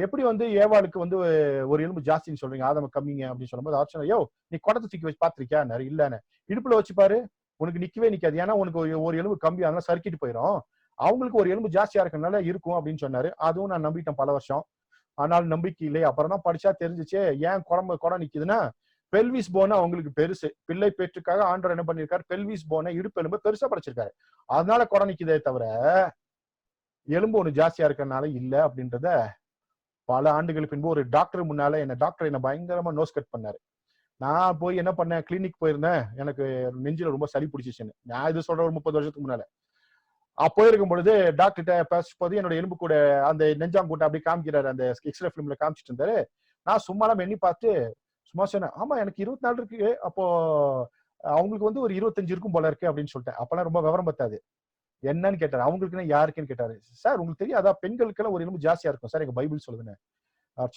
எப்படி வந்து ஏவாளுக்கு வந்து ஒரு எலும்பு ஜாஸ்தின்னு சொல்றீங்க, ஆதாம கம்மிங்க அப்படின்னு சொல்லும்போது அவர் சொன்னார், யோ நீ குடத்தை தூக்கி வச்சு பாத்திருக்கியா? இல்லன்னு. இடுப்புல வச்சு பாரு, உனக்கு நிக்கவே நிக்காது. ஏன்னா உனக்கு ஒரு எலும்பு கம்மி, அதனால சறுக்கிட்டு போயிடும். அவங்களுக்கு ஒரு எலும்பு ஜாஸ்தியா இருக்கனால இருக்கும் அப்படின்னு சொன்னாரு. அதுவும் நான் நம்பிட்டேன் பல வருஷம். ஆனால் நம்பிக்கை இல்லை. அப்புறம் தான் படிச்சா தெரிஞ்சிச்சு, ஏன் குடம் நிக்குதுன்னா, பெல்விஸ் போன அவங்களுக்கு பெருசு. பிள்ளை பேற்றுக்காக ஆண்டவர் என்ன பண்ணிருக்காரு, பெல்விஸ் போன இடுப்பு எலும்பு பெருசா படைச்சிருக்காரு. அதனால குடம் நிக்குதே தவிர எலும்பு ஒண்ணு ஜாஸ்தியா இருக்கறனால இல்ல அப்படின்றத பல ஆண்டுகளுக்கு பின்பு ஒரு டாக்டர் முன்னால டாக்டர் என்ன பயங்கரமா நோஸ் கட் பண்ணாரு. நான் போய் என்ன பண்ணேன், கிளினிக் போயிருந்தேன். எனக்கு நெஞ்சில ரொம்ப சளி பிடிச்சிச்சுன்னு. நான் இது சொல்ற ஒரு 30 வருஷத்துக்கு முன்னால. போயிருக்கும் பொழுது டாக்டர்கிட்ட பேசும்போது என்னோட எலும்பு கூட அந்த நெஞ்சாங்கூட்டை அப்படி காமிக்கிறாரு, அந்த எக்ஸ்ரே பிலிம்ல காமிச்சிட்டு இருந்தாரு. நான் சும்மாலாம் எண்ணி பார்த்து சும்மா சொன்னேன், ஆமா எனக்கு 24 இருக்கு, அப்போ அவங்களுக்கு வந்து ஒரு 25 இருக்கும் போல இருக்கு அப்படின்னு சொல்லிட்டேன். அப்பெல்லாம் ரொம்ப விவரம் பத்தாது. என்னன்னு கேட்டாரு. அவங்களுக்குன்னா யாருக்குன்னு கேட்டாரு. சார் உங்களுக்கு தெரியாதா, பெண்களுக்கு எல்லாம் ஒரு எலும்பு ஜாஸ்தியா இருக்கும் சார், எங்க பைபிள் சொல்லுதுன்னு.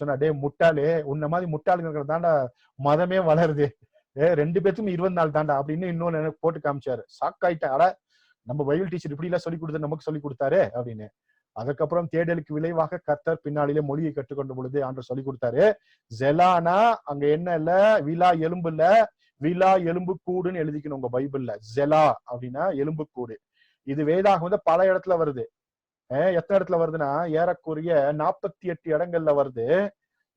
சொன்னா, டே முட்டாளு, உன்ன மாதிரி முட்டாளுங்கிற தாண்டா மதமே வளருது. 2 பேத்துக்கும் 24 தாண்டா அப்படின்னு இன்னொன்னு எனக்கு போட்டு காமிச்சாரு. ஷாக் ஆயிட்டேன். அட, நம்ம பைபிள் டீச்சர் இப்படி எல்லாம் சொல்லி கொடுத்து நமக்கு சொல்லி கொடுத்தாரு அப்படின்னு. அதுக்கப்புறம் தேடலுக்கு விளைவாக கர்த்தர் பின்னாளிலே மொழியை கற்றுக்கொண்ட பொழுது ஆண்டவர் சொல்லி கொடுத்தாரு, ஜெலானா அங்க என்ன இல்ல, விலா எலும்பு இல்ல, விலா எலும்பு கூடுன்னு எழுதிக்கணும் உங்க பைபிள்ல. ஜெலா அப்படின்னா எலும்பு கூடு. இது வேதாகம் வந்து பல இடத்துல வருது. எத்தனை இடத்துல வருதுன்னா ஏறக்குறைய 48 இடங்கள்ல வருது.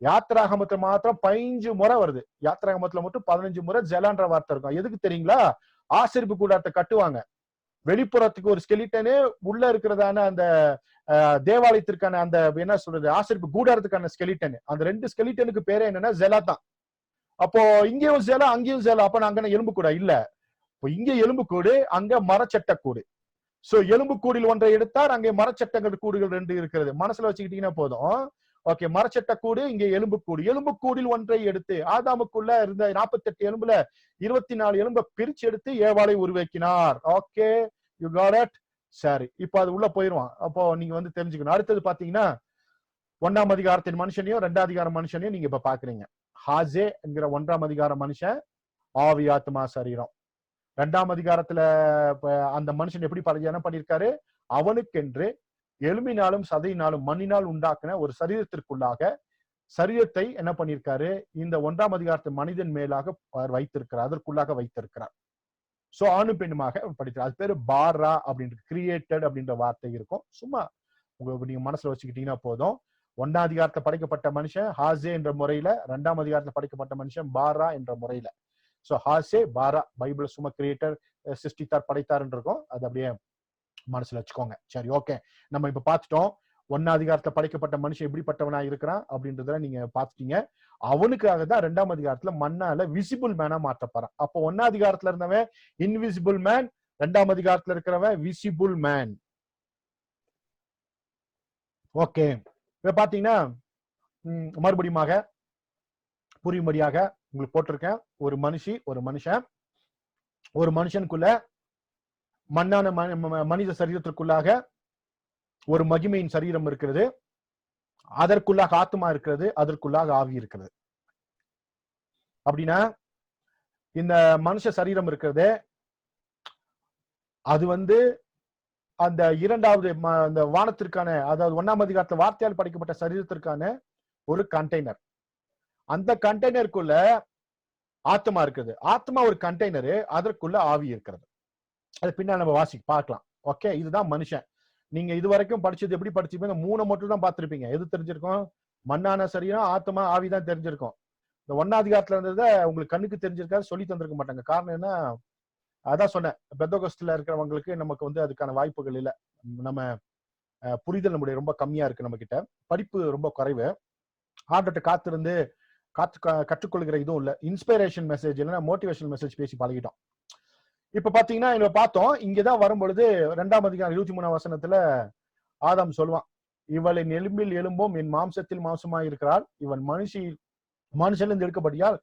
யாத்திராகமத்துல மாத்திரம் 15 முறை வருது. யாத்திராகமத்துல மட்டும் 15 முறை ஜெலான்ற வார்த்தை இருக்கும். எதுக்கு தெரியுங்களா? ஆசரிப்பு கூடாரத்தை கட்டுவாங்க. வெளிப்புறத்துக்கு ஒரு ஸ்கெலிட்டனு, உள்ள இருக்கிறதான அந்த தேவாலயத்திற்கான அந்த என்ன சொல்றது, ஆசரிப்பு கூடாரத்துக்கான ஸ்கெலிட்டன். அந்த 2 ஸ்கெலிட்டனுக்கு பேரே என்னன்னா ஜெலா தான். அப்போ இங்கேயும் ஜெலா அங்கேயும் ஜெலா. அப்ப அங்க எலும்பு கூடா இல்ல. இப்போ இங்க எலும்பு கூடு, அங்க மரச்சட்ட கூடு. சோ எலும்பு கூடில் ஒன்றை எடுத்தார், அங்கே மரச்சட்டங்கள் கூடுகள் 2 இருக்கிறது. மனசுல வச்சுக்கிட்டீங்கன்னா போதும். ஓகே, மரச்சட்ட கூடு, இங்கே எலும்பு கூடு. எலும்பு கூடில் ஒன்றை எடுத்து ஆதாமுக்குள்ள இருந்த 48 எலும்புல 24 எலும்பை பிரிச்சு எடுத்து ஏவாளை உருவாக்கினார். Okay, you got it. சரி, இப்ப அது உள்ள போயிருவான். அப்போ நீங்க வந்து தெரிஞ்சுக்கணும். அடுத்தது பாத்தீங்கன்னா 1ஆம் அதிகாரத்தின் மனுஷனையும் 2ஆம் அதிகார மனுஷனையும் நீங்க இப்ப பாக்குறீங்க. ஹாசே என்கிற 1ஆம் அதிகார மனுஷன் ஆவி ஆத்மா சரீரம். 2ஆம் அதிகாரத்துல அந்த மனுஷன் எப்படி என்ன பண்ணிருக்காரு, அவனுக்கென்று எலும்பினாலும் சதையினாலும் மண்ணினால் உண்டாக்குன ஒரு சரீரத்திற்குள்ளாக சரீரத்தை என்ன பண்ணிருக்காரு, இந்த 1ஆம் அதிகாரத்து மனிதன் மேலாக வைத்திருக்கிறார், அதற்குள்ளாக வைத்திருக்கிறார். சோ ஆணு பெண்ணுமாக படிக்கிறார். அது பேரு பாரா அப்படின்ற, கிரியேட்டட் அப்படின்ற வார்த்தை இருக்கும். சும்மா உங்களுக்கு நீங்க மனசுல வச்சுக்கிட்டீங்கன்னா போதும். 1ஆம் அதிகாரத்துல படைக்கப்பட்ட மனுஷன் ஹாசே என்ற முறையில, 2ஆம் அதிகாரத்துல படைக்கப்பட்ட மனுஷன் பாரா என்ற முறையில. சோ ஹாசே பாரா, பைபிள் சும்மா கிரியேட்டர், சிருஷ்டித்தார், படைத்தார்ன்னு இருக்கும். அது அப்படியே மனசுல வச்சுக்கோங்க. சரி, ஓகே. நம்ம இப்ப பார்த்துட்டோம் 1ஆம் அதிகாரத்துல படைக்கப்பட்ட மனுஷன் எப்படிப்பட்டவனா இருக்கிறான் அப்படின்றத நீங்க பார்த்துட்டீங்க. அவனுக்காக தான் 2ஆம் அதிகாரத்துல மண்ணால விசிபிள் மேனா மாற்றப்படுறான். அப்போ 1ஆம் அதிகாரத்துல இருந்தவன் இன்விசிபிள் மேன், 2ஆம் அதிகாரத்துல இருக்கிறவன் விசிபிள் மேன். ஓகே, இப்ப பாத்தீங்கன்னா மறுபடியும் புரியும்படியாக உங்களுக்கு போட்டிருக்கேன். ஒரு மனுஷன், ஒரு மனுஷனுக்குள்ள மண்ணான மனித சரீரத்திற்குள்ளாக ஒரு மகிமையின் சரீரம் இருக்கிறது, அதற்குள்ளாக ஆத்மா இருக்கிறது, அதற்குள்ளாக ஆவி இருக்கிறது. அப்படின்னா இந்த மனுஷ சரீரம் இருக்கிறது, அது அந்த இரண்டாவது அந்த வானத்திற்கான, அதாவது 1ஆம் அதிகாரத்துல வார்த்தையால் படைக்கப்பட்ட சரீரத்திற்கான ஒரு கண்டெய்னர். அந்த கண்டெய்னருக்குள்ள ஆத்மா இருக்குது. ஆத்மா ஒரு கண்டெய்னரு, அதற்குள்ள ஆவி இருக்கிறது. அது பின்னா நம்ம பார்க்கலாம். ஓகே, இதுதான் மனுஷன். நீங்க இது வரைக்கும் படிச்சது எப்படி படிச்சிருப்பீங்க? 3 மட்டும் தான் பார்த்திருப்பீங்க. எது தெரிஞ்சிருக்கும்? மண்ணான சரீரம், ஆத்மா, ஆவி தான் தெரிஞ்சிருக்கும். இந்த 1ஆம் அதிகாரத்துல இருந்ததை உங்களுக்கு கண்ணுக்கு தெரிஞ்சிருக்காது, சொல்லி தந்திருக்க மாட்டாங்க. காரணம் என்ன? அதான் சொன்னேன், பெந்தகோஸ்துல இருக்கிறவங்களுக்கு நமக்கு அதுக்கான வாய்ப்புகள் இல்லை. நம்ம புரிதல் நம்முடைய ரொம்ப கம்மியா இருக்கு, நம்ம கிட்ட படிப்பு ரொம்ப குறைவு. ஆர்டர்ட்ட காத்திருந்து கற்றுக்கொள்கிற இதுவும் இல்ல. இன்ஸ்பிரேஷன் மெசேஜ் இல்லைன்னா மோட்டிவேஷன் மெசேஜ் பேசி பழகிட்டோம். இப்ப பாத்தீங்கன்னா இங்க பார்த்தோம், இங்கதான் வரும்பொழுது 2ஆம் அதிகாரம் 23ஆம் வசனத்துல ஆதாம் சொல்லுவான், இவளின் எலும்பில் எலும்பும் என் மாம்சத்தில் மாம்சமாய் இருக்கிறாள், இவன் மனுஷன் எடுக்கப்படியால்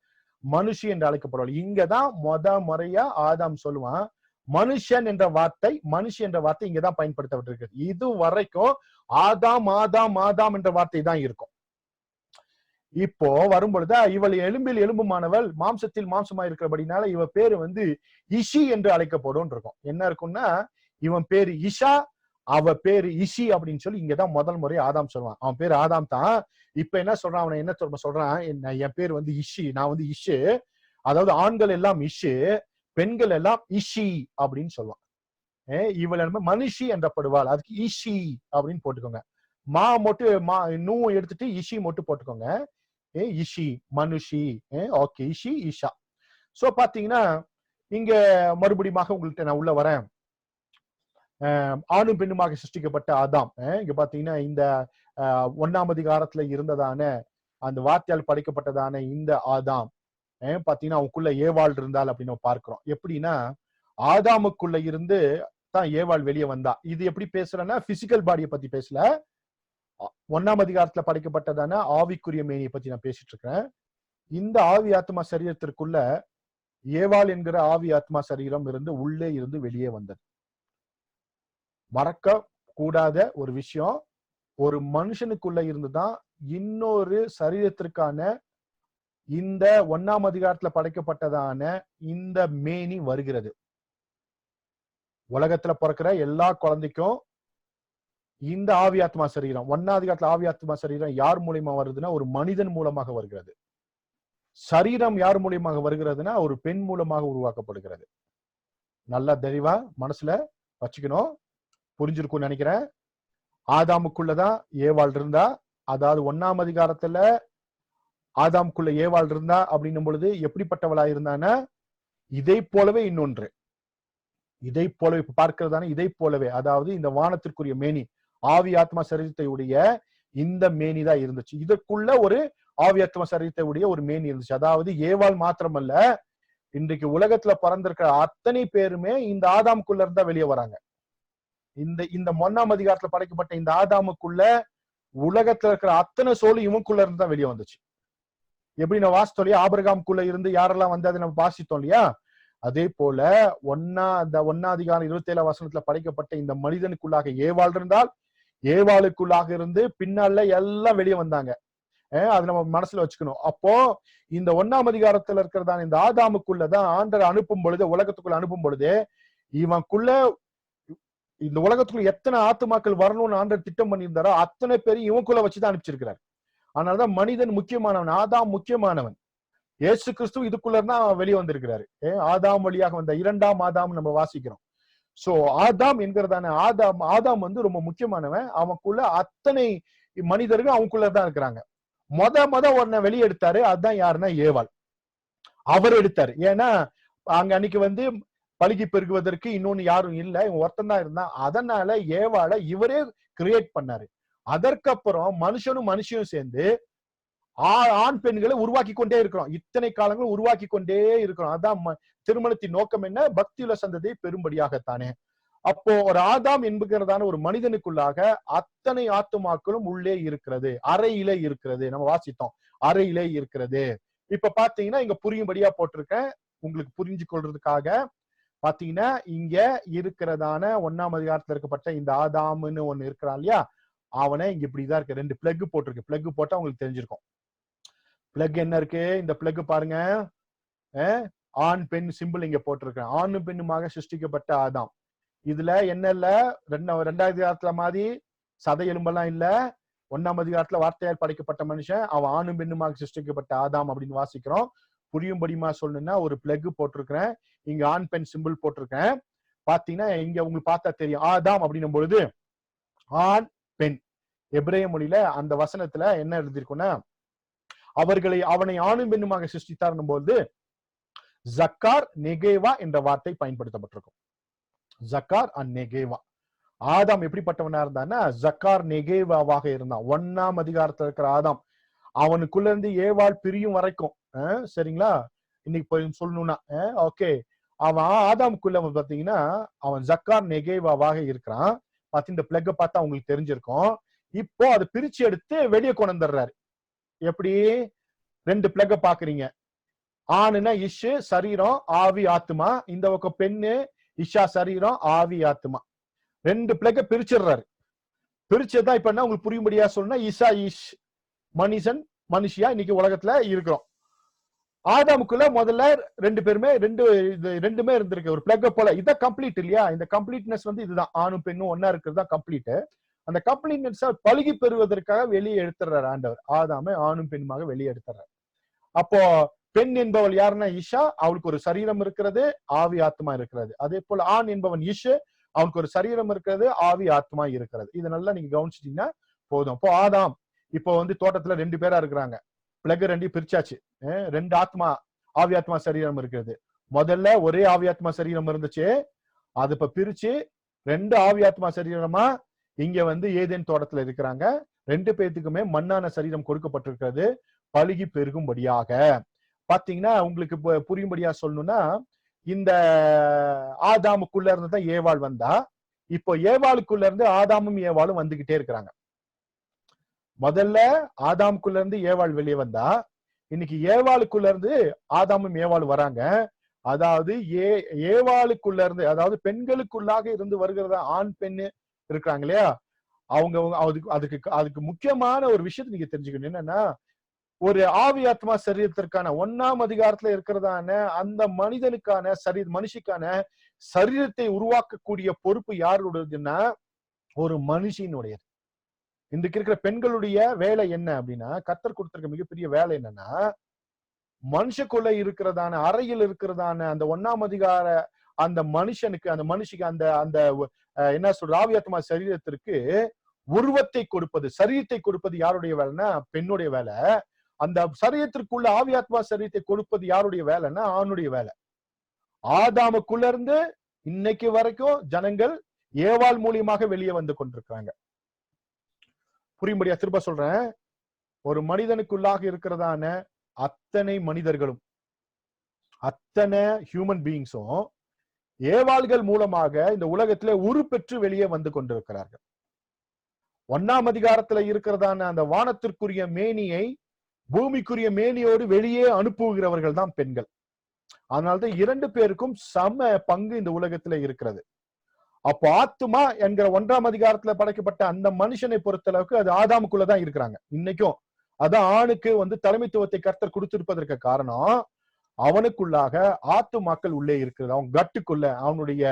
மனுஷி என்று அழைக்கப்படுவாள். இங்கதான் முறையா ஆதாம் சொல்லுவான், மனுஷன் என்ற வார்த்தை, மனுஷி என்ற வார்த்தை இங்கதான் பயன்படுத்தப்பட்டிருக்கு. இது வரைக்கும் ஆதாம் ஆதாம் ஆதாம் என்ற வார்த்தை தான் இருக்கும். இப்போ வரும்பொழுது இவள் எலும்பில் எலும்புமானவள் மாம்சத்தில் மாம்சமா இருக்கிறபடினால இவ பேரு இஷி என்று அழைக்கப்படும் இருக்கும். என்ன இருக்கும்னா, இவன் பேரு இஷா, அவ பேரு இஷி அப்படின்னு சொல்லி இங்கதான் முதல் முறை ஆதாம் சொல்லுவான். அவன் பேரு ஆதாம் தான். இப்ப என்ன சொல்றான், அவனை என்ன சொல்றான், என் பேர் இஷி, நான் இஷு, அதாவது ஆண்கள் எல்லாம் இஷு, பெண்கள் எல்லாம் இஷி அப்படின்னு சொல்லுவான். இவள் மனுஷி என்றப்படுவாள், அதுக்கு இஷி அப்படின்னு போட்டுக்கோங்க. நூ எடுத்துட்டு இஷி மட்டும் போட்டுக்கோங்க. இஷி மனுஷி. ஓகே, இஷி இஷா. சோ பாத்தீங்கன்னா இங்க மறுபடியும் உங்கள்கிட்ட நான் உள்ள வரேன். ஆணும் பெண்ணுமாக சிருஷ்டிக்கப்பட்ட ஆதாம். இங்க பாத்தீங்கன்னா இந்த 1ஆம் அதிகாரத்துல இருந்ததான அந்த வார்த்தையால் படைக்கப்பட்டதான இந்த ஆதாம் பாத்தீங்கன்னா அவனுக்குள்ள ஏவாள் இருந்தால் அப்படின்னு பார்க்கிறோம். எப்படின்னா ஆதாமுக்குள்ள இருந்து தான் ஏவாள் வெளியே வந்தா. இது எப்படி பேசுறேன்னா பிசிக்கல் பாடியை பத்தி பேசல, 1ஆம் அதிகாரத்துல படைக்கப்பட்டதான ஆவிக்குரிய மேனியை பத்தி நான் பேசிட்டு இருக்கிறேன். இந்த ஆவி ஆத்மா சரீரத்திற்குள்ள ஏவாள் என்கிற ஆவி ஆத்மா சரீரம் இருந்து உள்ளே இருந்து வெளியே வந்தது. மறக்க கூடாத ஒரு விஷயம், ஒரு மனுஷனுக்குள்ள இருந்துதான் இன்னொரு சரீரத்திற்கான இந்த 1ஆம் அதிகாரத்துல படைக்கப்பட்டதான இந்த மேனி வருகிறது. உலகத்துல பிறக்கிற எல்லா குழந்தைக்கும் இந்த ஆவி ஆத்மா சரீரம், 1ஆம் அதிகாரத்துல ஆவி ஆத்மா சரீரம் யார் மூலியமா வருதுன்னா ஒரு மனிதன் மூலமாக வருகிறது. சரீரம் யார் மூலியமாக வருகிறதுனா ஒரு பெண் மூலமாக உருவாக்கப்படுகிறது. நல்லா தெளிவா மனசுல வச்சுக்கணும், புரிஞ்சிருக்கும்னு நினைக்கிறேன். ஆதாமுக்குள்ளதான் ஏவாள் இருந்தா, அதாவது 1ஆம் அதிகாரத்துல ஆதாமுக்குள்ள ஏவாள் இருந்தா அப்படின்னும் பொழுது எப்படிப்பட்டவளா இருந்தானா, இதை போலவே இன்னொன்று, இதை போலவே பார்க்கிறதான இதை போலவே, அதாவது இந்த வானத்திற்குரிய மேனி ஆவி ஆத்மா சரீரத்தை உடைய இந்த மேனி தான் இருந்துச்சு. இதற்குள்ள ஒரு ஆவி ஆத்மா சரீரத்தை உடைய ஒரு மேனி இருந்துச்சு. அதாவது ஏவாள் மாத்திரமல்ல, இன்றைக்கு உலகத்துல பிறந்திருக்கிற அத்தனை பேருமே இந்த ஆதாமுக்குள்ள இருந்தா வெளியே வராங்க. இந்த 1ஆம் அதிகாரத்துல படைக்கப்பட்ட இந்த ஆதாமுக்குள்ள உலகத்துல இருக்கிற அத்தனை சோழி இவனுக்குள்ள இருந்து தான் வெளியே வந்துச்சு. எப்படி நான் வாசித்தோம் இல்லையா, ஆபிரகாமுக்குள்ள இருந்து யாரெல்லாம் வந்து அதை நம்ம வாசித்தோம் இல்லையா, அதே போல 1ஆம் அதிகாரம் 27ஆம் வசனத்துல படைக்கப்பட்ட இந்த மனிதனுக்குள்ளாக ஏவாள் இருந்தால், ஏவாளுக்குள்ளாக இருந்து பின்னால எல்லாம் வெளியே வந்தாங்க. அது நம்ம மனசுல வச்சுக்கணும். அப்போ இந்த 1ஆம் அதிகாரத்துல இருக்கிறதான இந்த ஆதாமுக்குள்ளதான் ஆண்டவர் அனுப்பும் பொழுது, உலகத்துக்குள்ள அனுப்பும் பொழுது, இவனுக்குள்ள இந்த உலகத்துக்குள்ள எத்தனை ஆத்துமாக்கள் வரணும்னு ஆண்டவர் திட்டம் பண்ணியிருந்தாரோ அத்தனை பேரும் இவனுக்குள்ள வச்சுதான் அனுப்பிச்சிருக்கிறார். அதனாலதான் மனிதன் முக்கியமானவன், ஆதாம் முக்கியமானவன். இயேசு கிறிஸ்து இதுக்குள்ள தான் வெளியே வந்திருக்கிறாரு. ஆதாம் வழியாக வந்த 2ஆம் ஆதாம் நம்ம வாசிக்கிறோம். சோ ஆதாம் என்கிறதான ஆதாம் ரொம்ப முக்கியமானவன். அவனுக்குள்ள அத்தனை மனிதர்கள் அவனுக்குள்ளதான் இருக்கிறாங்க. மொத ஒன்ன வெளியே எடுத்தாரு, அதுதான் யாருன்னா ஏவாள். அவர் எடுத்தாரு. ஏன்னா அங்க அன்னைக்கு பழுகி பெருகுவதற்கு இன்னொன்னு யாரும் இல்ல, இவன் ஒருத்தன் தான் இருந்தான். அதனால ஏவாளை இவரே கிரியேட் பண்ணாரு. அதற்கப்புறம் மனுஷனும் சேர்ந்து ஆண் பெண்களை உருவாக்கி கொண்டே இருக்கிறோம். இத்தனை காலங்களும் உருவாக்கி கொண்டே இருக்கிறோம். அதான் திருமணத்தின் நோக்கம் என்ன? பக்தியுள்ள சந்ததியை பெரும்படியாகத்தானே. அப்போ ஒரு ஆதாம் என்கிறதான ஒரு மனிதனுக்குள்ளாக அத்தனை ஆத்துமாக்களும் உள்ளே இருக்கிறது, அறையிலே இருக்கிறது. நம்ம வாசித்தோம், அறையிலே இருக்கிறது. இப்ப பாத்தீங்கன்னா இங்க புரியும்படியா போட்டிருக்கேன் உங்களுக்கு புரிஞ்சு கொள்றதுக்காக. பாத்தீங்கன்னா இங்க இருக்கிறதான 1ஆம் அதிகாரத்துல இருக்கப்பட்ட இந்த ஆதாம்னு ஒண்ணு இருக்கிறான் இல்லையா, அவனை இங்க இப்படிதான் இருக்கு. 2 பிளக் போட்டிருக்கு. பிளக் போட்டா உங்களுக்கு தெரிஞ்சிருக்கும். பிளக் என்ன இருக்கு? இந்த பிளக் பாருங்க, ஆண் பெண் சிம்பிள் இங்க போட்டிருக்கேன். ஆணும் பெண்ணுமாக சிருஷ்டிக்கப்பட்ட ஆதாம். இதுல என்ன இல்ல, 2ஆம் அதிகாரத்துல மாதிரி சதை எலும்பெல்லாம் இல்ல. 1ஆம் அதிகாரத்துல வார்த்தையால் படைக்கப்பட்ட மனுஷன், அவன் ஆணும் பெண்ணுமாக சிருஷ்டிக்கப்பட்ட ஆதாம் அப்படின்னு வாசிக்கிறோம். புரியும்படிமா சொல்லணும்னா ஒரு பிளக் போட்டிருக்கிறேன். இங்க ஆண் பெண் சிம்பிள் போட்டிருக்கேன். பாத்தீங்கன்னா இங்க உங்களுக்கு பார்த்தா தெரியும். ஆதாம் அப்படின்னும் பொழுது ஆண் பெண். எபிரேய மொழியில அந்த வசனத்துல என்ன எழுதியிருக்குன்னா, அவனை ஆணும் பெண்ணுமாக சிருஷ்டித்தார் போது ஜக்கார் நெகேவா என்ற வார்த்தை பயன்படுத்தப்பட்டிருக்கும். Jacquard and நெகேவா. ஆதாம் எப்படிப்பட்டவனா இருந்தான்னா ஜக்கார் நெகேவாவாக இருந்தான். 1ஆம் அதிகாரத்துல இருக்கிற ஆதாம், அவனுக்குள்ள இருந்து ஏவாள் பிரியும் வரைக்கும், சரிங்களா, இன்னைக்கு சொல்லணும்னா ஓகே, அவன் ஆதாமுக்குள்ள பாத்தீங்கன்னா அவன் ஜக்கார் நெகேவாவாக இருக்கிறான். பார்த்து இந்த பிளக்க பார்த்தா உங்களுக்கு தெரிஞ்சிருக்கும். இப்போ அதை பிரிச்சு எடுத்து வெளியே கொண்டு வந்துடுறாரு. எப்படி? 2 பிளக்க பாக்குறீங்க. ஆணுன்னா இஷு சரீரம், ஆவி ஆத்மா. இந்த பக்கம் பெண்ணு இஷா சரீரம், ஆவி ஆத்மா. 2 பிளக்க பிரிச்சிடுறாரு. பிரிச்சதான் இப்ப என்ன உங்களுக்கு புரியும்படியா சொன்னா, இஷா இஷ், மனுஷன் மனுஷியா இன்னைக்கு உலகத்துல இருக்கிறோம். ஆதாமுக்குள்ள முதல்ல 2 பேருமே ரெண்டுமே இருந்திருக்கு ஒரு பிளக்க போல. இதான் கம்ப்ளீட் இல்லையா? இந்த கம்ப்ளீட்னஸ் இதுதான். ஆணும் பெண்ணும் ஒன்னா இருக்கிறது தான் கம்ப்ளீட். அந்த கம்ப்ளீட்னஸ் பழுகி பெறுவதற்காக வெளியே எடுத்துறாரு ஆண்டவர். ஆதாமை ஆணும் பெண்ணுமாக வெளியே எடுத்துறாரு. அப்போ பெண் என்பவள் யாருன்னா இஷா, அவளுக்கு ஒரு சரீரம் இருக்கிறது, ஆவி ஆத்மா இருக்கிறது. அதே போல ஆண் என்பவன் இஷு, அவனுக்கு ஒரு சரீரம் இருக்கிறது, ஆவி ஆத்மா இருக்கிறது. இதை நல்லா நீங்க கவனிச்சிட்டீங்கன்னா போதும். இப்போ ஆதாம் இப்போ தோட்டத்துல 2 பேரா இருக்கிறாங்க. பிளக் 2 பிரிச்சாச்சு. 2 ஆத்மா ஆவி ஆத்மா சரீரம் இருக்கிறது. முதல்ல ஒரே ஆவி ஆத்மா சரீரம் இருந்துச்சு, அது இப்ப பிரிச்சு 2 ஆவி ஆத்மா சரீரமா இங்க ஏதேன் தோட்டத்துல இருக்கிறாங்க. 2 பேத்துக்குமே மண்ணான சரீரம் கொடுக்கப்பட்டிருக்கிறது, பழுகி பெருகும்படியாக. பாத்தீங்கன்னா உங்களுக்கு புரியும்படியா சொல்லணும்னா, இந்த ஆதாமுக்குள்ள இருந்துதான் ஏவாள் வந்தா. இப்போ ஏவாளுக்குள்ள இருந்து ஆதாமும் ஏவாளும் வந்துகிட்டே இருக்கிறாங்க. முதல்ல ஆதாமுக்குள்ள இருந்து ஏவாள் வெளியே வந்தா, இன்னைக்கு ஏவாளுக்குள்ள இருந்து ஆதாமும் ஏவாள் வராங்க. அதாவது ஏவாளுக்குள்ள இருந்து, அதாவது பெண்களுக்குள்ளாக இருந்து வருகிறதா ஆண் பெண்ணு இருக்கிறாங்க இல்லையா, அவங்க அதுக்கு முக்கியமான ஒரு விஷயத்தை நீங்க தெரிஞ்சுக்கணும். என்னன்னா, ஒரு ஆவி ஆத்மா சரீரத்திற்கான 1ஆம் அதிகாரத்துல இருக்கிறதான அந்த மனிதனுக்கான மனுஷிக்கான சரீரத்தை உருவாக்கக்கூடிய பொறுப்பு யாருடையதுன்னா ஒரு மனுஷினுடையது. இன்றைக்கு இருக்கிற பெண்களுடைய வேலை என்ன அப்படின்னா, கர்த்தர் கொடுத்திருக்க மிகப்பெரிய வேலை என்னன்னா, மனுஷக்குள்ள இருக்கிறதான அறையில் இருக்கிறதான அந்த 1ஆம் அதிகார அந்த மனுஷனுக்கு அந்த மனுஷிக்கு அந்த அந்த என்ன சொல்ற ஆவி ஆத்மா சரீரத்திற்கு உருவத்தை கொடுப்பது, சரீரத்தை கொடுப்பது யாருடைய வேலைன்னா பெண்ணுடைய வேலை. அந்த சரீரத்திற்குள்ள ஆவி ஆத்மா சரீரத்தை கொடுப்பது யாருடைய வேலைன்னா ஆணுடைய வேலை. ஆதாமுக்குள்ள இருந்து இன்னைக்கு வரைக்கும் ஜனங்கள் ஏவாள் மூலியமாக வெளியே வந்து கொண்டிருக்காங்க. புரியும்படியா திரும்ப சொல்றேன், ஒரு மனிதனுக்குள்ளாக இருக்கிறதான அத்தனை மனிதர்களும், அத்தனை ஹியூமன் பீயிங்ஸும் ஏவாள்கள் மூலமாக இந்த உலகத்திலே உருப்பெற்று வெளியே வந்து கொண்டிருக்கிறார்கள். 1ஆம் அதிகாரத்துல இருக்கிறதான அந்த வானத்திற்குரிய மேனியை பூமிக்குரிய மேனியோடு வெளியே அனுப்புகிறவர்கள் தான் பெண்கள். அதனால்தான் 2 பேருக்கும் சம பங்கு இந்த உலகத்துல இருக்கிறது. அப்போ ஆத்துமா என்கிற 1ஆம் அதிகாரத்துல படைக்கப்பட்ட அந்த மனுஷனை பொறுத்தளவுக்கு அது ஆதாமுக்குள்ளதான் இருக்கிறாங்க இன்னைக்கும். அதான் ஆணுக்கு தலைமைத்துவத்தை கர்த்தர் கொடுத்திருப்பதற்கு காரணம், அவனுக்குள்ளாக ஆத்துமாக்கள் உள்ளே இருக்கிறது. அவன் கட்டுக்குள்ள, அவனுடைய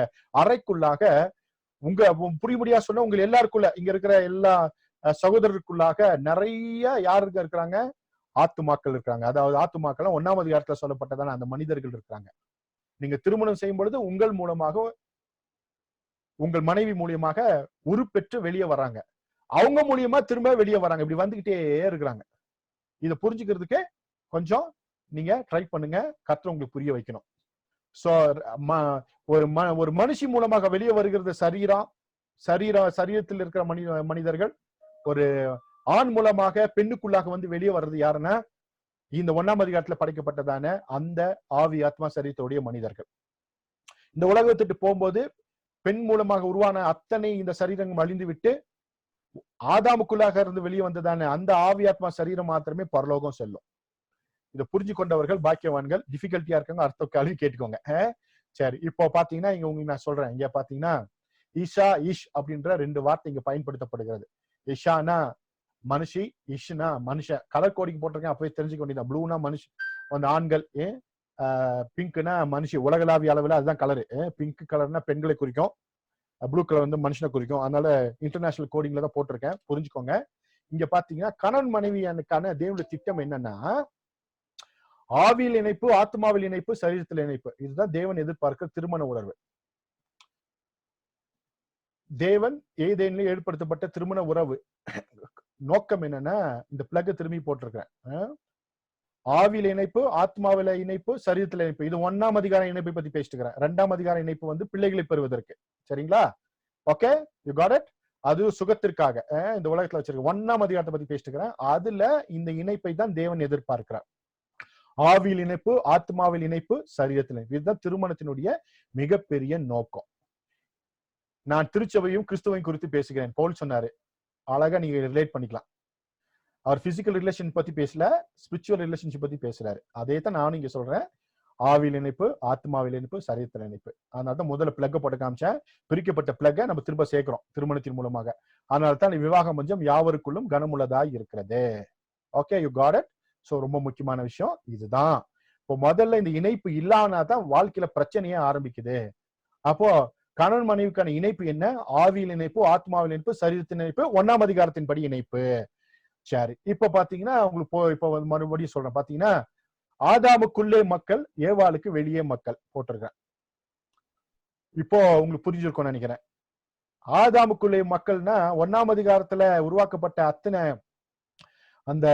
அறைக்குள்ளாக, புரியும்படியா சொன்ன உங்க எல்லாருக்குள்ள, இங்க இருக்கிற எல்லா சகோதரருக்குள்ளாக நிறைய யாருக்கு இருக்கிறாங்க? ஆத்துமாக்கள் இருக்கிறாங்க. அதாவது ஆத்துமாக்கள் 1ஆம் அதிகாரத்துல சொல்லப்பட்டதான அந்த மனிதர்கள் இருக்கிறாங்க. நீங்க திருமணம் செய்யும் பொழுது உங்கள் மூலமாக, உங்கள் மனைவி மூலியமாக உருப்பெற்று வெளியே வராங்க, அவங்க மூலியமா திரும்ப வெளியே வராங்க, இப்படி வந்துகிட்டே இருக்கிறாங்க. இதை புரிஞ்சுக்கிறதுக்கு கொஞ்சம் நீங்க ட்ரை பண்ணுங்க, கர்த்தர் உங்களுக்கு புரிய வைக்கணும். சோ ஒரு மனுஷி மூலமாக வெளியே வருகிறது சரீரத்தில் இருக்கிற மனிதர்கள். ஒரு ஆண் மூலமாக பெண்ணுக்குள்ளாக வெளியே வர்றது யாருன்னா இந்த 1ஆம் அதிகாரத்துல படைக்கப்பட்டதான அந்த ஆவி ஆத்மா சரீரத்துடைய மனிதர்கள். இந்த உலகத்துக்கு போகும்போது பெண் மூலமாக உருவான அத்தனை இந்த சரீரங்கள் அழிந்து விட்டு ஆதாமுக்குள்ளாக இருந்து வெளியே வந்ததான அந்த ஆவி ஆத்மா சரீரம் மாத்திரமே பரலோகம் செல்லும். இதை புரிஞ்சு கொண்டவர்கள் பாக்கியவான்கள். டிஃபிகல்ட்டியா இருக்காங்க, அர்த்த கேள்வி கேட்டுக்கோங்க. சரி, இப்போ பாத்தீங்கன்னா இங்க உங்களுக்கு நான் சொல்றேன். இங்க பாத்தீங்கன்னா ஈஷா, இஷ் அப்படின்ற 2 வார்த்தை இங்க பயன்படுத்தப்படுகிறது. இஷானா மனுஷி, இஷ்னா மனுஷன். கலர் கோடிங் போட்டிருக்கேன், அப்பவே தெரிஞ்சுக்க வேண்டியது. ப்ளூனா மனுஷன், அந்த ஆண்கள், பிங்க்னா மனுஷி. உலகளாவிய அளவில் அதுதான் கலரு. பிங்க் கலர்னா பெண்களை குறிக்கும், ப்ளூ கலர் வந்து மனுஷனை குறிக்கும். அதனால இன்டர்நேஷனல் கோடிங்ல தான் போட்டிருக்கேன், புரிஞ்சுக்கோங்க. இங்க பாத்தீங்கன்னா கணவன் மனைவியானுக்கான தேவனுடைய திட்டம் என்னன்னா, ஆவியில் இணைப்பு, ஆத்மாவில் இணைப்பு, சரீரத்தில் இணைப்பு. இதுதான் தேவன் எதிர்பார்க்கிற திருமண உறவு. தேவன் ஏதேனில் ஏற்படுத்தப்பட்ட திருமண உறவு நோக்கம் என்னன்னா, இந்த பிளக் திரும்பி போட்டிருக்கேன். ஆவியில் இணைப்பு, ஆத்மாவில இணைப்பு, சரீரத்தில் இணைப்பு. இது 1ஆம் அதிகார இணைப்பை பத்தி பேசிட்டு இருக்கிறேன். 2ஆம் அதிகார இணைப்பு வந்து பிள்ளைகளை பெறுவதற்கு. சரிங்களா? Okay, you got it. அது சுகத்திற்காக இந்த உலகத்துல வச்சிருக்க 1ஆம் அதிகாரத்தை பத்தி பேசிட்டு இருக்கிறேன். அதுல இந்த இணைப்பை தான் தேவன் எதிர்பார்க்கிறார். ஆவியில் இணைப்பு, ஆத்மாவில் இணைப்பு, சரீரத்தில் இணைப்பு. இதுதான் திருமணத்தினுடைய மிகப்பெரிய நோக்கம். நான் திருச்சபையும் கிறிஸ்துவையும் குறித்து பேசுகிறேன். பவுல் சொன்னாரு, அழகா நீங்க ரிலேட் பண்ணிக்கலாம். அவர் பிசிக்கல் ரிலேஷன் பத்தி பேசல, ஸ்பிரிச்சுவல் ரிலேஷன்ஷிப் பத்தி பேசுறாரு. அதே தான் நானும் இங்க சொல்றேன். ஆவியில் இணைப்பு, ஆத்மாவில் இணைப்பு, சரீரத்தில் இணைப்பு. அதனாலதான் முதல்ல பிளக்க போட்டு காமிச்சேன். பிரிக்கப்பட்ட பிளக்க நம்ம திரும்ப சேர்க்கிறோம் திருமணத்தின் மூலமாக. அதனால தான் விவாக மஞ்சம் யாவருக்குள்ளும் கனமுள்ளதாய் இருக்கிறது. Okay, you got it. So ரொம்ப முக்கியமான விஷயம் இதுதான். இப்போ முதல்ல இந்த இணைப்பு இல்லாமதான் வாழ்க்கையில பிரச்சனையே ஆரம்பிக்குது. அப்போ கணவன் மனைவிக்கான இணைப்பு என்ன? ஆவியில் இணைப்பு, ஆத்மாவில் இணைப்பு, சரீரத்தின் இணைப்பு, 1ஆம் அதிகாரத்தின் படி இணைப்பு. சரி, இப்ப பாத்தீங்கன்னா உங்களுக்கு இப்ப மறுபடியும் சொல்றேன். பாத்தீங்கன்னா ஆதாமுக்குள்ளே மக்கள், ஏவாளுக்கு வெளியே மக்கள் போட்டிருக்கேன். இப்போ உங்களுக்கு புரிஞ்சிருக்கும்னு நினைக்கிறேன். ஆதாமுக்குள்ளே மக்கள்னா 1ஆம் அதிகாரத்துல உருவாக்கப்பட்ட அத்தனை அந்த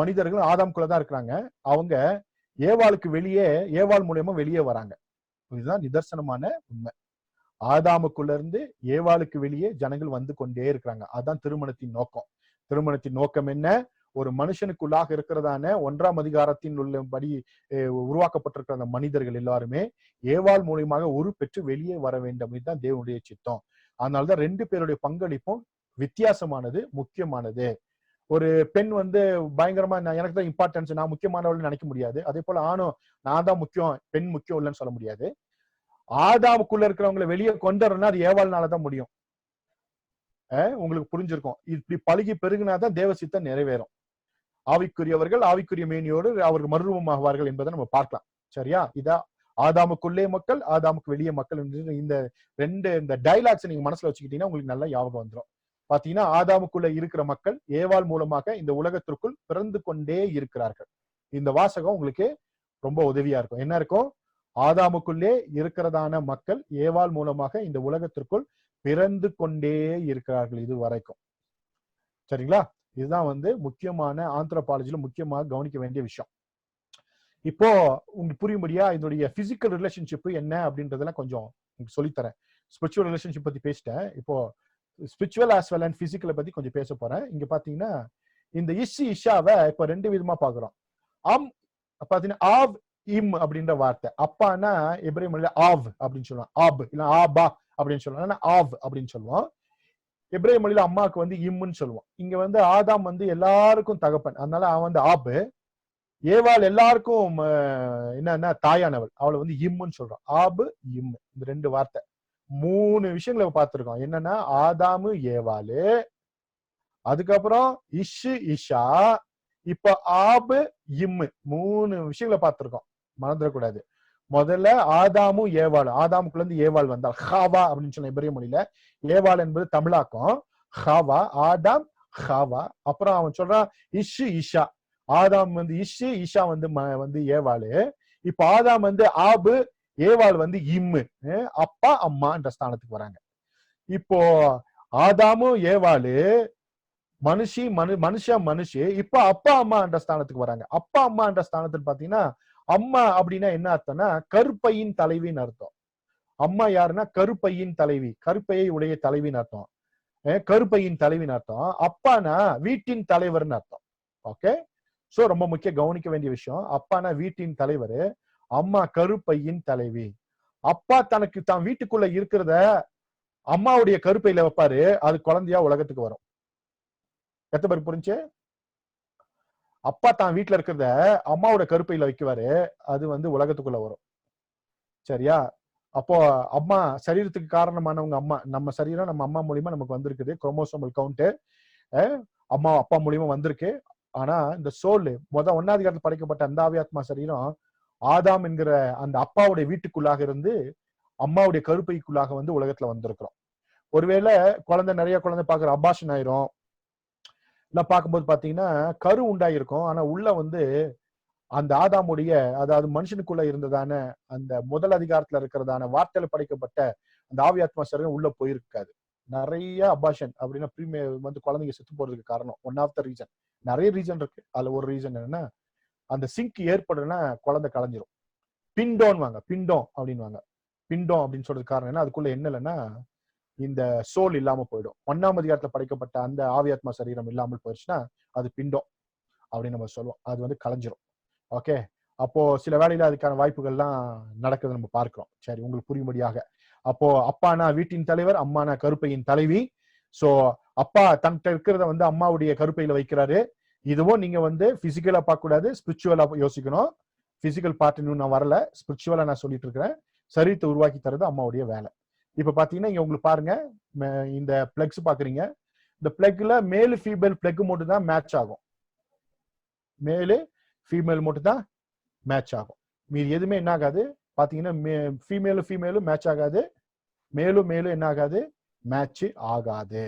மனிதர்கள் ஆதாமுக்குள்ளதான் இருக்கிறாங்க. அவங்க ஏவாளுக்கு வெளியே, ஏவாள் மூலியமா வெளியே வராங்க. இதுதான் நிதர்சனமான உண்மை. ஆதாமுக்குள்ள இருந்து ஏவாளுக்கு வெளியே ஜனங்கள் வந்து கொண்டே இருக்கிறாங்க. அதான் திருமணத்தின் நோக்கம். திருமணத்தின் நோக்கம் என்ன? ஒரு மனுஷனுக்குள்ளாக இருக்கிறதான 1ஆம் அதிகாரத்தின் உள்ளபடி உருவாக்கப்பட்டிருக்கிற அந்த மனிதர்கள் எல்லாருமே ஏவாள் மூலியமாக ஒரு பெற்று வெளியே வர வேண்டும். இதுதான் தேவனுடைய சித்தம். அதனாலதான் 2 பேருடைய பங்களிப்பும் வித்தியாசமானது, முக்கியமானது. ஒரு பெண் வந்து பயங்கரமா எனக்கு தான் இம்பார்ட்டன்ஸ், நான் முக்கியமானவள் நினைக்க முடியாது. அதே போல ஆணும் நான் தான் முக்கியம், பெண் முக்கியம் இல்லைன்னு சொல்ல முடியாது. ஆதாமுக்குள்ள இருக்கிறவங்களை வெளியே கொண்டு வரணும்னா அது ஏவாள்னாலதான் முடியும். உங்களுக்கு புரிஞ்சிருக்கும். இப்படி பழகி பெருகினாதான் தேவ சித்தம் நிறைவேறும். ஆவிக்குரியவர்கள் ஆவிக்குரிய மேனியோடு அவர்கள் மறுரூபமாகுவார்கள் என்பதை நம்ம பார்க்கலாம். சரியா? இதா ஆதாமுக்குள்ளே மக்கள், ஆதாமுக்கு வெளியே மக்கள். இந்த 2 இந்த டைலாக்ஸ் நீங்க மனசுல வச்சுக்கிட்டீங்கன்னா உங்களுக்கு நல்லா ஞாபகம் வந்துடும். பாத்தீங்கன்னா ஆதாமுக்குள்ள இருக்கிற மக்கள் ஏவாள் மூலமாக இந்த உலகத்திற்குள் பிறந்து கொண்டே இருக்கிறார்கள். இந்த வாசகம் உங்களுக்கு ரொம்ப உதவியா இருக்கும். என்ன இருக்கும்? ஆதாமுக்குள்ளே இருக்கிறதான மக்கள் ஏவாள் மூலமாக இந்த உலகத்திற்குள் பிறந்து கொண்டே இருக்கிறார்கள் இது வரைக்கும். சரிங்களா? இதுதான் வந்து முக்கியமான ஆந்த்ரோபாலஜில முக்கியமாக கவனிக்க வேண்டிய விஷயம். இப்போ உங்களுக்கு புரியும்படியா இதனுடைய பிசிக்கல் ரிலேஷன்ஷிப் என்ன அப்படின்றதெல்லாம் கொஞ்சம் உங்களுக்கு சொல்லித்தரேன். ஸ்பிரிச்சுவல் ரிலேஷன்ஷிப் பத்தி பேசிட்டேன். இப்போ ஸ்பிரிச்சுவல் ஆஸ் வெல் அண்ட் பிசிக்கலை பத்தி கொஞ்சம் பேச போறேன். இங்க பாத்தீங்கன்னா இந்த இஷாவை இப்ப 2 விதமா பாக்குறோம். பாத்தீங்கன்னா ஆவ், இம் அப்படின்ற வார்த்தை. அப்பானா எபிரேய மொழியில ஆவ் அப்படின்னு சொல்லுவாங்க. ஆப் இல்ல ஆபா அப்படின்னு சொல்லுவாங்க. ஆவ் அப்படின்னு சொல்லுவோம். எபிரேய மொழியில அம்மாவுக்கு வந்து இம்முன்னு சொல்லுவோம். இங்க வந்து ஆதாம் வந்து எல்லாருக்கும் தகப்பன், அதனால அவன் வந்து ஆபு. ஏவாள் எல்லாருக்கும் என்னன்னா தாயானவள், அவளை வந்து இம்முன்னு சொல்றான். ஆபு, இம்மு, இந்த 2 வார்த்தை 3 விஷயங்களை பார்த்திருக்கோம். என்னன்னா ஆதாமு, ஏவாளு, அதுக்கப்புறம் இஷு, இஷா, இப்ப ஆபு, இம்மு, 3 விஷயங்களை பார்த்திருக்கோம். மறந்துடக்கூடாது. முதல்ல ஆதாமும் ஏவாள். ஆதாமுக்குள்ள இருந்து ஏவாள் வந்தாள். ஹாவா அப்படின்னு சொன்ன எபிரேய மொழியில. ஏவாள் என்பது தமிழாக்கம். ஹாவா, ஆதாம், ஹாவா. அப்புறம் அவன் சொல்றான் இஷு, இஷா. ஆதாம் வந்து இஷு, இஷா வந்து வந்து ஏவாளு. இப்ப ஆதாம் வந்து ஆபு, ஏவாள் வந்து இம்மு, அப்பா அம்மா என்ற ஸ்தானத்துக்கு வராங்க. இப்போ ஆதாமும் ஏவாளு மனுஷி, மனுஷி, இப்ப அப்பா அம்மா என்ற ஸ்தானத்துக்கு வராங்க. அப்பா அம்மா என்ற ஸ்தானத்துக்கு பாத்தீங்கன்னா அம்மா அப்படின்னா என்ன அர்த்தம்னா கருப்பையின் தலைவின்னு அர்த்தம். அம்மா யாருன்னா கருப்பையின் தலைவி, கருப்பையை உடைய தலைவின்னு அர்த்தம். கருப்பையின் தலைவின்னு அர்த்தம். அப்பானா வீட்டின் தலைவர்னு அர்த்தம். ஓகே, சோ ரொம்ப முக்கிய கவனிக்க வேண்டிய விஷயம். அப்பானா வீட்டின் தலைவர், அம்மா கருப்பையின் தலைவி. அப்பா தனக்கு தான் வீட்டுக்குள்ள இருக்கிறத அம்மாவுடைய கருப்பையில வைப்பாரு, அது குழந்தையா உலகத்துக்கு வரும். எத்தனை பேருக்கு புரிஞ்சு? அப்பா தான் வீட்டுல இருக்கிறத அம்மாவோட கருப்பையில வைக்குவாரு, அது வந்து உலகத்துக்குள்ள வரும். சரியா? அப்போ அம்மா சரீரத்துக்கு காரணமானவங்க அம்மா. நம்ம சரீரம் நம்ம அம்மா மூலியமா நமக்கு வந்திருக்குது. குரோமோசோமல் கவுண்ட் அம்மா அப்பா மூலியமா வந்திருக்கு. ஆனா இந்த சோல் ஒன்னாவது அதிகாரத்தில் படைக்கப்பட்ட அந்த ஆவியாத்மா சரீரம் ஆதாம் என்கிற அந்த அப்பாவுடைய வீட்டுக்குள்ளாக இருந்து அம்மாவுடைய கருப்பைக்குள்ளாக வந்து உலகத்துல வந்திருக்கிறோம். ஒருவேளை நிறைய குழந்தை பாக்குற அபாஷன் ஆயிரும். எல்லாம் பார்க்கும்போது பாத்தீங்கன்னா கரு உண்டாயிருக்கும். ஆனா உள்ள வந்து அந்த ஆதாமுடைய, அதாவது மனுஷனுக்குள்ள இருந்ததான அந்த முதல் அதிகாரத்துல இருக்கிறதான வார்த்தையில படைக்கப்பட்ட அந்த ஆவியாத்மா சரீரம் உள்ள போயிருக்காது. நிறைய அபாஷன் அப்படின்னா வந்து குழந்தைங்க செத்து போறதுக்கு காரணம் ஒன் ஆஃப் த ரீசன். நிறைய ரீசன் இருக்கு. அதுல ஒரு ரீசன் என்னன்னா, அந்த சிங்க் ஏற்படுனா குழந்தை கலைஞ்சிரும். பிண்டோன்னு வாங்க, பிண்டோம் அப்படின்வாங்க. பிண்டோம் அப்படின்னு சொல்றது காரணம் என்ன, அதுக்குள்ள என்ன இல்லைன்னா இந்த சோல் இல்லாம போயிடும். ஒன்னாம் அதிகாரத்துல படைக்கப்பட்ட அந்த ஆவியாத்மா சரீரம் இல்லாமல் போயிடுச்சுன்னா அது பிண்டோம் அப்படின்னு நம்ம சொல்லுவோம். அது வந்து கலைஞ்சிரும். ஓகே, அப்போ சில வேளையில அதுக்கான வாய்ப்புகள்லாம் நடக்குது நம்ம பார்க்கிறோம். சரி, உங்களுக்கு புரியும்படியாக. அப்போ அப்பானா வீட்டின் தலைவர், அம்மானா கருப்பையின் தலைவி. சோ அப்பா தன்கிட்ட இருக்கிறத வந்து அம்மாவுடைய கருப்பையில வைக்கிறாரு. இதுவும் நீங்க வந்து பிசிக்கலா பார்க்க கூடாது, ஸ்பிரிச்சுவலா யோசிக்கணும். பிசிக்கல் பார்ட் இன்னும் நான் வரல, ஸ்பிரிச்சுவலா நான் சொல்லிட்டு இருக்கிறேன். சரீரத்தை உருவாக்கி தரது அம்மாவுடைய வேலை. இப்ப பாத்தீங்கன்னா இங்க உங்களுக்கு பாருங்க, இந்த பிளக்ஸ் பாக்குறீங்க. இந்த பிளக்ல மேல் ஃபீமேல் பிளக் மட்டும் தான் மேட்ச் ஆகும். மேலு ஃபீமேல் மட்டும் தான் மேட்ச் ஆகும். மீது எதுவுமே என்ன ஆகாது. பாத்தீங்கன்னா ஃபீமேலும் மேட்ச் ஆகாது, மேலும் என்ன ஆகாது, மேட்ச் ஆகாது.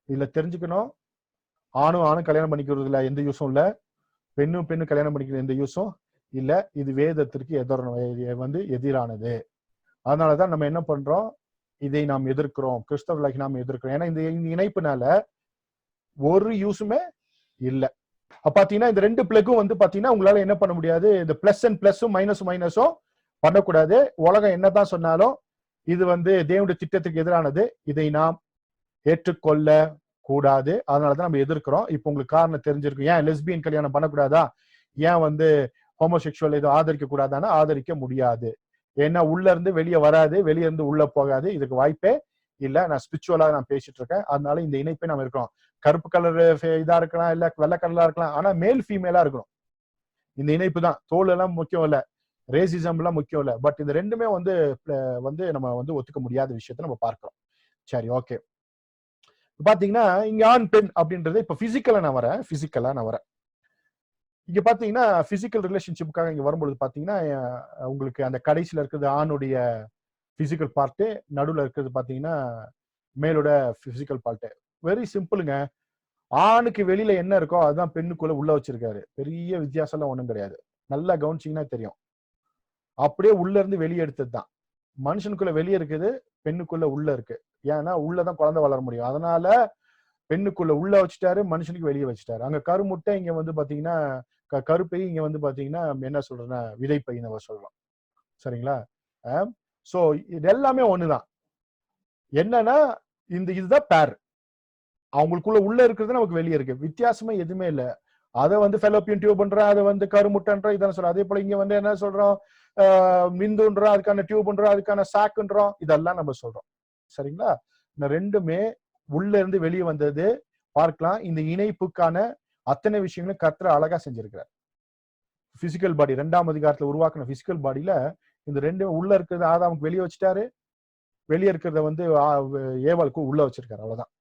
இதுல தெரிஞ்சுக்கணும், ஆணும் கல்யாணம் பண்ணிக்கிறதுல எந்த யூஸும் இல்ல, பெண்ணும் கல்யாணம் பண்ணிக்கிற எந்த யூஸும் இல்ல. இது வேதத்திற்கு வந்து எதிரானது. அதனாலதான் நம்ம என்ன பண்றோம், இதை நாம் எதிர்க்கிறோம், கிறிஸ்தவர்களாகி நாம் எதிர்க்கிறோம். ஏன்னா இந்த இணைப்புனால ஒரு யூஸுமே இல்ல. பாத்தீங்கன்னா இந்த ரெண்டு பிளக்கும் வந்து பாத்தீங்கன்னா உங்களால என்ன பண்ண முடியாது, இந்த பிளஸ் அண்ட் பிளஸும் மைனஸும் பண்ணக்கூடாது. உலகம் என்னதான் சொன்னாலும் இது வந்து தேவனுடைய திட்டத்துக்கு எதிரானது. இதை நாம் ஏற்றுக்கொள்ள கூடாது. அதனாலதான் நம்ம எதிர்க்கிறோம். இப்ப உங்களுக்கு காரணம் தெரிஞ்சிருக்கும். ஏன் லெஸ்பியன் கல்யாணம் பண்ணக்கூடாதா, ஏன் வந்து ஹோமோசெக்சுவல் இது ஆதரிக்க கூடாதானா, ஆதரிக்க முடியாது. ஏன்னா உள்ள இருந்து வெளியே வராது, வெளியே இருந்து உள்ள போகாது. இதுக்கு வாய்ப்பே இல்ல. நான் ஸ்பிரிச்சுவலா நான் பேசிட்டு இருக்கேன். அதனால இந்த இணைப்பை நம்ம இருக்கிறோம். கருப்பு கலர் இதா இருக்கலாம், இல்ல வெள்ளை கலரா இருக்கலாம், ஆனா மேல் ஃபீமேலா இருக்கணும். இந்த இணைப்பு தான். தோல் எல்லாம் முக்கியம் இல்ல, ரேசிசம் எல்லாம் முக்கியம் இல்ல. பட் இந்த ரெண்டுமே வந்து நம்ம வந்து ஒத்துக்க முடியாத விஷயத்த நம்ம பார்க்கிறோம். சரி, ஓகே. பாத்தீங்கன்னா இங்க ஆண் பெண் அப்படின்றது இப்ப பிசிக்கலா நான் வரேன். இங்க பாத்தீங்கன்னா பிசிக்கல் ரிலேஷன்ஷிப்புக்காக இங்க வரும்பொழுது பாத்தீங்கன்னா உங்களுக்கு அந்த கடைசியில இருக்கிறது ஆணுடைய பிசிக்கல் பார்ட்டு, நடுவுல இருக்கிறது பாத்தீங்கன்னா மேலோட பிசிக்கல் பார்ட்டு. வெரி சிம்பிளுங்க. ஆணுக்கு வெளியில என்ன இருக்கோ அதுதான் பெண்ணுக்குள்ள உள்ள வச்சிருக்காரு. பெரிய வித்தியாசம் எல்லாம் ஒண்ணும் கிடையாது. நல்லா கவனிச்சீங்கன்னா தெரியும். அப்படியே உள்ள இருந்து வெளியே எடுத்தது தான். மனுஷனுக்குள்ள வெளியே இருக்குது, பெண்ணுக்குள்ள உள்ள இருக்கு. ஏன்னா உள்ளதான் குழந்தை வளர முடியும். அதனால பெண்ணுக்குள்ள உள்ள வச்சுட்டாரு, மனுஷனுக்கு வெளியே வச்சுட்டாரு. அங்க கருமுட்டை, இங்க வந்து பாத்தீங்கன்னா கருப்பை, இங்க வந்து பாத்தீங்கன்னா என்ன சொல்றேன்னா விதைப்பை நம்ம சொல்றோம். சரிங்களா? சோ இது எல்லாமே ஒண்ணுதான். என்னன்னா இதுதான் பேர். அவங்களுக்குள்ள உள்ள இருக்கிறது நமக்கு வெளியே இருக்கு. வித்தியாசமே எதுவுமே இல்ல. அதை வந்து ஃபெலோப்பியன் டியூப்ன்ற, அதை வந்து கருமுட்டைன்ற இதெல்லாம் சொல்றோம். அதே போல இங்க வந்து என்ன சொல்றோம், மிந்துன்றோம், அதுக்கான டியூப்ன்றோம், அதுக்கான சாக்குன்றோம், இதெல்லாம் நம்ம சொல்றோம். சரிங்களா? இந்த ரெண்டுமே உள்ள இருந்து வெளியே வந்தது பார்க்கலாம். இந்த இணைப்புக்கான அத்தனை விஷயங்களும் கர்த்தர் அழகா செஞ்சிருக்கிறார். பிசிக்கல் பாடி 2ஆம் அதிகாரத்துல உருவாக்குன பிசிக்கல் பாடியில இந்த ரெண்டு உள்ள இருக்கிறது ஆதாமுக்கு வெளியே வச்சுட்டாரு, வெளியே இருக்கிறத வந்து ஏவாளுக்கு உள்ள வச்சிருக்காரு. அவ்வளவுதான்.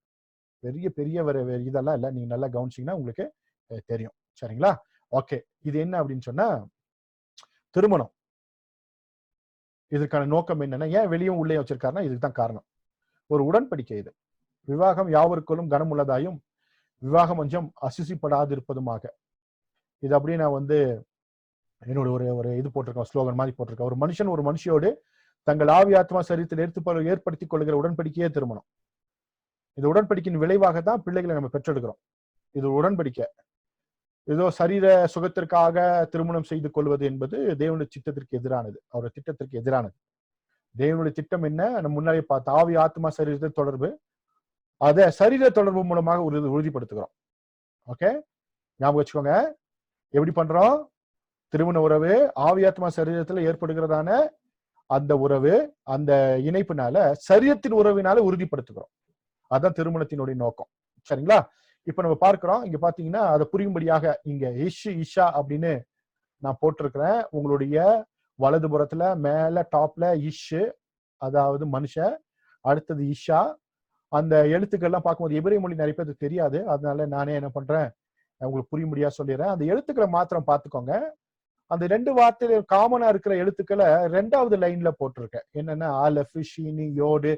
பெரிய இதெல்லாம் இல்ல. நீங்க நல்லா கவனிச்சீங்கன்னா உங்களுக்கு தெரியும். சரிங்களா? ஓகே. இது என்ன அப்படின்னு சொன்னா திருமணம். இதற்கான நோக்கம் என்னன்னா, ஏன் வெளியும் உள்ளே வச்சிருக்காருன்னா இதுதான் காரணம். ஒரு உடன்படிக்கை இது. விவாகம் யாவருக்குள்ளும் கனம் உள்ளதாயும் விவாகம் கொஞ்சம் அசுசிப்படாதிருப்பதுமாக. இது அப்படியே நான் வந்து என்னோட ஒரு இது போட்டிருக்கேன், ஸ்லோகன் மாதிரி போட்டிருக்கேன். ஒரு மனுஷன் ஒரு மனுஷியோடு தங்கள் ஆவி ஆத்மா சரீரத்தில் ஏற்படுத்திக் கொள்கிற உடன்படிக்கையே திருமணம். இந்த உடன்படிக்கையின் விளைவாக தான் பிள்ளைகளை நம்ம பெற்றெடுக்கிறோம். இது உடன்படிக்கை. ஏதோ சரீர சுகத்திற்காக திருமணம் செய்து கொள்வது என்பது தேவனுடைய சித்தத்திற்கு எதிரானது, அவருடைய திட்டத்திற்கு எதிரானது. தேவனுடைய திட்டம் என்ன, நம்ம முன்னாடியே பார்த்த ஆவி ஆத்மா சரீரத்தை தொடர்பு, அதை சரீர தொடர்பு மூலமாக உறுதிப்படுத்துகிறோம். ஓகே, ஞாபகம் வச்சுக்கோங்க. எப்படி பண்றோம்? திருமண உறவு ஆவி ஆத்மா சரீரத்துல ஏற்படுகிறதான அந்த உறவு, அந்த இணைப்புனால சரீரத்தின் உறவினால உறுதிப்படுத்துகிறோம். அதான் திருமணத்தினுடைய நோக்கம். சரிங்களா? இப்ப நம்ம பார்க்கிறோம். இங்க பாத்தீங்கன்னா அதை புரியும்படியாக இங்க இஷா அப்படின்னு நான் போட்டிருக்கிறேன். உங்களுடைய வலதுபுறத்துல மேல டாப்ல இஷ், அதாவது மனுஷன், அடுத்தது இஷா. அந்த எழுத்துக்கள்லாம் பார்க்கும்போது எபிரேய மொழி நிறைய பேருக்கு தெரியாது, அதனால நானே என்ன பண்றேன் உங்களுக்கு புரிய முடியா சொல்லிடுறேன். அந்த எழுத்துக்களை மாத்திரம் பார்த்துக்கோங்க. அந்த 2 வார்த்தையில காமனா இருக்கிற எழுத்துக்களை 2வது லைன்ல போட்டிருக்கேன். என்னன்னா ஆலஃப், ஷீனி, யோடு,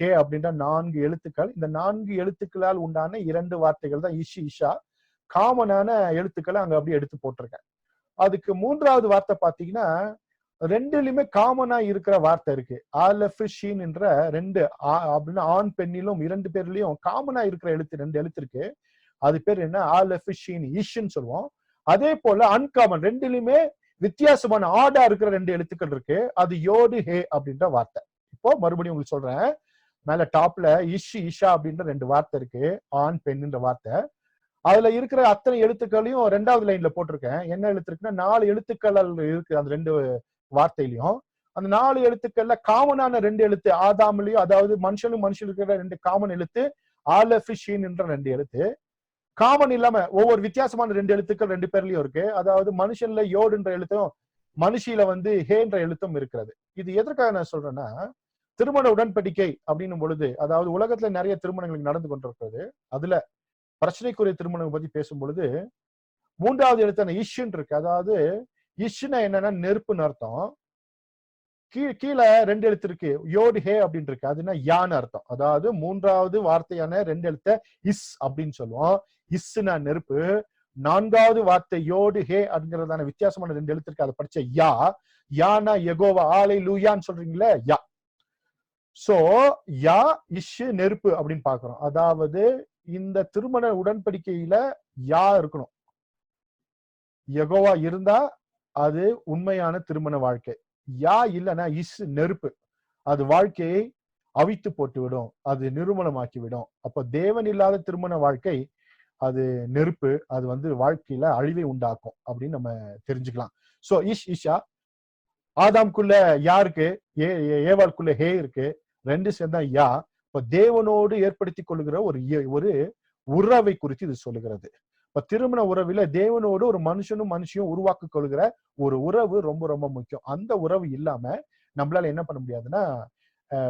ஹே அப்படின்ற 4 எழுத்துக்கள். இந்த 4 எழுத்துக்களால் உண்டான 2 வார்த்தைகள் தான் இஷ், இஷா. காமனான எழுத்துக்களை அங்க அப்படியே எடுத்து போட்டிருக்கேன். அதுக்கு 3வது வார்த்தை பாத்தீங்கன்னா 2லயுமே காமனா இருக்கிற வார்த்தை இருக்கு. ஆலஃப், ஷீன் என்ற 2 அப்படின்னா ஆண் பெண்ணிலும் 2 பேர்லயும் காமனா இருக்கிற எழுத்து 2 எழுத்து இருக்கு. அது பேர் என்ன? ஆலஃப், ஷீன், இஷ்ன்னு சொல்லுவோம். அதே போல அன்காமன் 2லயுமே வித்தியாசமான ஆடா இருக்கிற 2 எழுத்துக்கள் இருக்கு. அது யோடு, ஹே அப்படின்ற வார்த்தை. இப்போ மறுபடியும் உங்களுக்கு சொல்றேன். மேல டாப்ல இஷ், இஷா அப்படின்ற 2 வார்த்தை இருக்கு, ஆண் பெண்ணுன்ற வார்த்தை. அதுல இருக்கிற அத்தனை எழுத்துக்களையும் 2வது லைன்ல போட்டிருக்கேன். என்ன எழுத்து இருக்குன்னா 4 எழுத்துக்கள் இருக்கு அந்த 2 வார்த்தையிலையும். அந்த 4 எழுத்துக்கள்ல காமனான 2 எழுத்து ஆதாம்லயும், அதாவது மனுஷனும் மனுஷன் இருக்கிற 2 காமன் எழுத்து ஆலஃப், ஷீன் என்ற 2 எழுத்து. காமன் இல்லாம ஒவ்வொரு வித்தியாசமான 2 எழுத்துக்கள் 2 பேர்லயும் இருக்கு. அதாவது மனுஷன்ல யோடுன்ற எழுத்தும், மனுஷில ஹேன்ற எழுத்தும் இருக்கிறது. இது எதற்காக நான் சொல்றேன்னா, திருமண உடன்படிக்கை அப்படின்னும் பொழுது, அதாவது உலகத்துல நிறைய திருமணங்கள் நடந்து கொண்டிருக்கிறது. அதுல பிரச்சனைக்குரிய திருமணம் பத்தி பேசும் பொழுது 3வது எழுத்தான இஷ்ன்னு இருக்கு. அதாவது இஷ்னா என்னன்னா நெருப்புன்னு அர்த்தம். கீழே 2 எழுத்து இருக்கு, யோடு, ஹே அப்படின்னு இருக்கு. அதுனா யான்னு அர்த்தம். அதாவது 3வது வார்த்தையான 2 எழுத்த இஸ் அப்படின்னு சொல்லுவோம். இஸ்னா நெருப்பு. 4வது வார்த்தை யோடு, ஹே அப்படிங்கிறதான வித்தியாசமான 2 எழுத்து இருக்கு. அதை படிச்ச யா. யானா யெகோவா, ஆலை லூயான்னு சொல்றீங்களே, யா. சோ யா, இஷ், நெருப்பு அப்படின்னு பாக்குறோம். அதாவது இந்த திருமண உடன்படிக்கையில யா இருக்கணும். யெகோவா இருந்தா அது உண்மையான திருமண வாழ்க்கை. யா இல்லைன்னா இஸ், நெருப்பு, அது வாழ்க்கையை அவித்து போட்டுவிடும், அது நிறுவனமாக்கி விடும். அப்ப தேவன் இல்லாத திருமண வாழ்க்கை அது நெருப்பு, அது வாழ்க்கையில அழிவை உண்டாக்கும் அப்படின்னு நம்ம தெரிஞ்சுக்கலாம். சோ இஷ், இஷா. ஆதாம்குள்ள யா இருக்கு, ஏவாளுக்குள்ள ஹே இருக்கு, 2 சேர்ந்தா யா. இப்ப தேவனோடு ஏற்படுத்தி கொள்ளுகிற ஒரு உறவை குறித்து இது சொல்லுகிறது. இப்ப திருமண உறவில தேவனோடு ஒரு மனுஷனும் மனுஷியும் உருவாக்கி கொள்கிற ஒரு உறவு ரொம்ப ரொம்ப முக்கியம். அந்த உறவு இல்லாம நம்மளால என்ன பண்ண முடியாதுன்னா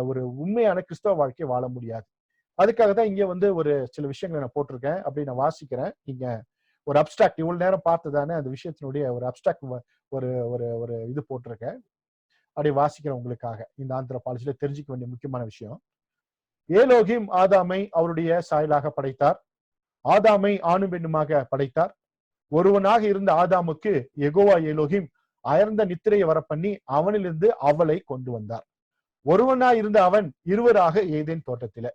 ஒரு உண்மையான கிறிஸ்தவ வாழ்க்கையை வாழ முடியாது. அதுக்காக தான் இங்க ஒரு சில விஷயங்களை நான் போட்டிருக்கேன். அப்படி நான் வாசிக்கிறேன். நீங்க ஒரு அப்டிராக்ட் இவ்வளவு நேரம் பார்த்துதானே அந்த விஷயத்தினுடைய ஒரு அப்டிராக்ட் ஒரு ஒரு ஒரு இது போட்டிருக்கேன். அப்படியே வாசிக்கிறேன் உங்களுக்காக. இந்த ஆந்த்ரோபாலஜில தெரிஞ்சுக்க வேண்டிய முக்கியமான விஷயம். ஏலோகிம் ஆதாமை அவருடைய சாயலாக படைத்தார். ஆதாமை ஆணும் பெண்ணுமாக படைத்தார். ஒருவனாக இருந்த ஆதாமுக்கு யெகோவா ஏலோகிம் அயர்ந்த நித்திரையை வரப்பண்ணி அவனிலிருந்து அவளை கொண்டு வந்தார். ஒருவனாய் இருந்த அவன் இருவராக ஏதேன் தோட்டத்திலே.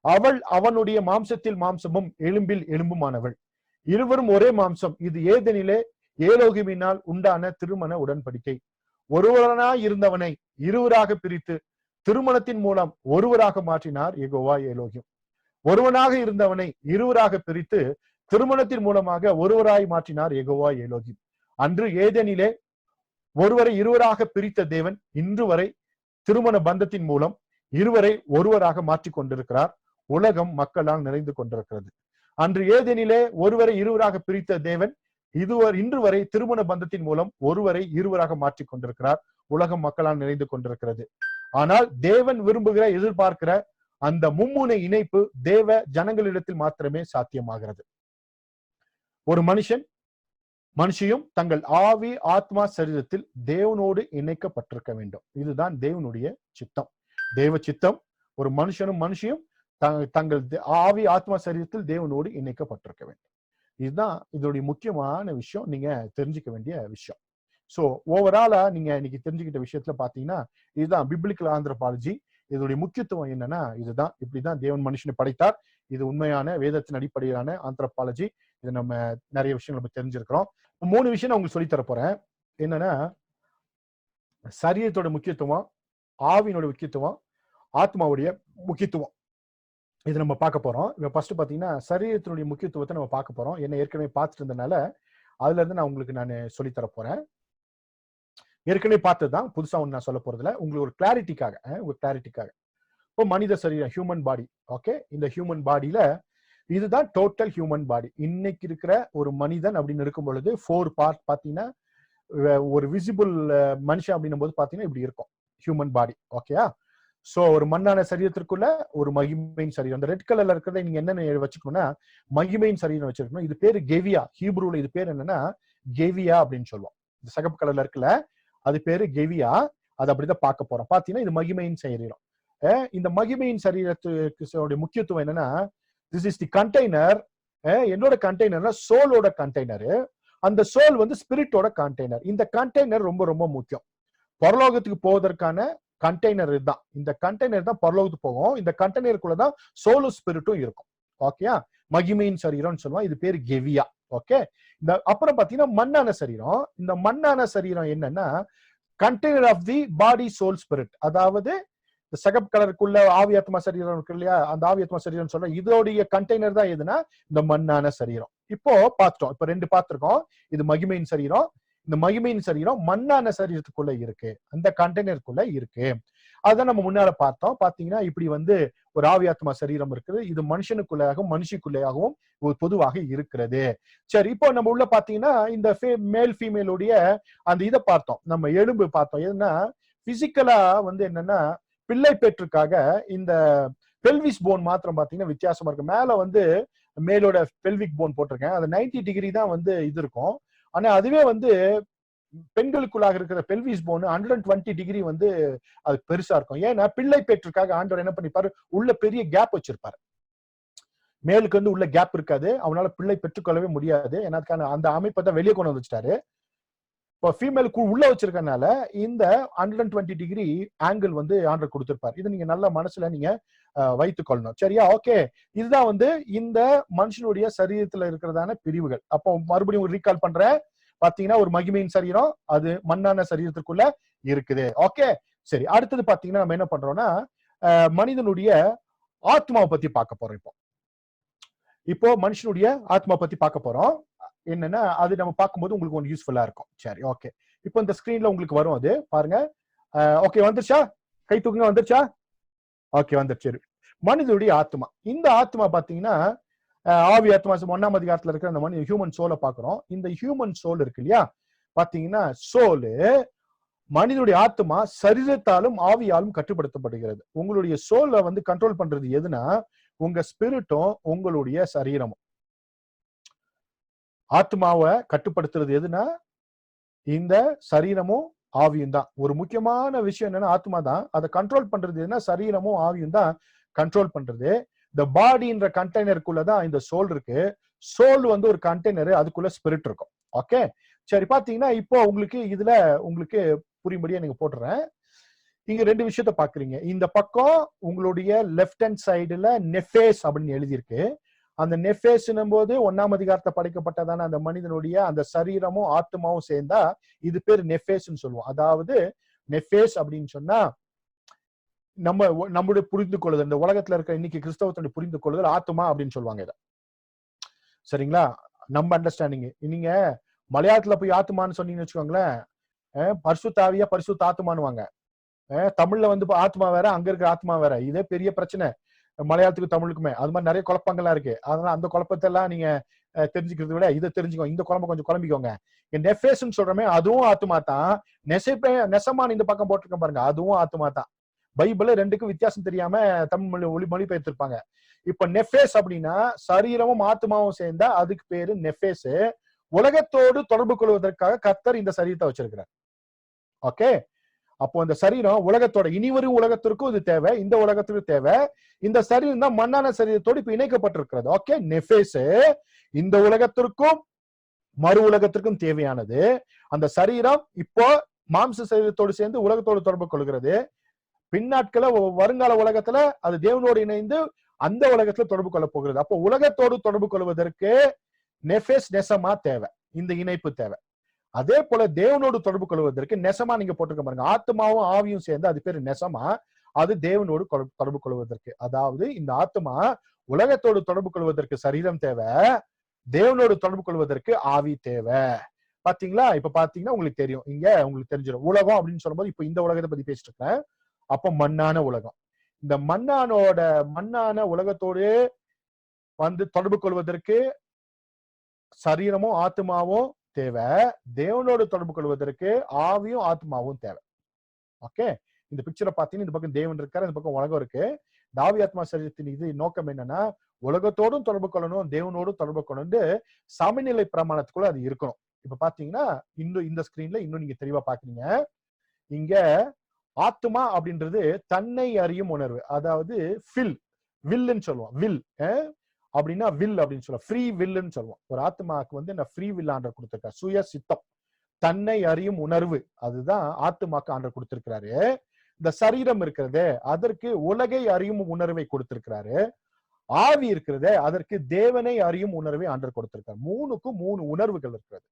அவள் அவனுடைய மாம்சத்தில் மாம்சமும் எலும்பில் எலும்புமானவள். இருவரும் ஒரே மாம்சம். இது ஏதெனிலே ஏலோகிமினால் உண்டான திருமண உடன்படிக்கை. ஒருவனாய் இருந்தவனை இருவராக பிரித்து திருமணத்தின் மூலம் ஒருவராக மாற்றினார் யெகோவா ஏலோகிம். ஒருவனாக இருந்தவனை இருவராக பிரித்து திருமணத்தின் மூலமாக ஒருவராய் மாற்றினார் யெகோவா ஏலோகிம். அன்று ஏதெனிலே ஒருவரை இருவராக பிரித்த தேவன் இன்று வரை திருமண பந்தத்தின் மூலம் இருவரை ஒருவராக மாற்றிக் கொண்டிருக்கிறார். உலகம் மக்களால் நிறைந்து கொண்டிருக்கிறது. அன்று ஏதெனிலே ஒருவரை இருவராக பிரித்த தேவன் இன்று வரை திருமண பந்தத்தின் மூலம் ஒருவரை இருவராக மாற்றிக் கொண்டிருக்கிறார். உலகம் மக்களால் நிறைந்து கொண்டிருக்கிறது. ஆனால் தேவன் விரும்புகிற, எதிர்பார்க்கிற அந்த மும்முனை இணைப்பு தேவ ஜனங்களிடத்தில் மாத்திரமே சாத்தியமாகிறது. ஒரு மனுஷியும் தங்கள் ஆவி, ஆத்மா, சரீரத்தில் தேவனோடு இணைக்கப்பட்டிருக்க வேண்டும். இதுதான் தேவனுடைய சித்தம். தேவ சித்தம் ஒரு மனுஷனும் மனுஷியும் தங்கள் ஆவி, ஆத்மா, சரீரத்தில் தேவனோடு இணைக்கப்பட்டிருக்க வேண்டும். இதுதான் இதோடைய முக்கியமான விஷயம், நீங்க தெரிஞ்சுக்க வேண்டிய விஷயம். சோ ஓவராலா நீங்க இன்னைக்கு தெரிஞ்சுக்கிட்ட விஷயத்துல பாத்தீங்கன்னா இதுதான் பிப்ளிக்கல் ஆந்த்ரோபாலஜி. இதோடைய முக்கியத்துவம் என்னன்னா இதுதான். இப்படிதான் தேவன் மனுஷனை படைத்தார். இது உண்மையான வேதத்தின் அடிப்படையிலான ஆந்த்ரோபாலஜி. இது நம்ம நிறைய விஷயங்கள் நம்ம தெரிஞ்சிருக்கிறோம். 3 விஷயம் நான் உங்களுக்கு சொல்லித்தர போறேன். என்னன்னா சரீரத்தோட முக்கியத்துவம், ஆவியினோட முக்கியத்துவம், ஆத்மாவுடைய முக்கியத்துவம். இது நம்ம பார்க்க போறோம். இப்ப ஃபர்ஸ்ட் பாத்தீங்கன்னா சரீரத்தினுடைய முக்கியத்துவத்தை நம்ம பார்க்க போறோம். என்ன ஏற்கனவே பார்த்துட்டு இருந்தனால அதுல இருந்து நான் உங்களுக்கு சொல்லித்தர போறேன். ஏற்கனவே பார்த்ததுதான், புதுசா ஒண்ணு நான் சொல்ல போறதுல உங்களுக்கு ஒரு கிளாரிட்டிக்காக. இப்போ மனித சரீரம், ஹியூமன் பாடி. ஓகே, இந்த ஹியூமன் பாடியில இதுதான் டோட்டல் ஹியூமன் பாடி. இன்னைக்கு இருக்கிற ஒரு மனிதன் அப்படின்னு இருக்கும் பொழுது 4 பார்ட் பாத்தீங்கன்னா ஒரு விசிபிள் மனுஷன் அப்படின்னும் போது பாத்தீங்கன்னா இப்படி இருக்கும் ஹியூமன் பாடி. ஓகேயா? சோ ஒரு மண்ணான சரீரத்திற்குள்ள ஒரு மகிமையின் சரீரம். அந்த ரெட் கலர்ல இருக்கிறத நீங்க என்னன்னு வச்சுக்கணும்னா மகிமையின் சரீரம் வச்சிருக்கணும். இது பேரு கெவியா. ஹீப்ரூல இது பேர் என்னன்னா கெவியா அப்படின்னு சொல்லுவோம். இந்த சகப்பு கலர்ல இருக்குல்ல அது பேரு கெவியா. அது அப்படிதான் பார்க்க போறோம். பாத்தீங்கன்னா இது மகிமையின் சரீரம். இந்த மகிமையின் சரீரத்துக்கு முக்கியத்துவம் என்னன்னா திஸ் இஸ் தி கண்டெய்னர். என்னோட கண்டெய்னர் சோலோட கண்டெய்னர். அந்த சோல் வந்து ஸ்பிரிட்டோட கண்டெய்னர். இந்த கண்டெய்னர் ரொம்ப ரொம்ப முக்கியம். பரலோகத்துக்கு போவதற்கான கண்டெய்னர் இதுதான். இந்த கண்டெய்னர் தான் பரலோகத்துக்கு போகும். இந்த கண்டெய்னருக்குள்ளதான் சோலும் ஸ்பிரிட்டும் இருக்கும். ஓகேயா? மகிமையின் சரீரம்னு சொல்லுவோம். இது பேரு கெவியா. ஓகே. இந்த அப்புறம் பாத்தீங்கன்னா மண்ணான சரீரம். இந்த மண்ணான சரீரம் என்னன்னா container of the body soul spirit. அதாவது இந்த சகப்பு கலருக்குள்ள ஆவி ஆத்மா சரீரம் இருக்கு இல்லையா, அந்த ஆவி ஆத்மா சரீரம் சொல்ற இதோடைய கண்டெய்னர் தான் எதுனா இந்த மண்ணான சரீரம். இப்போ பார்த்துட்டோம். இப்ப 2 பார்த்திருக்கோம். இது மகிமையின் சரீரம். இந்த மகிமையின் சரீரம் மண்ணான சரீரத்துக்குள்ள இருக்கு. அந்த கண்டெய்னருக்குள்ள இருக்கு. அதான் நம்ம முன்னால பார்த்தோம். பாத்தீங்கன்னா இப்படி வந்து ஒரு ஆவி ஆத்மா சரீரம் இருக்குது. இது மனுஷனுக்குள்ளையாகவும் மனுஷிக்குள்ளையாகவும் பொதுவாக இருக்கிறது. சரி, இப்போ நம்ம உள்ள பாத்தீங்கன்னா இந்த மேல் ஃபீமேலுடைய அந்த இதை பார்த்தோம். நம்ம எலும்பு பார்த்தோம். எதுனா பிசிக்கலா வந்து என்னன்னா பிள்ளை பெற்றுக்காக இந்த பெல்விஸ் போன் மாத்திரம் பாத்தீங்கன்னா வித்தியாசமா இருக்கு. மேல வந்து மேலோட பெல்விக் போன் போட்டிருக்கேன். அது 90 டிகிரி தான் வந்து இது இருக்கும். ஆனா அதுவே வந்து பெண்களுக்குள்ளாக இருக்கிற பெல்விஸ் போன் 120 டிகிரி வந்து அது பெருசா இருக்கும். ஏன்னா பிள்ளை பெற்றுக்காக ஆண்டவர் என்ன பண்ணிப்பாரு, உள்ள பெரிய கேப் வச்சிருப்பாரு. மேலுக்கு வந்து உள்ள கேப் இருக்காது. அவனால பிள்ளை பெற்றுக்கொள்ளவே முடியாது. ஏன்னா அந்த அமைப்பை தான் வெளியே கொண்டு வந்துட்டாரு. இப்போ ஃபீமேலுக்கு உள்ள வச்சிருக்கனால இந்த 120 டிகிரி ஆங்கிள் வந்து ஆண்டர் கொடுத்திருப்பாரு. இதை நீங்க நல்ல மனசுல நீங்க வைத்துக் கொள்ளணும். சரியா? ஓகே. இதுதான் வந்து இந்த மனுஷனுடைய சரீரத்துல இருக்கிறதான பிரிவுகள். அப்போ மறுபடியும் ஒரு ரீகால் பண்றேன். பாத்தீங்கன்னா ஒரு மகிமையின் சரீரம் அது மண்ணான சரீரத்துக்குள்ள இருக்குது. ஓகே. சரி, அடுத்தது பாத்தீங்கன்னா நம்ம என்ன பண்றோம்னா மனிதனுடைய ஆத்மாவை பத்தி பார்க்க போறோம். இப்போ மனுஷனுடைய ஆத்மா பத்தி பார்க்க போறோம். என்னன்னா அது நம்ம பார்க்கும்போது உங்களுக்கு கொஞ்சம் யூஸ்ஃபுல்லா இருக்கும். சரி, ஓகே. இப்போ இந்த ஸ்கிரீன்ல உங்களுக்கு வரும். அது பாருங்க. ஓகே, வந்துருச்சா? கை தூக்குங்க. வந்துருச்சா? ஓகே, வந்துருச்சு. மனிதனுடைய ஆத்மா. இந்த ஆத்மா பாத்தீங்கன்னா ஆவி ஆத்மா 1ஆம் அதிகாரத்துல இருக்கிற அந்த மனித ஹியூமன் சோலை பாக்குறோம். இந்த ஹியூமன் சோல் இருக்கு இல்லையா, பாத்தீங்கன்னா சோலு மனிதனுடைய ஆத்மா சரீரத்தாலும் ஆவியாலும் கட்டுப்படுத்தப்படுகிறது. உங்களுடைய சோலை வந்து கண்ட்ரோல் பண்றது எதுனா உங்க ஸ்பிரிட்டும் உங்களுடைய சரீரமும். ஆத்மாவை கட்டுப்படுத்துறது எதுனா இந்த சரீரமும் ஆவியும் தான். ஒரு முக்கியமான விஷயம் என்னன்னா ஆத்மா தான். அதை கண்ட்ரோல் பண்றது எதுனா சரீரமும் ஆவியும் தான் கண்ட்ரோல் பண்றது. இந்த பாடின்ற கண்டெய்னருக்குள்ளதான் இந்த சோல் இருக்கு. சோல் வந்து ஒரு கண்டெய்னர், அதுக்குள்ள ஸ்பிரிட் இருக்கும். ஓகே. சரி, பாத்தீங்கன்னா இப்போ உங்களுக்கு இதுல உங்களுக்கு புரியும்படியா நீங்க போட்டுறேன். இங்க 2 விஷயத்த பாக்குறீங்க. இந்த பக்கம் உங்களுடைய லெஃப்ட் ஹேண்ட் சைடுல நெஃபேஸ் அப்படின்னு எழுதியிருக்கு. அந்த நெஃபேஸ்னும் போது 1ஆம் அதிகாரத்தை படைக்கப்பட்டதான அந்த மனிதனுடைய அந்த சரீரமும் ஆத்மாவும் சேர்ந்தா இது பேர் நெஃபேஸ்ன்னு சொல்லுவோம். அதாவது நெஃபேஸ் அப்படின்னு சொன்னா நம்முடைய புரிந்து கொள்ளுதல், இந்த உலகத்துல இருக்க இன்னைக்கு கிறிஸ்தவத்துடைய புரிந்து கொள்ளுதல் ஆத்மா அப்படின்னு சொல்லுவாங்க இத. சரிங்களா? நம்ம அண்டர்ஸ்டாண்டிங். நீங்க மலையாளத்துல போய் ஆத்மான்னு சொன்னீங்கன்னு வச்சுக்கோங்களேன், பரிசுத்தாவியா பரிசுத்த ஆத்மானுவாங்க. தமிழ்ல வந்து ஆத்மா வேற, அங்க இருக்கிற ஆத்மா வேற. இதே பெரிய பிரச்சனை மலையாளத்துக்கு தமிழுக்குமே. அது மாதிரி நிறைய குழப்பங்கள்லாம் இருக்கு. அதனால அந்த குழப்பத்தை எல்லாம் நீங்க தெரிஞ்சுக்கிறத விட இதை தெரிஞ்சுக்கோங்க. இந்த குழம்பு கொஞ்சம் குழம்பிக்கோங்க. நெஃபேஸ்ன்னு சொல்றமே அதுவும் ஆத்மா தான். நெசமான் இந்த பக்கம் போட்டிருக்கேன் பாருங்க, அதுவும் ஆத்மா தான். பைபிள் 2க்கும் வித்தியாசம் தெரியாம தமிழ் மொழிபெயர்த்திருப்பாங்க. இப்ப நெஃபேஸ் அப்படின்னா சரீரமும் ஆத்மாவும் சேர்ந்தா அதுக்கு பேரு நெஃபேஸ். உலகத்தோடு தொடர்பு கொள்வதற்காக கர்த்தர் இந்த சரீரத்தை வச்சிருக்கிறார். ஓகே. அப்போ அந்த சரீரம் உலகத்தோட இனிவரும் உலகத்திற்கும் இது தேவை, இந்த உலகத்திற்கும் தேவை. இந்த சரீரம் தான் மண்ணான சரீரத்தோடு இப்ப இணைக்கப்பட்டிருக்கிறது. ஓகே. நெஃபேஸ் இந்த உலகத்திற்கும் மறு உலகத்திற்கும் தேவையானது. அந்த சரீரம் இப்போ மாம்ச சரீரத்தோடு சேர்ந்து உலகத்தோடு தொடர்பு கொள்கிறது. பின்னாட்கள வருங்கால உலகத்துல அது தேவனோடு இணைந்து அந்த உலகத்துல தொடர்பு கொள்ள போகிறது. அப்போ உலகத்தோடு தொடர்பு கொள்வதற்கு நெஃபேஸ் நெசமா தேவை, இந்த இணைப்பு தேவை. அதே போல தேவனோடு தொடர்பு கொள்வதற்கு நெசமா நீங்க போட்டிருக்க பாருங்க, ஆத்மாவும் ஆவியும் சேர்ந்து அது பேரு நெசமா. அது தேவனோடு தொடர்பு கொள்வதற்கு. அதாவது இந்த ஆத்மா உலகத்தோடு தொடர்பு கொள்வதற்கு சரீரம் தேவை, தேவனோடு தொடர்பு கொள்வதற்கு ஆவி தேவை. பாத்தீங்களா? இப்ப பாத்தீங்கன்னா உங்களுக்கு தெரியும், இங்க உங்களுக்கு தெரிஞ்சிடும். உலகம் அப்படின்னு சொல்லும்போது இப்ப இந்த உலகத்தை பத்தி பேசிட்டு இருக்கேன். அப்ப மண்ணான உலகம். இந்த மண்ணான உலகத்தோடு வந்து தொடர்பு கொள்வதற்கு சரீரமும் ஆத்மாவும் தேவை, தேவனோடு தொடர்பு கொள்வதற்கு ஆவியும் ஆத்மாவும் தேவை. ஓகே, இந்த பிக்சரை பார்த்தீங்கன்னா இந்த பக்கம் தேவன் இருக்காரு, இந்த பக்கம் உலகம் இருக்கு. ஆவி ஆத்மா சரீரத்தின் இது நோக்கம் என்னன்னா, உலகத்தோடும் தொடர்பு கொள்ளணும், தேவனோடும் தொடர்பு கொள்ளணும், சமநிலை பிரமாணத்துக்குள்ள அது இருக்கணும். இப்ப பாத்தீங்கன்னா இன்னும் இந்த ஸ்கிரீன்ல இன்னும் நீங்க தெளிவா பாக்குறீங்க. இங்க ஆத்மா அப்படின்றது தன்னை அறியும் உணர்வு, அதாவது வில்லுன்னு சொல்லுவோம். வில் அப்படின்னா வில் அப்படின்னு சொல்லுவோம், ஃப்ரீ வில்லுன்னு சொல்லுவோம். ஒரு ஆத்மாவுக்கு வந்து நான் ஃப்ரீ வில் ஆண்டர் கொடுத்திருக்காரு, சுய சித்தம், தன்னை அறியும் உணர்வு, அதுதான் ஆத்மாக்கு ஆண்டர் கொடுத்திருக்கிறாரு. இந்த சரீரம் இருக்கிறதே அதற்கு உலகை அறியும் உணர்வை கொடுத்திருக்கிறாரு. ஆவி இருக்கிறதே அதற்கு தேவனை அறியும் உணர்வை ஆண்டர் கொடுத்திருக்காரு. மூணுக்கும் 3 உணர்வுகள் இருக்கிறது.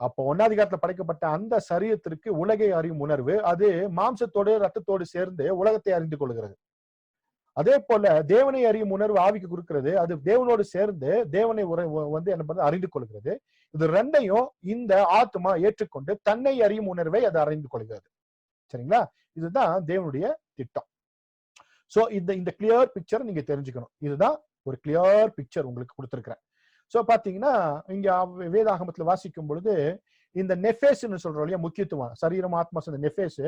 அப்போ ஒன்னாதிகாரத்துல படைக்கப்பட்ட அந்த சரீரத்திற்கு உலகை அறியும் உணர்வு, அது மாம்சத்தோடு ரத்தத்தோடு சேர்ந்து உலகத்தை அறிந்து கொள்கிறது. அதே போல தேவனை அறியும் உணர்வு ஆவிக்கு கொடுக்கிறது, அது தேவனோடு சேர்ந்து தேவனை வந்து என்ன பண்ண அறிந்து கொள்கிறது. இது ரெண்டையும் இந்த ஆத்மா ஏற்றுக்கொண்டு தன்னை அறியும் உணர்வை அது அறிந்து கொள்கிறது. சரிங்களா? இதுதான் தேவனுடைய திட்டம். சோ இந்த கிளியர் பிக்சர் நீங்க தெரிஞ்சுக்கணும். இதுதான் ஒரு கிளியர் பிக்சர் உங்களுக்கு கொடுத்திருக்கிறேன். சோ பாத்தீங்கன்னா இங்க வேதாகமத்துல வாசிக்கும் பொழுது இந்த நெஃபேஸ்ன்னு சொல்றோம் இல்லையா, முக்கியத்துவம் சரீரம் ஆத்மா, இந்த நெஃபேஸ்,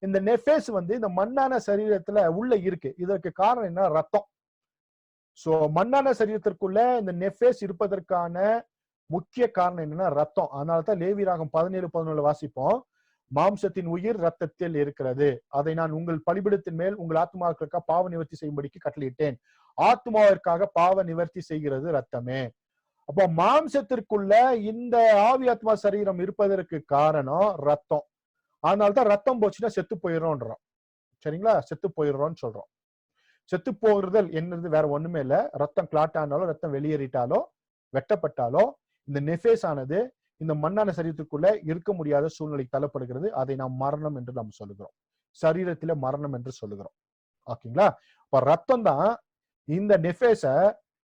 இந்த நெஃபேஸ் வந்து இந்த மண்ணான சரீரத்துல உள்ள இருக்கு. இதற்கு காரணம் என்ன? ரத்தம். சோ மண்ணான சரீரத்திற்குள்ள இந்த நெஃபேஸ் இருப்பதற்கான முக்கிய காரணம் என்னன்னா ரத்தம். அதனாலதான் லேவியராகமம் 17:11 வாசிப்போம், மாம்சத்தின் உயிர் ரத்தத்தில் இருக்கிறது, அதை நான் உங்கள் பலிபீடத்தின் மேல் உங்கள் ஆத்மாவுக்காக பாவ நிவர்த்தி செய்யும்படிக்கு கட்டளையிட்டேன், ஆத்மாவிற்காக பாவ நிவர்த்தி செய்கிறது ரத்தமே. அப்போ மாம்சத்திற்குள்ள இந்த ஆவி ஆத்மா சரீரம் இருப்பதற்கு காரணம் ரத்தம். அதனால்தான் ரத்தம் போச்சுன்னா செத்து போயிடுறோம்ன்றோம். சரிங்களா? செத்து போயிடுறோம்னு சொல்றோம். செத்து போகிறதல் என்னது வேற ஒண்ணுமே இல்ல, ரத்தம் கிளாட் ஆனாலோ ரத்தம் வெளியேறிட்டாலோ வெட்டப்பட்டாலோ இந்த நெஃபேஸ் ஆனது இந்த மண்ணான சரீரத்துக்குள்ள இருக்க முடியாத சூழ்நிலை தள்ளப்படுகிறது. அதை நாம் மரணம் என்று நாம் சொல்லுகிறோம், சரீரத்தில மரணம் என்று சொல்லுகிறோம். ஓகேங்களா? இப்ப ரத்தம் தான் இந்த நெஃபேஸ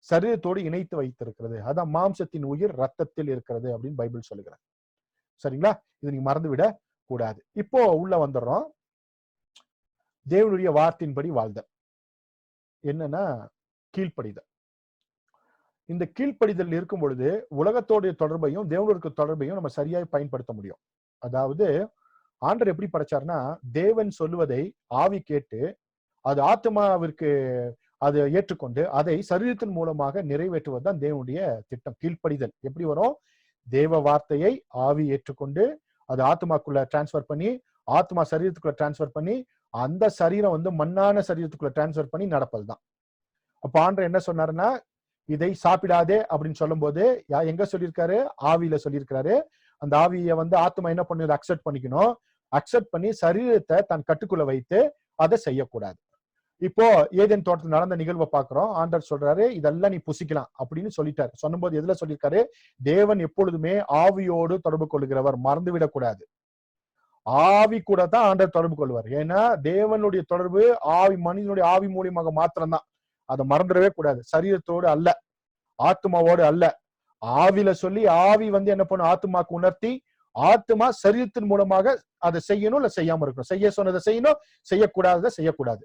சரீரத்தோடு இணைத்து வைத்திருக்கிறது. அதான் மாம்சத்தின் உயிர் ரத்தத்தில் இருக்கிறது அப்படின்னு பைபிள் சொல்லுகிறது. சரிங்களா? இது நீங்க மறந்து விட கூடாது. இப்போ உள்ள வந்துடுறோம். தேவனுடைய வார்த்தையின்படி வாழ்தல் என்னன்னா கீழ்ப்படிதல். இந்த கீழ்ப்படிதல் இருக்கும் பொழுது உலகத்தோடைய தொடர்பையும் தேவனுடைய தொடர்பையும் நம்ம சரியாய் பயன்படுத்த முடியும். அதாவது ஆண்டவர் எப்படி படைச்சார்னா, தேவன் சொல்லுவதை ஆவி கேட்டு அது ஆத்மாவிற்கு அதை ஏற்றுக்கொண்டு அதை சரீரத்தின் மூலமாக நிறைவேற்றுவதுதான் தேவனுடைய திட்டம். கீழ்ப்படிதல் எப்படி வரும்? தேவ வார்த்தையை ஆவி ஏற்றுக்கொண்டு அது ஆத்மாக்குள்ள டிரான்ஸ்பர் பண்ணி, ஆத்மா சரீரத்துக்குள்ள டிரான்ஸ்பர் பண்ணி, அந்த சரீரம் வந்து மண்ணான சரீரத்துக்குள்ள டிரான்ஸ்பர் பண்ணி நடப்பதுதான். அப்ப ஆண்டவர் என்ன சொன்னாருன்னா, இதை சாப்பிடாதே அப்படின்னு சொல்லும் போது எங்க சொல்லியிருக்காரு? ஆவியில சொல்லியிருக்காரு. அந்த ஆவியை வந்து ஆத்மா என்ன பண்ணுது? அக்செப்ட் பண்ணிக்கணும். அக்செப்ட் பண்ணி சரீரத்தை தன் கட்டுக்குள்ள வைத்து அதை செய்யக்கூடாது. இப்போ ஏதேன் தோட்டத்தில் நடந்த நிகழ்வை பாக்குறோம். ஆண்டவர் சொல்றாரு, இதெல்லாம் நீ புசிக்கலாம் அப்படின்னு சொல்லிட்டாரு. சொன்னும்போது எதுல சொல்லியிருக்காரு? தேவன் எப்பொழுதுமே ஆவியோடு தொடர்பு கொள்கிறவர், மறந்துவிடக் கூடாது. ஆவி கூட தான் ஆண்டவர் தொடர்பு கொள்வார். ஏன்னா தேவனுடைய தொடர்பு ஆவி, மனிதனுடைய ஆவி மூலியமாக மாத்திரம்தான். அதை மறந்துடவே கூடாது. சரீரத்தோடு அல்ல, ஆத்மாவோடு அல்ல. ஆவில சொல்லி ஆவி வந்து என்ன பண்ணும்? ஆத்மாக்கு உணர்த்தி, ஆத்மா சரீரத்தின் மூலமாக அதை செய்யணும் இல்ல செய்யாம இருக்கணும். செய்ய சொன்னதை செய்யணும், செய்யக்கூடாததை செய்யக்கூடாது.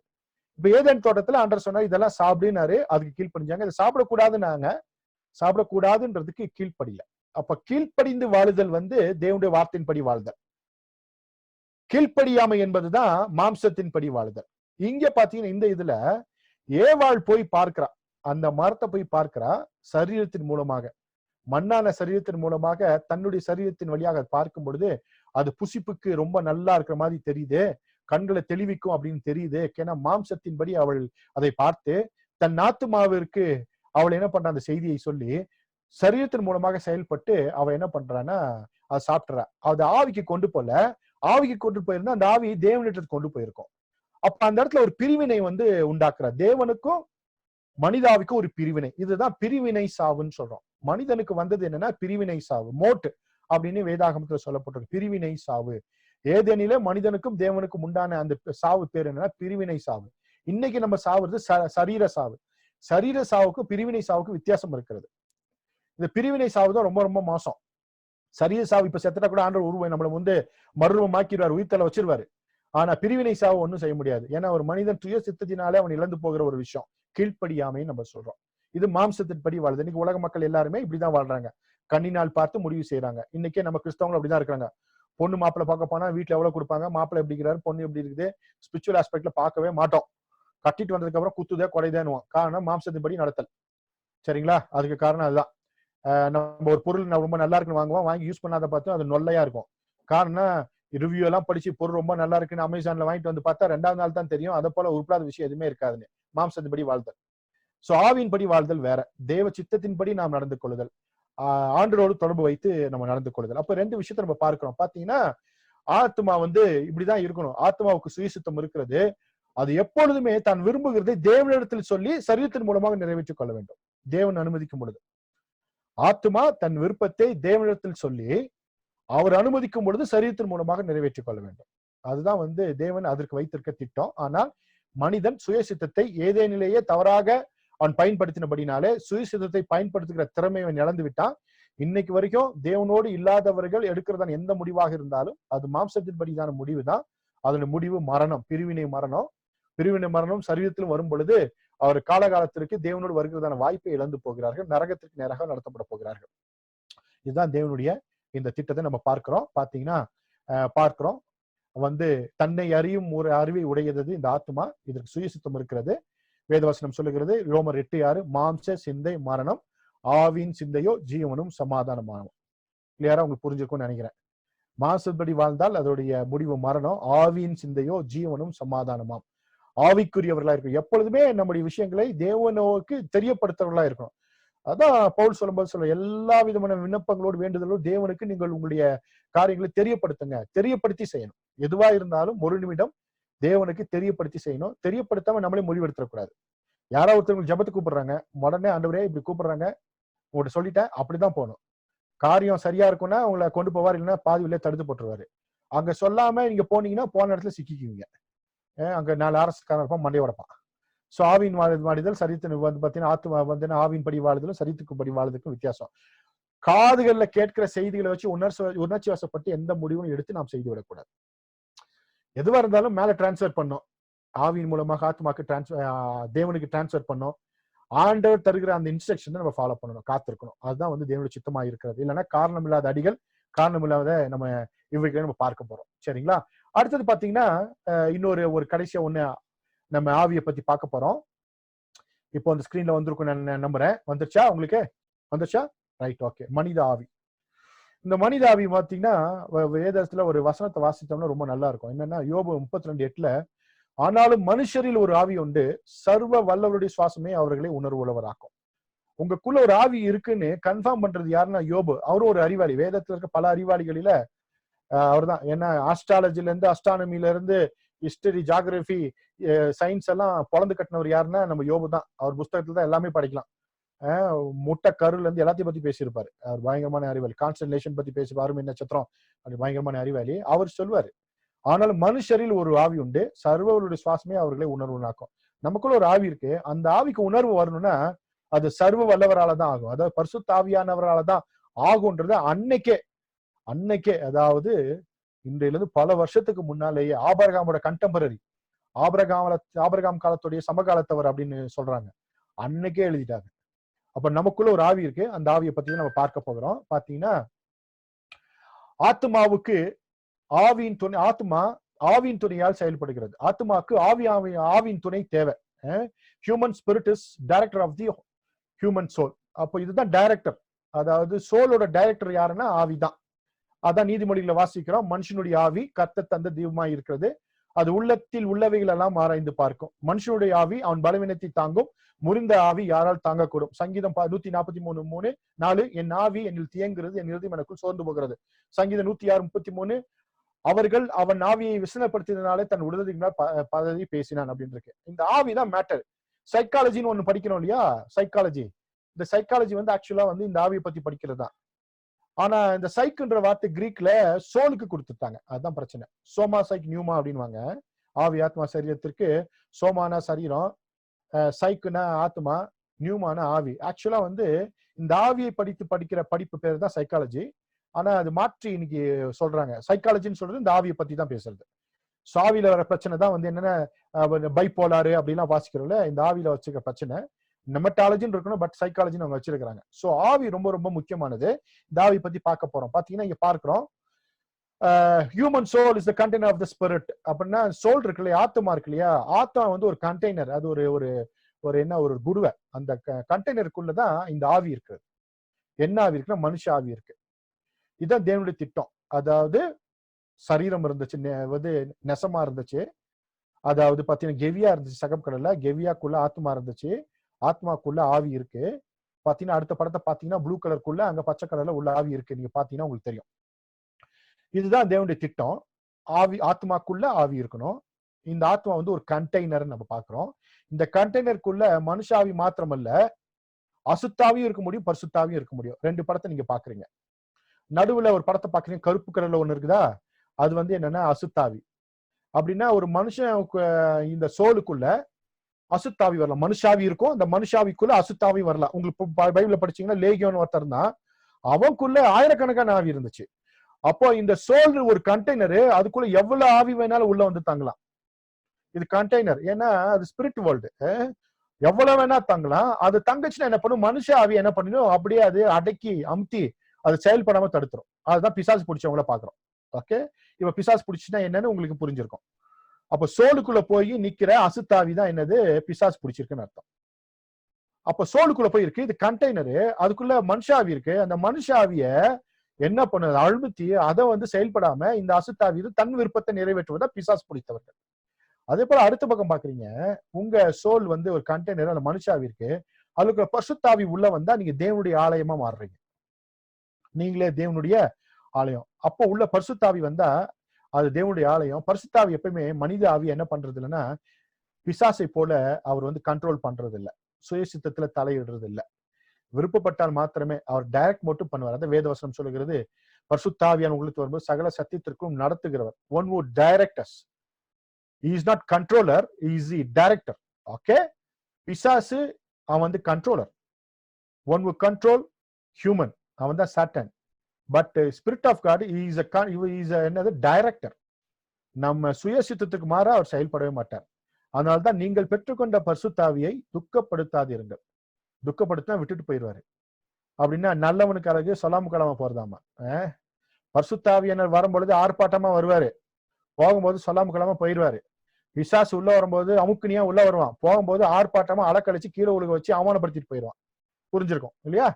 இப்ப ஏதேன் தோட்டத்துல ஆண்டவர் சொன்னார், இதெல்லாம் சாப்பிடுனாரு, அதுக்கு கீழ்ப்படிஞ்சாங்க. இதை சாப்பிடக்கூடாதுன்னாங்க, சாப்பிடக்கூடாதுன்றதுக்கு கீழ்ப்படியில. அப்ப கீழ்ப்படிந்து வாழுதல் வந்து தேவனுடைய வார்த்தையின்படி வாழ்தல். கீழ்ப்படியாமை என்பதுதான் மாம்சத்தின் படி வாழுதல். இங்க பாத்தீங்கன்னா இந்த இதுல ஏவாள் போய் பார்க்கிறா, அந்த மரத்தை போய் பார்க்கிறா, சரீரத்தின் மூலமாக, மண்ணான சரீரத்தின் மூலமாக தன்னுடைய சரீரத்தின் வழியாக பார்க்கும் பொழுது அது புசிப்புக்கு ரொம்ப நல்லா இருக்கிற மாதிரி தெரியுது, கண்களை தெளிவிக்கும் அப்படின்னு தெரியுது. ஏன்னா மாம்சத்தின்படி அவள் அதை பார்த்து தன் ஆத்துமாவிற்கு அவள் என்ன பண்ற, அந்த செய்தியை சொல்லி சரீரத்தின் மூலமாக செயல்பட்டு அவ என்ன பண்றான்னா அதை சாப்பிட்றா. அது ஆவிக்கு கொண்டு போல, ஆவிக்கு கொண்டு போயிருந்தா அந்த ஆவி தேவனிடத்துக்கு கொண்டு போயிருக்கும். அப்ப அந்த இடத்துல ஒரு பிரிவினை வந்து உண்டாக்குற, தேவனுக்கும் மனிதாவுக்கும் ஒரு பிரிவினை. இதுதான் பிரிவினை சாவுன்னு சொல்றோம். மனிதனுக்கு வந்தது என்னன்னா பிரிவினை சாவு, மோட்டு அப்படின்னு வேதாகமத்துல சொல்லப்பட்டிருக்கு. பிரிவினை சாவு. ஏதேனில மனிதனுக்கும் தேவனுக்கும் உண்டான அந்த சாவு பேர் என்னன்னா பிரிவினை சாவு. இன்னைக்கு நம்ம சாவுறது சரீர சாவு. சரீர சாவுக்கும் பிரிவினை சாவுக்கும் வித்தியாசம் இருக்கிறது. இந்த பிரிவினை சாவு தான் ரொம்ப ரொம்ப மோசம். சரீர சாவு இப்ப செத்துட்டா கூட ஆண்டவர் உருவம் நம்மள வந்து மறுரூபமாக்கிடுவார், உயிர்த்தலை வச்சிருவாரு. ஆனா பிரிவினை சாவு ஒன்றும் செய்ய முடியாது. ஏன்னா ஒரு மனிதன் சுய சித்தத்தினாலே அவன் இழந்து போகிற ஒரு விஷயம் கீழ்ப்படியாமைன்னு நம்ம சொல்றோம். இது மாம்சத்தின் படி வாழ்து. இன்னைக்கு உலக மக்கள் எல்லாருமே இப்படிதான் வாழ்றாங்க. கண்ணினால் பார்த்து முடிவு செய்யறாங்க. இன்னைக்கே நம்ம கிறிஸ்தவங்க அப்படிதான் இருக்காங்க. பொண்ணு மாப்பிள்ளை பார்க்க போனா வீட்டுல எவ்வளவு கொடுப்பாங்க, மாப்பிள்ளை எப்படி இருக்கிறாரு, பொண்ணு எப்படி இருக்குது, ஸ்பிரிச்சுவல் ஆஸ்பெக்ட்ல பார்க்கவே மாட்டோம். கட்டிட்டு வந்ததுக்கு அப்புறம் குத்துதே குறைதேன்னுவோம். காரணம் மாம்சத்தின்படி நடத்தல். சரிங்களா? அதுக்கு காரணம் அதுதான். நம்ம ஒரு பொருள் ரொம்ப நல்லா இருக்குன்னு வாங்குவோம், வாங்கி யூஸ் பண்ணாத பார்த்தோம் அது நொல்லையா இருக்கும். காரணம் ரிவ்யூ எல்லாம் படிச்சு பொருள் ரொம்ப நல்லா இருக்குன்னு அமேசான்ல வாங்கிட்டு வந்து பார்த்தா 2வது நாள் தான் தெரியும் அதை போல உருப்படாத விஷயம் எதுவுமே இருக்காதுன்னு. மாம்சத்தின்படி வாழ்தல். சோ ஆவியின்படி வாழ்தல் வேற, தேவ சித்தத்தின்படி நாம் நடந்து கொள்ளுதல், ஆண்டரோடு தொடர்பு வைத்து நம்ம நடந்து கொள்ளுதல். அப்ப 2 விஷயத்த நம்ம பார்க்கிறோம். பாத்தீங்கன்னா ஆத்மா இப்படிதான் இருக்கணும். ஆத்மாவுக்கு சுயசித்தம் இருக்கிறது. அது எப்பொழுதுமே தான் விரும்புகிறதை தேவனிடத்தில் சொல்லி சரீரத்தின் மூலமாக நிறைவேற்றிக் கொள்ள வேண்டும். தேவன் அனுமதிக்கும் பொழுது ஆத்மா தன் விருப்பத்தை தேவனிடத்தில் சொல்லி அவர் அனுமதிக்கும் பொழுது சரீரத்தின் மூலமாக நிறைவேற்றிக் கொள்ள வேண்டும். அதுதான் தேவன் அதற்கு வைத்திருக்க திட்டம். ஆனால் மனிதன் சுயசித்தத்தை ஏதேனிலேயே தவறாக அவன் பயன்படுத்தினபடினாலே சுயசித்தத்தை பயன்படுத்துகிற திறமை அவன் இழந்து விட்டான். இன்னைக்கு வரைக்கும் தேவனோடு இல்லாதவர்கள் எடுக்கிறதான எந்த முடிவாக இருந்தாலும் அது மாம்சத்தின்படிதான முடிவு தான். அதனுடைய முடிவு மரணம், பிரிவினை மரணம். பிரிவினை மரணம் சரீரத்திலும் வரும் பொழுது அவர் காலகாலத்திற்கு தேவனோடு வருகிறதான வாய்ப்பை இழந்து போகிறார்கள், நரகத்திற்கு நேராக நடத்தப்பட போகிறார்கள். இதுதான் தேவனுடைய இந்த திட்டத்தை நம்ம பார்க்கிறோம். தன்னை அறியும் ஒரு அறிவை உடையது இந்த ஆத்மா. இதற்கு சுயசித்தம் இருக்கிறது. வேதவசனம் சொல்லுகிறது ரோமர் 8:6, மாம்ச சிந்தை மரணம், ஆவின் சிந்தையோ ஜீவனும் சமாதானமாகும். கிளியரா உங்களுக்கு புரிஞ்சிருக்கும்னு நினைக்கிறேன். மாம்சப்படி வாழ்ந்தால் அதோடைய முடிவு மரணம், ஆவியின் சிந்தையோ ஜீவனும் சமாதானமாம். ஆவிக்குரியவர்களா இருக்கும். எப்பொழுதுமே நம்முடைய விஷயங்களை தேவனோக்கு தெரியப்படுத்துறவர்களா இருக்கணும். அதான் பவுல் சொல்லும்போது எல்லா விதமான விண்ணப்பங்களோடு வேண்டுதலோடு தேவனுக்கு நீங்கள் உங்களுடைய காரியங்களை தெரியப்படுத்துங்க, தெரியப்படுத்தி செய்யணும். எதுவா இருந்தாலும் ஒரு நிமிடம் தேவனுக்கு தெரியப்படுத்தி செய்யணும். தெரியப்படுத்தாம நம்மளே முடிவெடுத்துடக்கூடாது. யாராவது ஒருத்தவங்க ஜபத்துக்கு கூப்பிடுறாங்க, உடனே ஆண்டவரே இப்படி கூப்பிடுறாங்க உங்கள்கிட்ட சொல்லிட்டேன் அப்படிதான் போகணும். காரியம் சரியா இருக்கும்னா உங்களை கொண்டு போவார், இல்லைன்னா பாதியிலே தடுத்து போட்டுருவாரு. அங்க சொல்லாம நீங்க போனீங்கன்னா போன இடத்துல சிக்கிக்குவீங்க. அங்க 4 அரசுக்காரன் இருப்பான், மண்டையை உடைப்பான். சோ ஆவின் வாழுதல் சரீரத்தின் பாத்தீங்கன்னா ஆத்மா ஆவின் படி வாழுதலும் சரீரத்துக்கு படி வாழுறதுக்கும் வித்தியாசம். காதுகள்ல கேட்கிற செய்திகளை வச்சு உணர்ச்சி வசப்பட்டு எந்த முடிவும் எடுத்து நாம் செய்து விடக்கூடாது. எதுவா இருந்தாலும் மேல டிரான்ஸ்பர் பண்ணோம். ஆவியின் மூலமாக ஆத்மாக்கு தேவனுக்கு டிரான்ஸ்பர் பண்ணோம். ஆண்டவர் தருகிற அந்த இன்ஸ்ட்ரக்ஷன் நம்ம ஃபாலோ பண்ணணும், காத்திருக்கணும். அதுதான் தேவனுடைய சித்தமா இருக்கிறது. இல்லைன்னா காரணம் இல்லாத அடிகள், காரணம் இல்லாத நம்ம இவைகளை நம்ம பார்க்க போறோம். சரிங்களா? அடுத்தது பாத்தீங்கன்னா இன்னொரு கடைசியா நம்ம ஆவியை பத்தி பார்க்க போறோம். இப்போ அந்த ஸ்கிரீன்ல வந்திருக்கும் நான் நம்புறேன். வந்துருச்சா உங்களுக்கு? வந்துருச்சா? Right, okay. மனித ஆவி. இந்த மனித ஆவி பாத்தீங்கன்னா வேதத்துல ஒரு வசனத்தை வாசித்தோம்னா ரொம்ப நல்லா இருக்கும். என்னன்னா யோபு 32:8, ஆனாலும் மனுஷரில் ஒரு ஆவி உண்டு, சர்வ வல்லவருடைய சுவாசமே அவர்களை உணர்வு உள்ளவராக்கும். உங்களுக்குள்ள ஒரு ஆவி இருக்குன்னு கன்ஃபார்ம் பண்றது யாருன்னா யோபு. அவரும் ஒரு அறிவாளி. வேதத்துல இருக்க பல அறிவாளிகளில அவர் தான். ஏன்னா ஆஸ்ட்ராலஜில இருந்து, அஸ்ட்ரானமில இருந்து, ஹிஸ்டரி, ஜியாகிரபி, சயின்ஸ் எல்லாம் பொழந்து கட்டினவர் யாருன்னா நம்ம யோபு தான். அவர் புஸ்தகத்துல தான் எல்லாமே படிக்கலாம். முட்டை கருல இருந்து எல்லாத்தையும் பத்தி பேசியிருப்பாரு. அவர் பயங்கரமான அறிவாளி. கான்ஸ்டலேஷன் பத்தி பேசுவாரு, நட்சத்திரம், அப்படி பயங்கரமான அறிவாளி. அவர் சொல்வாரு, ஆனாலும் மனுஷரில் ஒரு ஆவி உண்டு, சர்வருடைய சுவாசமே அவர்களை உணர்வுனாக்கும். நமக்குள்ள ஒரு ஆவி இருக்கு. அந்த ஆவிக்கு உணர்வு வரணும்னா அது சர்வ வல்லவரால தான் ஆகும். அதாவது பரிசுத்த ஆவியானவரால தான் ஆகும்ன்றது அன்னைக்கே அதாவது இன்றையிலிருந்து பல வருஷத்துக்கு முன்னாலேயே ஆபிரகாமோட கண்டெம்பரரி, ஆபிரகாம் காலத்துடைய சமகாலத்தவர் அப்படின்னு சொல்றாங்க. அன்னைக்கே எழுதிட்டாங்க. அப்ப நமக்குள்ள ஒரு ஆவி இருக்கு. அந்த ஆவியை பத்தி நம்ம பார்க்க போகிறோம். பாத்தீங்கன்னா ஆத்மாவுக்கு ஆத்மா ஆவியின் துணையால் செயல்படுகிறது. ஆத்மாவுக்கு ஆவியின் துணை தேவை. Human spirit is director of the human soul. அப்போ இதுதான் டைரக்டர். அதாவது சோலோட டைரக்டர் யாருன்னா ஆவிதான். அதான் நீதிமொழிகளை வாசிக்கிறோம். மனுஷனுடைய ஆவி கர்த்தர் தந்த தெய்வமாய் இருக்கிறது, அது உள்ளத்தில் உள்ளவைகள் எல்லாம் ஆராய்ந்து பார்க்கும். மனுஷனுடைய ஆவி அவன் பலவீனத்தை தாங்கும், முறிந்த ஆவி யாரால் தாங்கக்கூடும். சங்கீதம் 143:4, என் ஆவி என்னில் தியங்குகிறது, என் இருதயம் எனக்குள் சோர்ந்து போகிறது. சங்கீதம் 106:33, அவர்கள் அவன் ஆவியை விசனப்படுத்தினாலே தன் உடலுக்கு பதவி பேசினான் அப்படின்னு இருக்கு. இந்த ஆவிதான் மேட்டர். சைக்காலஜின்னு ஒண்ணு படிக்கணும் இல்லையா? சைக்காலஜி. இந்த சைக்காலஜி ஆக்சுவலா இந்த ஆவியை பத்தி படிக்கிறது தான். ஆனா இந்த சைக்குன்ற வார்த்தை கிரீக்ல சோலுக்கு கொடுத்துட்டாங்க. அதுதான் பிரச்சனை. சோமா சைக் நியூமா அப்படின்வாங்க. ஆவி ஆத்மா சரீரத்திற்கு சோமானா சரீரம், சைக்குனா ஆத்மா, நியூமான ஆவி. ஆக்சுவலா இந்த ஆவியை படிக்கிற படிப்பு பேர் தான் சைக்காலஜி. ஆனா அது மாற்றி இன்னைக்கு சொல்றாங்க. சைக்காலஜின்னு சொல்றது இந்த ஆவியை பத்தி தான் பேசுறது. ஆவியில வர பிரச்சனை தான் என்னன்னா பைப்போலாரு அப்படிலாம் வாசிக்கிறோம்ல, இந்த ஆவியில வச்சுக்க பிரச்சனை. நெமட்டாலஜின்னு இருக்கணும், பட் சைக்காலஜின்னு அவங்க வச்சிருக்காங்க. சோ ஆவி ரொம்ப ரொம்ப முக்கியமானது. இந்த ஆவி பத்தி பார்க்க போறோம். பாத்தீங்கன்னா இங்க பார்க்கிறோம், human soul is the container of the spirit. அப்படின்னா சோல் இருக்கு இல்லையா, ஆத்மா இருக்கு இல்லையா, ஆத்மா வந்து ஒரு கண்டெய்னர், அது ஒரு ஒரு ஒரு என்ன ஒரு குடுவை. அந்த கண்டெய்னருக்குள்ளதான் இந்த ஆவி இருக்கு. என்ன ஆவி இருக்குன்னா மனுஷ ஆவி இருக்கு. இதுதான் தேவனுடைய திட்டம். அதாவது சரீரம் இருந்துச்சு, வந்து நெசமா இருந்துச்சு, அதாவது பாத்தீங்கன்னா கெவியா இருந்துச்சு, சகப் கடல்ல கெவியாக்குள்ள ஆத்மா இருந்துச்சு, ஆத்மாக்குள்ள ஆவி இருக்கு. பாத்தீங்கன்னா அடுத்த படத்தை பாத்தீங்கன்னா ப்ளூ கலருக்குள்ள அங்க பச்சை கலர்ல உள்ள ஆவி இருக்கு. நீங்க பாத்தீங்கன்னா உங்களுக்கு தெரியும். இதுதான் தேவனுடைய திட்டம். ஆவி, ஆத்மாக்குள்ள ஆவி இருக்கணும். இந்த ஆத்மா வந்து ஒரு கண்டெய்னர் நம்ம பாக்குறோம். இந்த கண்டெய்னருக்குள்ள மனுஷாவி மாத்திரமல்ல, அசுத்தாவியும் இருக்க முடியும், பரிசுத்தாவியும் இருக்க முடியும். 2 படத்தை நீங்க பாக்குறீங்க. நடுவுல ஒரு படத்தை பாக்குறீங்க, கருப்பு கலர்ல ஒண்ணு இருக்குதா, அது வந்து என்னன்னா அசுத்தாவி. அப்படின்னா ஒரு மனுஷன் இந்த சோலுக்குள்ள அசுத்தாவி வரலாம், மனுஷாவி இருக்கும், அந்த மனுஷாவிக்குள்ள அசுத்தாவி வரலாம். உங்களுக்கு பைபிள்ல படிச்சீங்கன்னா லேகியோன் ஒருத்தர் தான், அவனுக்குள்ள ஆயிரக்கணக்கான ஆவி இருந்துச்சு. அப்போ இந்த சோல் ஒரு கண்டெய்னர், அதுக்குள்ள எவ்வளவு ஆவி வேணாலும் உள்ள வந்து தங்கலாம். இது கண்டெய்னர், ஏன்னா அது ஸ்பிரிட் வேர்ல்டு, எவ்வளவு வேணா தங்கலாம். அது தங்கச்சுன்னா என்ன பண்ணும், மனுஷ ஆவி என்ன பண்ணிடும், அப்படியே அது அடக்கி அமுத்தி அது செயல்படாம தடுத்துரும். அதுதான் பிசாசு பிடிச்சவங்கள பாக்குறோம். ஓகே, இப்ப பிசாசு பிடிச்சுன்னா என்னன்னு உங்களுக்கு புரிஞ்சிருக்கும். அப்ப சோலுக்குள்ள போய் நிக்கிற அசுத்தாவி தான் என்னது, பிசாசு பிடிச்சிருக்குன்னு அர்த்தம். அப்ப சோலுக்குள்ள போய் இருக்கு, இது கண்டெய்னரு, அதுக்குள்ள மனுஷாவி இருக்கு. அந்த மனுஷாவிய என்ன பண்ணுது, அழுத்தி அதை வந்து செயல்படாம இந்த அசுத்தாவி தன் விருப்பத்தை நிறைவேற்றுவதா பிசாசு பிடித்தவர்கள். அதே போல அடுத்த பக்கம் பாக்குறீங்க, உங்க சோல் வந்து ஒரு கண்டெய்னர், அந்த மனுஷாவி இருக்கு, அதுக்கு பரிசுத்தாவி உள்ள வந்தா நீங்க தேவனுடைய ஆலயமா மாறுறீங்க. நீங்களே தேவனுடைய ஆலயம். அப்போ உள்ள பரிசுத்தாவி வந்தா அது தேவனுடைய ஆலயம். பரிசுத்தாவி எப்பயுமே மனித ஆவி என்ன பண்றது இல்லைன்னா, பிசாசை போல அவர் வந்து கண்ட்ரோல் பண்றது இல்லை, சுயசித்தத்துல தலையிடுறது இல்லை. விருப்பப்பட்டால் மாத்திரமே அவர் டைரக்ட் மட்டும் பண்ணுவார். அந்த வேதவசனம் சொல்லுகிறது, பரிசுத்தாவியான உங்களுக்கு வரும்போது சகல சத்தியத்திற்கும் நடத்துகிறவர். One who direct us. He is not controller, he is the director. Okay, பிசாசு அவன் வந்து controller. One who control human, அவன் தான் Satan. But spirit of God is என்னது, டைரக்டர். நம்ம சுயசித்தத்துக்கு மாற அவர் செயல்படவே மாட்டார். அதனால்தான் நீங்கள் பெற்றுக்கொண்ட பரிசுத்தாவியை துக்கப்படுத்தாதிருங்கள். துக்கப்படுத்தினா விட்டுட்டு போயிடுவாரு. அப்படின்னா நல்லவனுக்கு அழகு சொல்லாம கலாம போறதாமா. பரிசுத்தாவியனர் வரும்பொழுது ஆர்ப்பாட்டமா வருவாரு, போகும்போது சொல்லாம கலாம போயிடுவாரு. பிசாசு உள்ள வரும்போது அமுக்குனியா உள்ள வருவான், போகும்போது ஆர்ப்பாட்டமா அலக்கழிச்சு கீழே உலக வச்சு அவமானப்படுத்திட்டு போயிடுவான். புரிஞ்சிருக்கும் இல்லையா?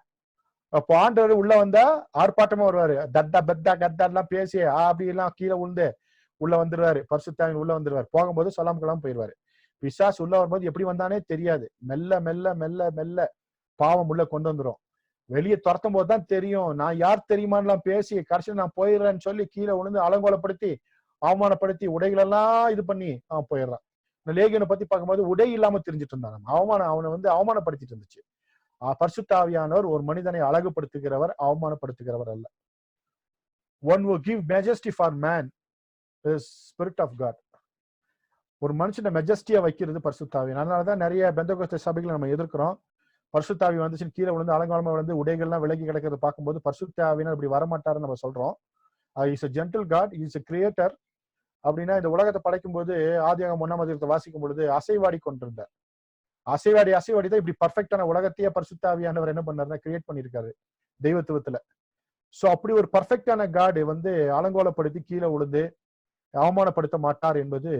அப்போ ஆண்டவர் உள்ள வந்தா ஆர்ப்பாட்டமா வருவாரு, தத்தா பெத்தா கத்தா எல்லாம் பேசி அப்படி எல்லாம் கீழே உழுந்து உள்ள வந்துருவாரு. பரிசுத்தாவின் உள்ள வந்துருவாரு, போகும்போது சொல்லாம கலாம போயிடுவாரு. பிசாசு உள்ள வரும்போது எப்படி வந்தானே தெரியாது, மெல்ல மெல்ல மெல்ல மெல்ல பாவம் உள்ள கொண்டு வந்துடும். வெளியே துரத்தும் போதுதான் தெரியும், நான் யார் தெரியுமான்லாம் பேசி கடைசியில் நான் போயிடுறேன்னு சொல்லி கீழே விழுந்து அலங்கோலப்படுத்தி அவமானப்படுத்தி உடைகளெல்லாம் இது பண்ணி அவன் போயிடுறான். இந்த லேகியனை பத்தி பார்க்கும்போது உடை இல்லாம தெரிஞ்சிட்டு இருந்தான், அவனை வந்து அவமானப்படுத்திட்டு இருந்துச்சு. பரிசுத்தாவியானவர் ஒரு மனிதனை அழகுபடுத்துகிறவர், அவமானப்படுத்துகிறவர் அல்ல. One who give majesty for man is Spirit of God. ஒரு மனுஷனை மெஜஸ்டியா வைக்கிறது பரிசுத்தாவி. அதனாலதான் நிறைய பெந்தகோஸ்தே சபைகளை நம்ம எதிர்க்கிறோம். பரிசுத்தாவி வந்துச்சு கீழே விழுந்து அலங்காரமா விழுந்து உடைகள்லாம் விலகி கிடக்கிறத பார்க்கும்போது பரிசுத்தாவினர் இப்படி வரமாட்டாருன்னு நம்ம சொல்றோம். Is a gentle God, is a creator. அப்படின்னா இந்த உலகத்தை படைக்கும் போது ஆதியாகமம் 1ஆம் அதிகாரத்தை வாசிக்கும் பொழுது அசைவாடி கொண்டிருந்தார். அசைவாடி தான் இப்படி பர்ஃபெக்டான உலகத்தையே பரிசுத்தாவியானவர் என்ன பண்ணாருன்னா கிரியேட் பண்ணியிருக்காரு தெய்வத்துவத்துல. சோ அப்படி ஒரு பர்ஃபெக்டான காடு வந்து அலங்கோலப்படுத்தி கீழே விழுந்து அவமானப்படுத்த மாட்டார் என்பது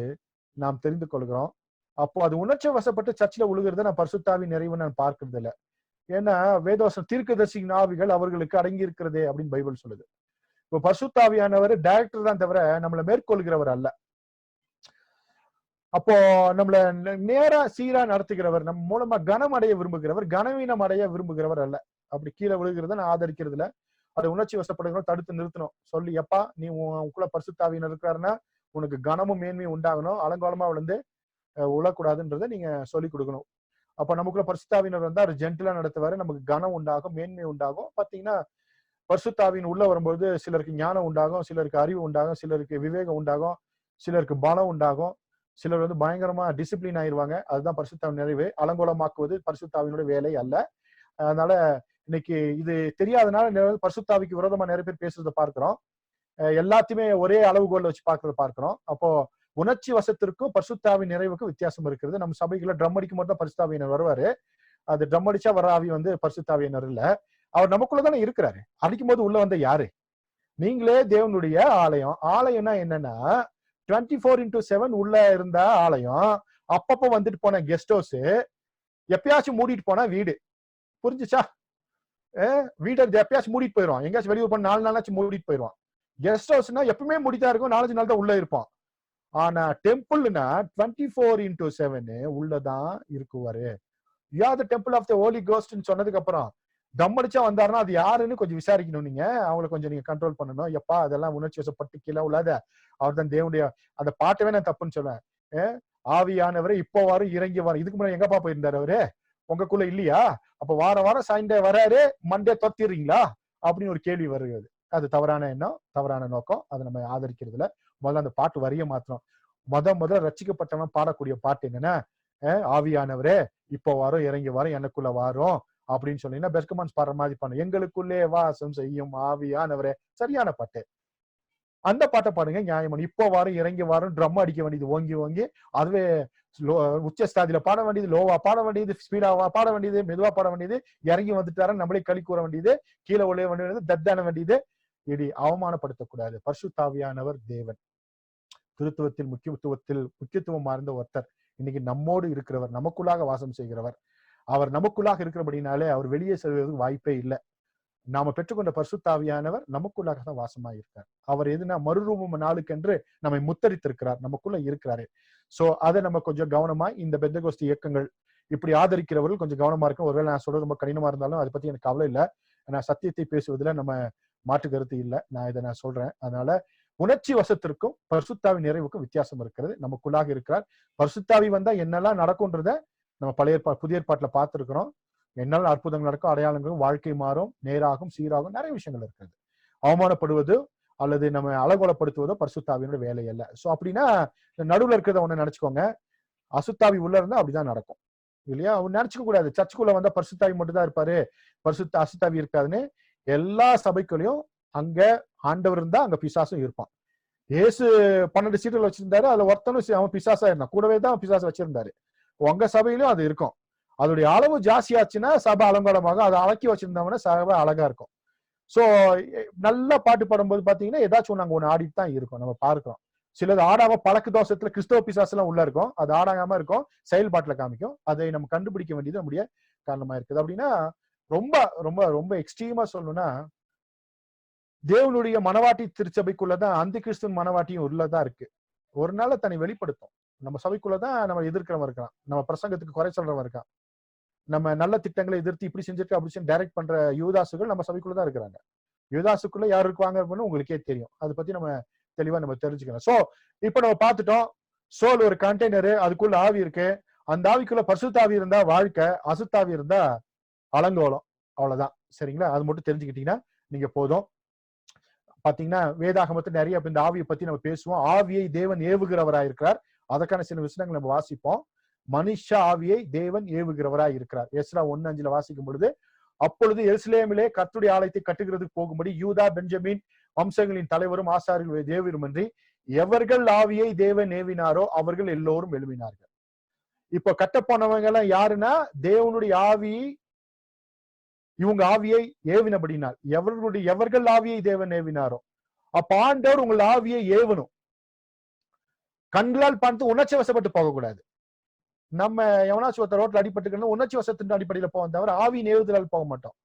நாம் தெரிந்து கொள்கிறோம். அப்போ அது உணர்ச்சி வசப்பட்டு சர்ச்சில் உழுகிறத நான் பரிசுத்தாவி நிறைவு நான் பார்க்கறது இல்லை. ஏன்னா வேதவசனம் தீர்க்கதரிசியின் ஆவிகள் அவர்களுக்கு அடங்கி இருக்கிறதே அப்படின்னு பைபிள் சொல்லுது. இப்போ பரிசுத்தாவியானவர் டைரக்டர் தான் தவிர நம்மளை மேற்கொள்கிறவர் அல்ல. அப்போ நம்மள நேரா சீரா நடத்துகிறவர், நம்ம மூலமா கனம் அடைய விரும்புகிறவர், கனவீனம் அடைய விரும்புகிறவர் அல்ல. அப்படி கீழே விழுகிறத நான் ஆதரிக்கிறது இல்லை. அதை உணர்ச்சி வசப்படுகிறோம், தடுத்து நிறுத்தணும். சொல்லி எப்பா நீ உனக்குள்ள பரிசுத்தாவியினர் இருக்கிறாருன்னா உனக்கு கனமும் மேன்மையும் உண்டாகணும், அலங்கோலமா விழுந்து உழக்கூடாதுன்றதை நீங்க சொல்லி கொடுக்கணும். அப்ப நமக்குள்ள பரிசுத்தாவியினர் வந்தா அவர் ஜென்டிலா நடத்துவாரு, நமக்கு கனம் உண்டாகும், மேன்மை உண்டாகும். பாத்தீங்கன்னா பரிசுத்தாவின் உள்ள வரும்போது சிலருக்கு ஞானம் உண்டாகும், சிலருக்கு அறிவு உண்டாகும், சிலருக்கு விவேகம் உண்டாகும், சிலருக்கு பலம் உண்டாகும், சிலர் வந்து பயங்கரமா டிசிப்ளின் ஆயிடுவாங்க. அதுதான் பரிசுத்தாவின் நிறைவு. அலங்கோலமாக்குவது பரிசுத்தாவினுடைய வேலை அல்ல. அதனால இன்னைக்கு இது தெரியாதனால பரிசுத்தாவிக்கு விரோதமா நிறைய பேர் பேசுறதை பார்க்கிறோம். எல்லாத்தையுமே ஒரே அளவுகோல் வச்சு பார்க்கிறோம். அப்போ உணர்ச்சி வசத்திற்கும் பரிசுத்தாவின் நிறைவுக்கும் வித்தியாசம் இருக்கிறது. நம்ம சபைக்குள்ள ட்ரம் அடிக்கும் போது தான் பரிசுத்தாவியினர் வருவாரு. அது ட்ரம் அடிச்சா வர ஆவி வந்து பரிசுத்தாவியினர் இல்ல. அவர் நமக்குள்ளதானே இருக்கிறாரு. அடிக்கும் போது உள்ள வந்த யாரு? நீங்களே தேவனுடைய ஆலயம். ஆலயம்னா என்னன்னா 24x7 உள்ள இருந்த ஆலயம். அப்பப்ப வந்துட்டு போன கெஸ்ட் ஹவுஸ், எப்பயாச்சும் மூடிட்டு போனா வீடு. புரிஞ்சுச்சா? வீட்டை எப்பயாச்சும் மூடிட்டு போயிடுவான். எங்கேயாச்சும் வெளியூர் போன 4 நாளாச்சும் மூடிட்டு போயிடுவான். கெஸ்ட் ஹவுஸ்னா எப்பவுமே முடிதான் இருக்கும், 4 நாள் தான் உள்ள இருப்பான். ஆனா டெம்பிள்னா 24x7 உள்ளதான் இருக்குவாரு. You are the temple of the holy கோஸ்ட்னு சொன்னதுக்கு அப்புறம் தம் அடிச்சா வந்தாருன்னா அது யாருன்னு கொஞ்சம் விசாரிக்கணும். நீங்க அவங்களை கொஞ்சம் நீங்க கண்ட்ரோல் பண்ணணும். எப்பா அதெல்லாம் உணர்ச்சி வசப்பட்டு கீழே உள்ளாத, அவர் தான் தேவனுடைய அந்த பாட்டவே நான் தப்புன்னு சொல்லுவேன். ஆவியானவரை இப்போ வாரம் இறங்கி வாரம். இதுக்கு முன்னாடி எங்கப்பா போயிருந்தாரு அவரு? உங்களுக்குள்ள இல்லையா? அப்ப வாரம் வாரம் சாயந்தே வராரு, மண்டே தொத்திடுறீங்களா அப்படின்னு ஒரு கேள்வி வருகிறது. அது தவறான எண்ணம், தவறான நோக்கம். அதை நம்ம ஆதரிக்கிறதுல முதல்ல அந்த பாட்டு வரிய மாத்திரம். முதல்ல ரட்சிக்கப்பட்டவன் பாடக்கூடிய பாட்டு என்னன்னா, ஆவியானவரே இப்போ வாரம் இறங்கி வாரம் எனக்குள்ள வாரம் அப்படின்னு சொன்னீங்கன்னா பெஸ்கமான்ஸ் பாடுற மாதிரி பண்ணு. எங்களுக்குள்ளே வாசம் செய்யும் ஆவியானவரே. சரியான பாட்டு. அந்த பாட்டை பாடுங்க, நியாயமான. இப்போ வாரம் இறங்கி வாரம் ட்ரம் அடிக்க வேண்டியது ஓங்கி ஓங்கி, அதுவே உச்சஸ்தாதியில பாட வேண்டியது, லோவா பாட வேண்டியது, ஸ்பீடாவா பாட வேண்டியது, மெதுவா பாட வேண்டியது, இறங்கி வந்துட்டாரு நம்மளே களி கூற வேண்டியது, கீழே ஒளிய வேண்டியது, தத்தான வேண்டியது. இடி அவமானப்படுத்தக்கூடாது. பரிசுத்தாவியானவர் தேவன். திருத்துவத்தில் முக்கியத்துவம் மார்ந்த ஒருத்தர். இன்னைக்கு நம்மோடு இருக்கிறவர், நமக்குள்ளாக வாசம் செய்கிறவர். அவர் நமக்குள்ளாக இருக்கிறபடினாலே அவர் வெளியே செல்வதற்கு வாய்ப்பே இல்லை. நாம பெற்றுக்கொண்ட பரிசுத்தாவியானவர் நமக்குள்ளாக தான் வாசமாக இருக்கார். அவர் எதுனா மறுரூபம் நாளுக்கென்று நம்மை முத்தரித்திருக்கிறார், நமக்குள்ள இருக்கிறாரு. சோ அதை நம்ம கொஞ்சம் கவனமா இந்த பெந்தகோஸ்து இயக்கங்கள் இப்படி ஆதரிக்கிறவர்கள் கொஞ்சம் கவனமா இருக்கும். ஒருவேளை நான் சொல்றது ரொம்ப கடினமா இருந்தாலும் அதை பத்தி எனக்கு கவலை இல்லை. நான் சத்தியத்தை பேசுவதில் நம்ம மாற்று கருத்து இல்லை. நான் சொல்றேன். அதனால உணர்ச்சி வசத்திற்கும் பரிசுத்தாவி நிறைவுக்கும் வித்தியாசம் இருக்கிறது. நமக்குள்ளாக இருக்கிறார். பரிசுத்தாவி வந்தா என்னெல்லாம் நடக்கும்ன்றத நம்ம புதிய ஏற்பாட்டுல பார்த்திருக்கிறோம். என்னால் அற்புதங்கள் நடக்கும், அடையாளங்களும், வாழ்க்கை மாறும், நேராகும், சீராகும், நிறைய விஷயங்கள் இருக்கிறது. அவமானப்படுவது அல்லது நம்ம அலங்கோலப்படுத்துவதோ பரிசுத்தாவியோட வேலை அல்ல. சோ அப்படின்னா நடுவுல இருக்கிறத ஒண்ணு நினைச்சுக்கோங்க, அசுத்தாவி உள்ள இருந்தா அப்படிதான் நடக்கும் இல்லையா? அவன் நினைச்சுக்க கூடாது சர்ச்சுக்குள்ள வந்தா பரிசுத்தாவி மட்டும் தான் இருப்பாரு, அசுத்தாவி இருக்காதுன்னு. எல்லா சபைக்குள்ளயும் அங்க ஆண்டவர் இருந்தா அங்க பிசாசும் இருப்பான். ஏசு 12 சீட்டுகள் வச்சிருந்தாரு, அதுல ஒருத்தனும் அவன் பிசாசா இருந்தான், கூடவே தான் பிசாசு வச்சிருந்தாரு. உங்க சபையிலும் அது இருக்கும். அதோடைய அளவு ஜாஸ்தியாச்சுன்னா சபை அலங்கோலமாக, அதை அடக்கி வச்சிருந்தவன சபை அழகா இருக்கும். சோ நல்ல பாட்டு பாடும்போது பாத்தீங்கன்னா ஏதாச்சும் நாங்க ஒண்ணு ஆடிட்டு தான் இருக்கோம். நம்ம பார்க்கிறோம். சிலது ஆடாம பழக்க தோஷத்துல கிறிஸ்தவ பிசாசு எல்லாம் உள்ள இருக்கும், அது ஆடாம இருக்கும், செயல்பாட்டுல காமிக்கும். அதை நம்ம கண்டுபிடிக்க வேண்டியது நம்முடைய காரணமா இருக்குது. அப்படின்னா ரொம்ப ரொம்ப ரொம்ப எக்ஸ்ட்ரீமா சொல்லணும்னா, தேவனுடைய மனவாட்டி திருச்சபைக்குள்ளதான் அந்த கிறிஸ்துவ மனவாட்டியும் உள்ளதான் இருக்கு. ஒரு நாள் தன்னை வெளிப்படுத்தும். நம்ம சபைக்குள்ளதான் நம்ம எதிர்க்கிறவன் இருக்கான், நம்ம பிரசங்கத்துக்கு குறை சொல்றவன் இருக்கான், நம்ம நல்ல திட்டங்களை எதிர்த்து இப்படி செஞ்சிருக்கு அப்படி செஞ்சு டைரக்ட் பண்ற யூதாசுகள் நம்ம சபைக்குள்ளதான் இருக்கிறாங்க. யூதாசுக்குள்ள யார் இருக்குவாங்க அப்படின்னு உங்களுக்கே தெரியும். அதை பத்தி நம்ம தெளிவா நம்ம தெரிஞ்சுக்கணும். சோ இப்ப நம்ம பார்த்துட்டோம், சோல் ஒரு கண்டெய்னரு, அதுக்குள்ள ஆவி இருக்கு. அந்த ஆவிக்குள்ள பரிசுத்தாவி இருந்தா வாழ்க்கை, அசுத்தாவி இருந்தா அலங்கோலம். அவ்வளவுதான். சரிங்களா? அது மட்டும் தெரிஞ்சுக்கிட்டீங்கன்னா நீங்க போதும். பாத்தீங்கன்னா வேதாகமத்துல நிறைய இந்த ஆவியை பத்தி நம்ம பேசுவோம். ஆவியை தேவன் ஏவுகிறவராய் இருக்கிறார். அதற்கான சில விஷயங்கள் நம்ம வாசிப்போம். மனுஷ ஆவியை தேவன் ஏவுகிறவராய் இருக்கிறார். எஸ்ரா 1:5 வாசிக்கும் பொழுது, அப்பொழுது எருசலேமிலே கர்த்தருடைய ஆலயத்தை கட்டுகிறதுக்கு போகும்படி யூதா பெஞ்சமின் வம்சங்களின் தலைவரும் ஆசாரியர்கள் தேவருமன்றி எவர்கள் ஆவியை தேவன் ஏவினாரோ அவர்கள் எல்லோரும் எழுப்பினார்கள். இப்ப கட்ட போனவங்க எல்லாம் யாருன்னா தேவனுடைய ஆவி, இவங்க ஆவியை ஏவினபடினால் எவர்கள் ஆவியை தேவன் ஏவினாரோ, அப்ப ஆண்டவர் உங்கள் ஆவியை ஏவணும். கண்களால் பார்த்து உணர்ச்சி வசப்பட்டு போகக்கூடாது. நம்ம எவனாச்சும் ஒருத்தர் ரோட்ல அடிபட்டுக்கணும் உணர்ச்சி வசத்தின் அடிப்படையில போவோம் தவிர ஆவியின் ஏவுதலால் போக மாட்டோம்.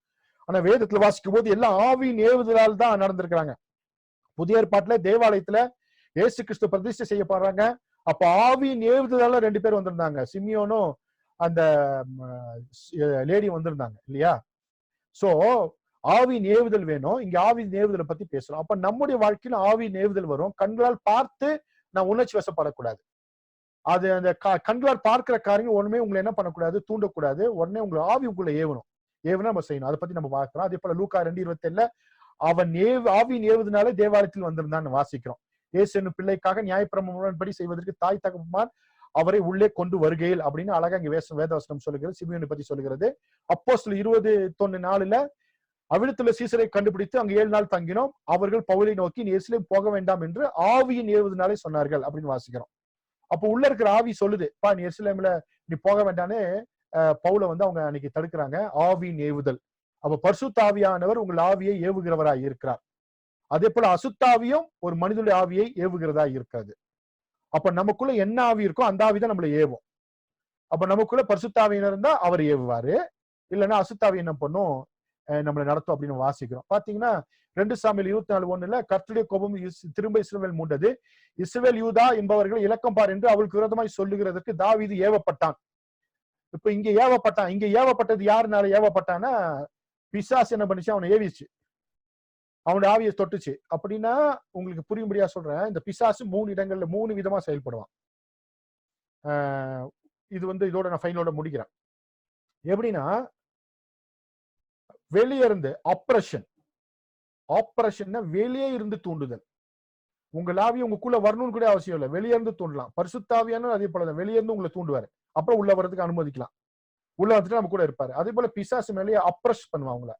ஆனா வேதத்துல வாசிக்கும் போது எல்லாம் ஆவியின் ஏவுதலால் தான் நடந்திருக்கிறாங்க. புதிய ஏற்பாட்டுல தேவாலயத்துல இயேசு கிறிஸ்து பிரதிஷ்டை செய்யப்படுறாங்க. அப்ப ஆவியின் ஏவுதலால 2 பேர் வந்திருந்தாங்க, சிமியோனும் அந்த லேடி வந்திருந்தாங்க இல்லையா? சோ ஆவியின் ஏவுதல் வேணும். இங்க ஆவியின் ஏவுதலை பத்தி பேசுறோம். அப்ப நம்முடைய வாழ்க்கையில ஆவியின் ஏவுதல் வரும். கண்களால் பார்த்து நான் உணர்ச்சி வசப்படக்கூடாது. அது அந்த கண்களால் பார்க்கிற காரியங்கள் ஒண்ணுமே உங்களை என்ன பண்ணக்கூடாது, தூண்டக்கூடாது. உடனே உங்களை ஆவி உங்களை ஏவணும். ஏவனா நம்ம செய்யணும். அதை பத்தி நம்ம பார்க்கிறோம். அதே போல லூக்கா 2:27 அவன் ஆவியின் ஏவுதனாலே தேவாலயத்தில் வந்திருந்தான்னு வாசிக்கிறோம். இயேசு என்னும் பிள்ளைக்காக நியாயப்பிரமாணப்படி செய்வதற்கு தாய் தகப்பன்மார் அவரை உள்ளே கொண்டு வருகையில் அப்படின்னு அழகா இங்க வேதவசனம் சொல்லுகிறது. சிமியோனை பத்தி சொல்லுகிறது. அப்போஸ்தலர் 20:4 அவிடத்துல சீசரை கண்டுபிடித்து அங்க 7 நாள் தங்கினோம். அவர்கள் பவுலை நோக்கி எருசலேம் போக வேண்டாம் என்று ஆவியின் ஏவுதனாலே சொன்னார்கள் அப்படின்னு வாசிக்கிறோம். அப்ப உள்ள இருக்கிற ஆவி சொல்லுது, பா நீ எருசலேம்ல நீ போக வேண்டான்னு பவுல வந்து அவங்க அன்னைக்கு தடுக்கிறாங்க. ஆவியின் ஏவுதல். அப்ப பரிசுத்த ஆவியானவர் உங்கள் ஆவியை ஏவுகிறவராய் இருக்கிறார். அதே போல அசுத்தாவியும் ஒரு மனிதனுடைய ஆவியை ஏவுகிறதா இருக்காது. அப்ப நமக்குள்ள என்ன ஆவி இருக்கோ அந்த ஆவி தான் நம்மளை ஏவும். அப்ப நமக்குள்ள பரிசுத்தாவியினர் இருந்தா அவர் ஏவுவாரு, இல்லைன்னா அசுத்தாவி என்ன பண்ணும், நம்மளை நடத்தும் அப்படின்னு வாசிக்கிறோம். பாத்தீங்கன்னா 2 சாமுவேல் 24:1 கர்த்தருடைய கோபம் திரும்ப இஸ்ரவேல் மூண்டது, இஸ்ரவேல் யூதா என்பவர்கள் இலக்கம் பார் என்று அவளுக்கு விரோதமாய் சொல்லுகிறதற்கு தாவீது ஏவப்பட்டான். இப்ப இங்க ஏவப்பட்டான். இங்க ஏவப்பட்டது யாருனால ஏவப்பட்டான்னா, பிசாசு என்ன பண்ணிச்சு, அவனை ஏவிச்சு, அவனுடைய ஆவியை தொட்டுச்சு. அப்படின்னா உங்களுக்கு புரியும்படியா சொல்றேன், இந்த பிசாசு 3 இடங்கள்ல 3 விதமா செயல்படுவான். இது வந்து இதோட நான் ஃபைனலோட முடிக்கிறேன். எப்படின்னா, வெளியே இருந்து ஆப்ரேஷன், ஆப்ரேஷன் வெளியே இருந்து தூண்டுதல். உங்கள் ஆவி உங்களுக்குள்ள வரணும்னு கூட அவசியம் இல்லை, வெளியே இருந்து தூண்டலாம். பரிசுத்தாவியான அதே போலதான், வெளியே இருந்து உங்களை தூண்டுவாரு, அப்புறம் உள்ள வர்றதுக்கு அனுமதிக்கலாம், உள்ள வந்துட்டு நம்ம கூட இருப்பாரு. அதே போல பிசாசு மேலேயே அப்ரஸ் பண்ணுவாங்க அவங்கள.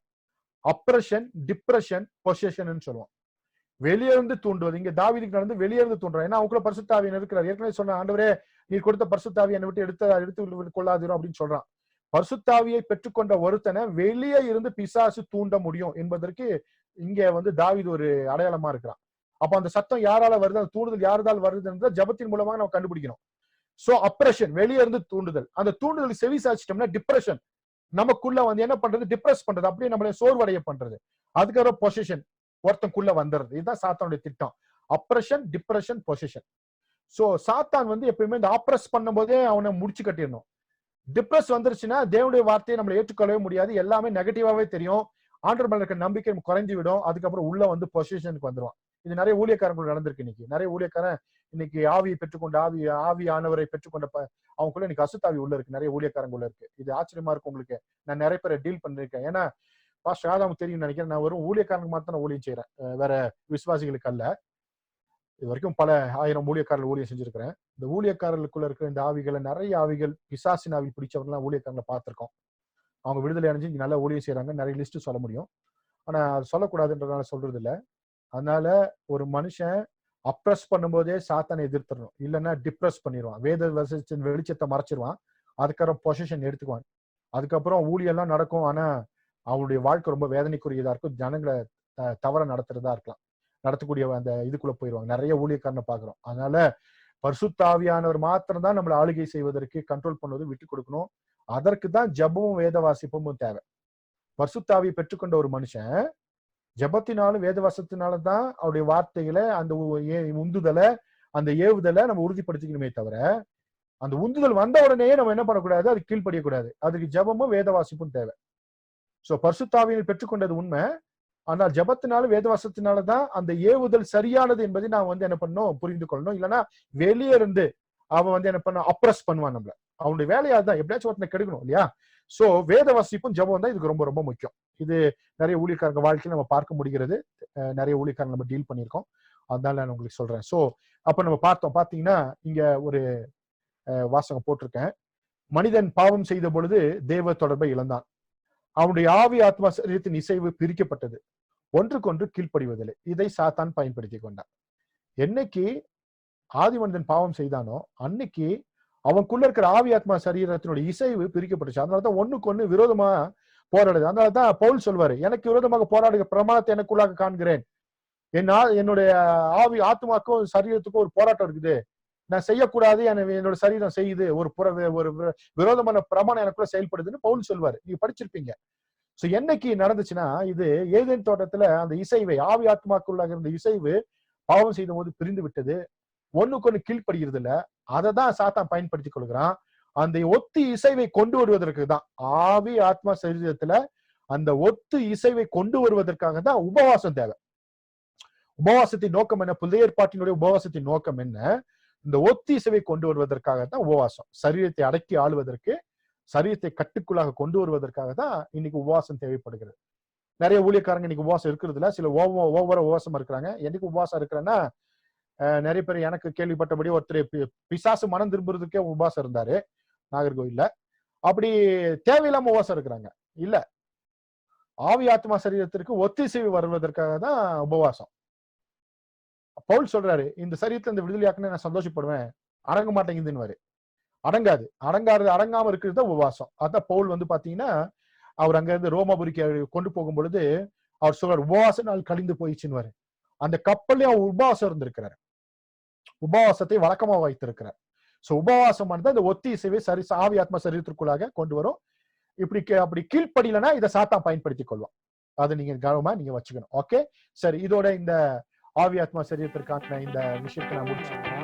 அப்ரஷன், டிப்ரெஷன், பொசஷன் சொல்லுவோம். வெளியே இருந்து தூண்டுவது. இங்க தாவீதுக்கு நடந்து வெளியே இருந்து தூண்டுறான். ஏன்னா அவங்களுக்குள்ள பரிசுத்தாவியன் இருக்கிறார். ஏற்கனவே சொன்ன, ஆண்டவரே நீர் கொடுத்த பரிசுத்தாவியை என்னை விட்டு எடுத்து கொள்ளாதீரும் அப்படின்னு சொல்றான். பரிசுத்தாவியை பெற்றுக்கொண்ட ஒருத்தனை வெளியே இருந்து பிசாசு தூண்ட முடியும் என்பதற்கு இங்க வந்து தாவீது ஒரு அடையாளமா இருக்கிறான். அப்ப அந்த சத்தம் யாரால வருது, அந்த தூண்டுதல் யாரால் வருதுன்ற ஜபத்தின் மூலமாக நம்ம கண்டுபிடிக்கணும். சோ அப்ரஷன், வெளியே இருந்து தூண்டுதல். அந்த தூண்டுதல் செவி சாய்ச்சிட்டோம்னா டிப்ரெஷன் நமக்குள்ள வந்து என்ன பண்றது, டிப்ரெஸ் பண்றது, அப்படியே நம்மளை சோர்வடைய பண்றது. அதுக்கப்புறம் பொசிஷன், ஒருத்தனுக்குள்ள வந்துடுறது. இதுதான் சாத்தானுடைய திட்டம். Oppression, depression, position. சோ சாத்தான் வந்து எப்பயுமே இந்த ஆப்ரஸ் பண்ணும் போதே அவனை முடிச்சு கட்டிடணும். டிப்ரெஸ் வந்துருச்சுன்னா தேவனுடைய வார்த்தையை நம்மளை ஏற்றுக்கொள்ளவே முடியாது, எல்லாமே நெகட்டிவாவே தெரியும், ஆண்டவர் மேல இருக்க நம்பிக்கை குறைஞ்சு விடும். அதுக்கப்புறம் உள்ள வந்து பொசிஷனுக்கு வந்துருவான். இது நிறைய ஊழியக்காரங்களுக்கு நடந்திருக்கு. இன்னைக்கு நிறைய ஊழியக்காரன் இன்னைக்கு ஆவியை பெற்றுக்கொண்ட ஆவியானவரை பெற்றுக்கொண்ட அவங்களுக்குள்ள இன்னைக்கு அசுத்தாவி உள்ள இருக்கு, நிறைய ஊழியக்காரங்க உள்ள இருக்கு. இது ஆச்சரியமா இருக்கு உங்களுக்கு. நான் நிறைய பேரை டீல் பண்ணிருக்கேன். ஏன்னா பாஸ்டர் ஆதாம் தெரியும் நினைக்கிறேன், நான் வெறும் ஊழியக்காரனுக்கு மாத்திரம் நான் ஊழியம் செய்யறேன், வேற விசுவாசிகளுக்கு அல்ல. இது வரைக்கும் பல 1000 ஊழியக்காரர்கள் ஊழியம் செஞ்சிருக்கிறேன். இந்த ஊழியக்காரர்களுக்குள்ள இருக்கிற இந்த ஆவிகளை, நிறைய ஆவிகள், பிசாசின் ஆவி பிடிச்சவங்கலாம் ஊழியக்காரங்களை பார்த்திருக்கோம். அவங்க விடுதலை அடைஞ்சு இங்க நல்லா ஊழியம் செய்யறாங்க. நிறைய லிஸ்ட் சொல்ல முடியும், ஆனா அது சொல்லக்கூடாதுன்றதுனால சொல்றது இல்லை. அதனால ஒரு மனுஷன் அப்ரஸ் பண்ணும்போதே சாத்தானை எதிர்த்தரணும், இல்லைன்னா டிப்ரெஸ் பண்ணிடுவான், வேத வசனத்தின் வெளிச்சத்தை மறைச்சிருவான், அதுக்கப்புறம் பொசிஷன் எடுத்துக்குவான். அதுக்கப்புறம் ஊழியெல்லாம் நடக்கும், ஆனா அவனுடைய வாழ்க்கை ரொம்ப வேதனைக்குரியதா இருக்கும், ஜனங்களை தவற நடத்துறதா இருக்கலாம், நடத்தக்கூடிய அந்த இதுக்குள்ள போயிடுவாங்க. நிறைய ஊழியக்காரனை பாக்குறோம். அதனால பரிசுத்த ஆவியானவர் மாத்திரம் தான் நம்மளை ஆளுகை செய்வதற்கு, கண்ட்ரோல் பண்ணுவது, விட்டு கொடுக்கணும். அதற்கு தான் ஜபமும் வேத வாசிப்பும் தேவை. பரிசுத்த ஆவியை பெற்றுக்கொண்ட ஒரு மனுஷன் ஜபத்தினாலும் வேத வாசத்தினாலும் தான் அவருடைய வார்த்தைகளை, அந்த உந்துதலை, அந்த ஏவுதலை நம்ம உறுதிப்படுத்திக்கணுமே தவிர, அந்த உந்துதல் வந்த உடனே நம்ம என்ன பண்ணக்கூடாது, அது கீழ்ப்படியக்கூடாது. அதுக்கு ஜபமும் வேத வாசிப்பும் தேவை. சோ பரிசுத்தாவியை பெற்றுக்கொண்டது உண்மை, ஆனால் ஜபத்தினாலும் வேதவாசத்தினாலதான் அந்த ஏவுதல் சரியானது என்பதை நான் வந்து என்ன பண்ணணும், புரிந்து கொள்ளணும். இல்லைன்னா வெளியே இருந்து அவன் வந்து என்ன பண்ண அப்ரஸ் பண்ணுவான் நம்மள. அவனுடைய வேலையா தான் எப்படியாச்சும் ஒருத்தனை கெடுக்கணும் இல்லையா? சோ வேத வாசிப்பும் ஜபம் தான் இதுக்கு ரொம்ப ரொம்ப முக்கியம். இது நிறைய ஊழியக்காரங்க வாழ்க்கையில நம்ம பார்க்க முடிகிறது. நிறைய ஊழியக்காரங்க நம்ம டீல் பண்ணியிருக்கோம், அதனால நான் உங்களுக்கு சொல்றேன். சோ அப்ப நம்ம பாத்தீங்கன்னா இங்க ஒரு வாசகம் போட்டிருக்கேன். மனிதன் பாவம் செய்த பொழுது தேவ தொடர்பை இழந்தான், அவனுடைய ஆவி ஆத்மா சரீரத்தின் இசைவு பிரிக்கப்பட்டது, ஒன்றுக்கொன்று கீழ்ப்படிவதில்லை. இதை சாத்தான் பயன்படுத்தி கொண்டான். என்னைக்கு ஆதி மனிதன் பாவம் செய்தானோ அன்னைக்கு அவனுக்குள்ள இருக்கிற ஆவி ஆத்மா சரீரத்தினுடைய இசைவு பிரிக்கப்பட்டுச்சு. அதனாலதான் ஒண்ணுக்கு ஒண்ணு விரோதமா போராடுது. அதனாலதான் பவுல் சொல்வாரு, எனக்கு விரோதமாக போராடுகிற பிரமாணத்தை எனக்குள்ளாக காண்கிறேன், என்னுடைய ஆவி ஆத்மாக்கும் சரீரத்துக்கும் ஒரு போராட்டம் இருக்குது, நான் செய்யக்கூடாது, என்னோட சரீரம் செய்யுது, ஒரு விரோதமான பிரமாணம் எனக்குள்ள செயல்படுதுன்னு பவுல் சொல்வாரு. நீங்க படிச்சிருப்பீங்க. சோ என்னைக்கு நடந்துச்சுன்னா, இது ஏதேன் தோட்டத்துல அந்த இசைவை, ஆவி ஆத்மாக்குள்ளாக இருந்த இசைவு பாவம் செய்த போது பிரிந்து விட்டது, ஒண்ணுக்கு ஒண்ணு கீழ்ப்படுகிறது இல்ல. அதை தான் சாத்தான் பயன்படுத்திக் கொள்கிறான். அந்த ஒத்து இசைவை கொண்டு வருவதற்கு தான், ஆவி ஆத்மா சரீரத்துல அந்த ஒத்து இசைவை கொண்டு வருவதற்காக தான் உபவாசம் தேவை. உபவாசத்தின் நோக்கம் என்ன? புதிய ஏற்பாட்டினுடைய உபவாசத்தின் நோக்கம் என்ன? இந்த ஒத்து இசைவை கொண்டு வருவதற்காக தான் உபவாசம். சரீரத்தை அடக்கி ஆளுவதற்கு, சரீரத்தை கட்டுக்குள்ளாக கொண்டு வருவதற்காக தான் இன்னைக்கு உபவாசம் தேவைப்படுகிறது. நிறைய ஊழியக்காரங்க இன்னைக்கு உபவாசம் இருக்கிறது இல்ல, சில ஒவ்வொரு உபவாசம் இருக்கிறாங்க. என்னைக்கு உபவாசம் இருக்கிறேன்னா, நிறைய பேர் எனக்கு கேள்விப்பட்டபடி ஒருத்தர் பிசாசு மனம் திரும்புறதுக்கே உபவாசம் இருந்தாரு நாகர்கோவில்ல. அப்படி தேவையில்லாம உபவாசம் இருக்கிறாங்க இல்ல, ஆவி ஆத்மா சரீரத்திற்கு ஒத்திசைவு வருவதற்காக தான் உபவாசம். பவுல் சொல்றாரு, இந்த சரீரத்தை இந்த விடுதலையாக்குன்னு நான் சந்தோஷப்படுவேன், அடங்க மாட்டேங்குதுன்னு. அடங்காம இருக்கிறது தான் உபவாசம். அதான் பவுல் வந்து பாத்தீங்கன்னா அவர் அங்க இருந்து ரோமாபுரிக்கு கொண்டு போகும் பொழுது அவர் சொல்றார் உபவாச நாள் கழிந்து போயிடுச்சுன்னு. அந்த கப்பல்ல அவர் உபவாசம் இருந்திருக்கிறார், உபவாசத்தை வழக்கமா வைத்திருக்கிறார். சோ உபவாசம் வந்து அந்த ஒத்திசைவை சரி ஆவி ஆத்ம சரீரத்திற்குள்ளாக கொண்டு வரும். அப்படி கீழ்ப்படியலன்னா இதை சாத்தான் பயன்படுத்திக் கொள்வான். அதை நீங்க கவனமா நீங்க வச்சுக்கணும். ஓகே, சரி, இதோட இந்த ஆவி ஆத்மா சரீரத்திற்கான இந்த விஷயத்தை நான் முடிச்சுக்கிறேன்.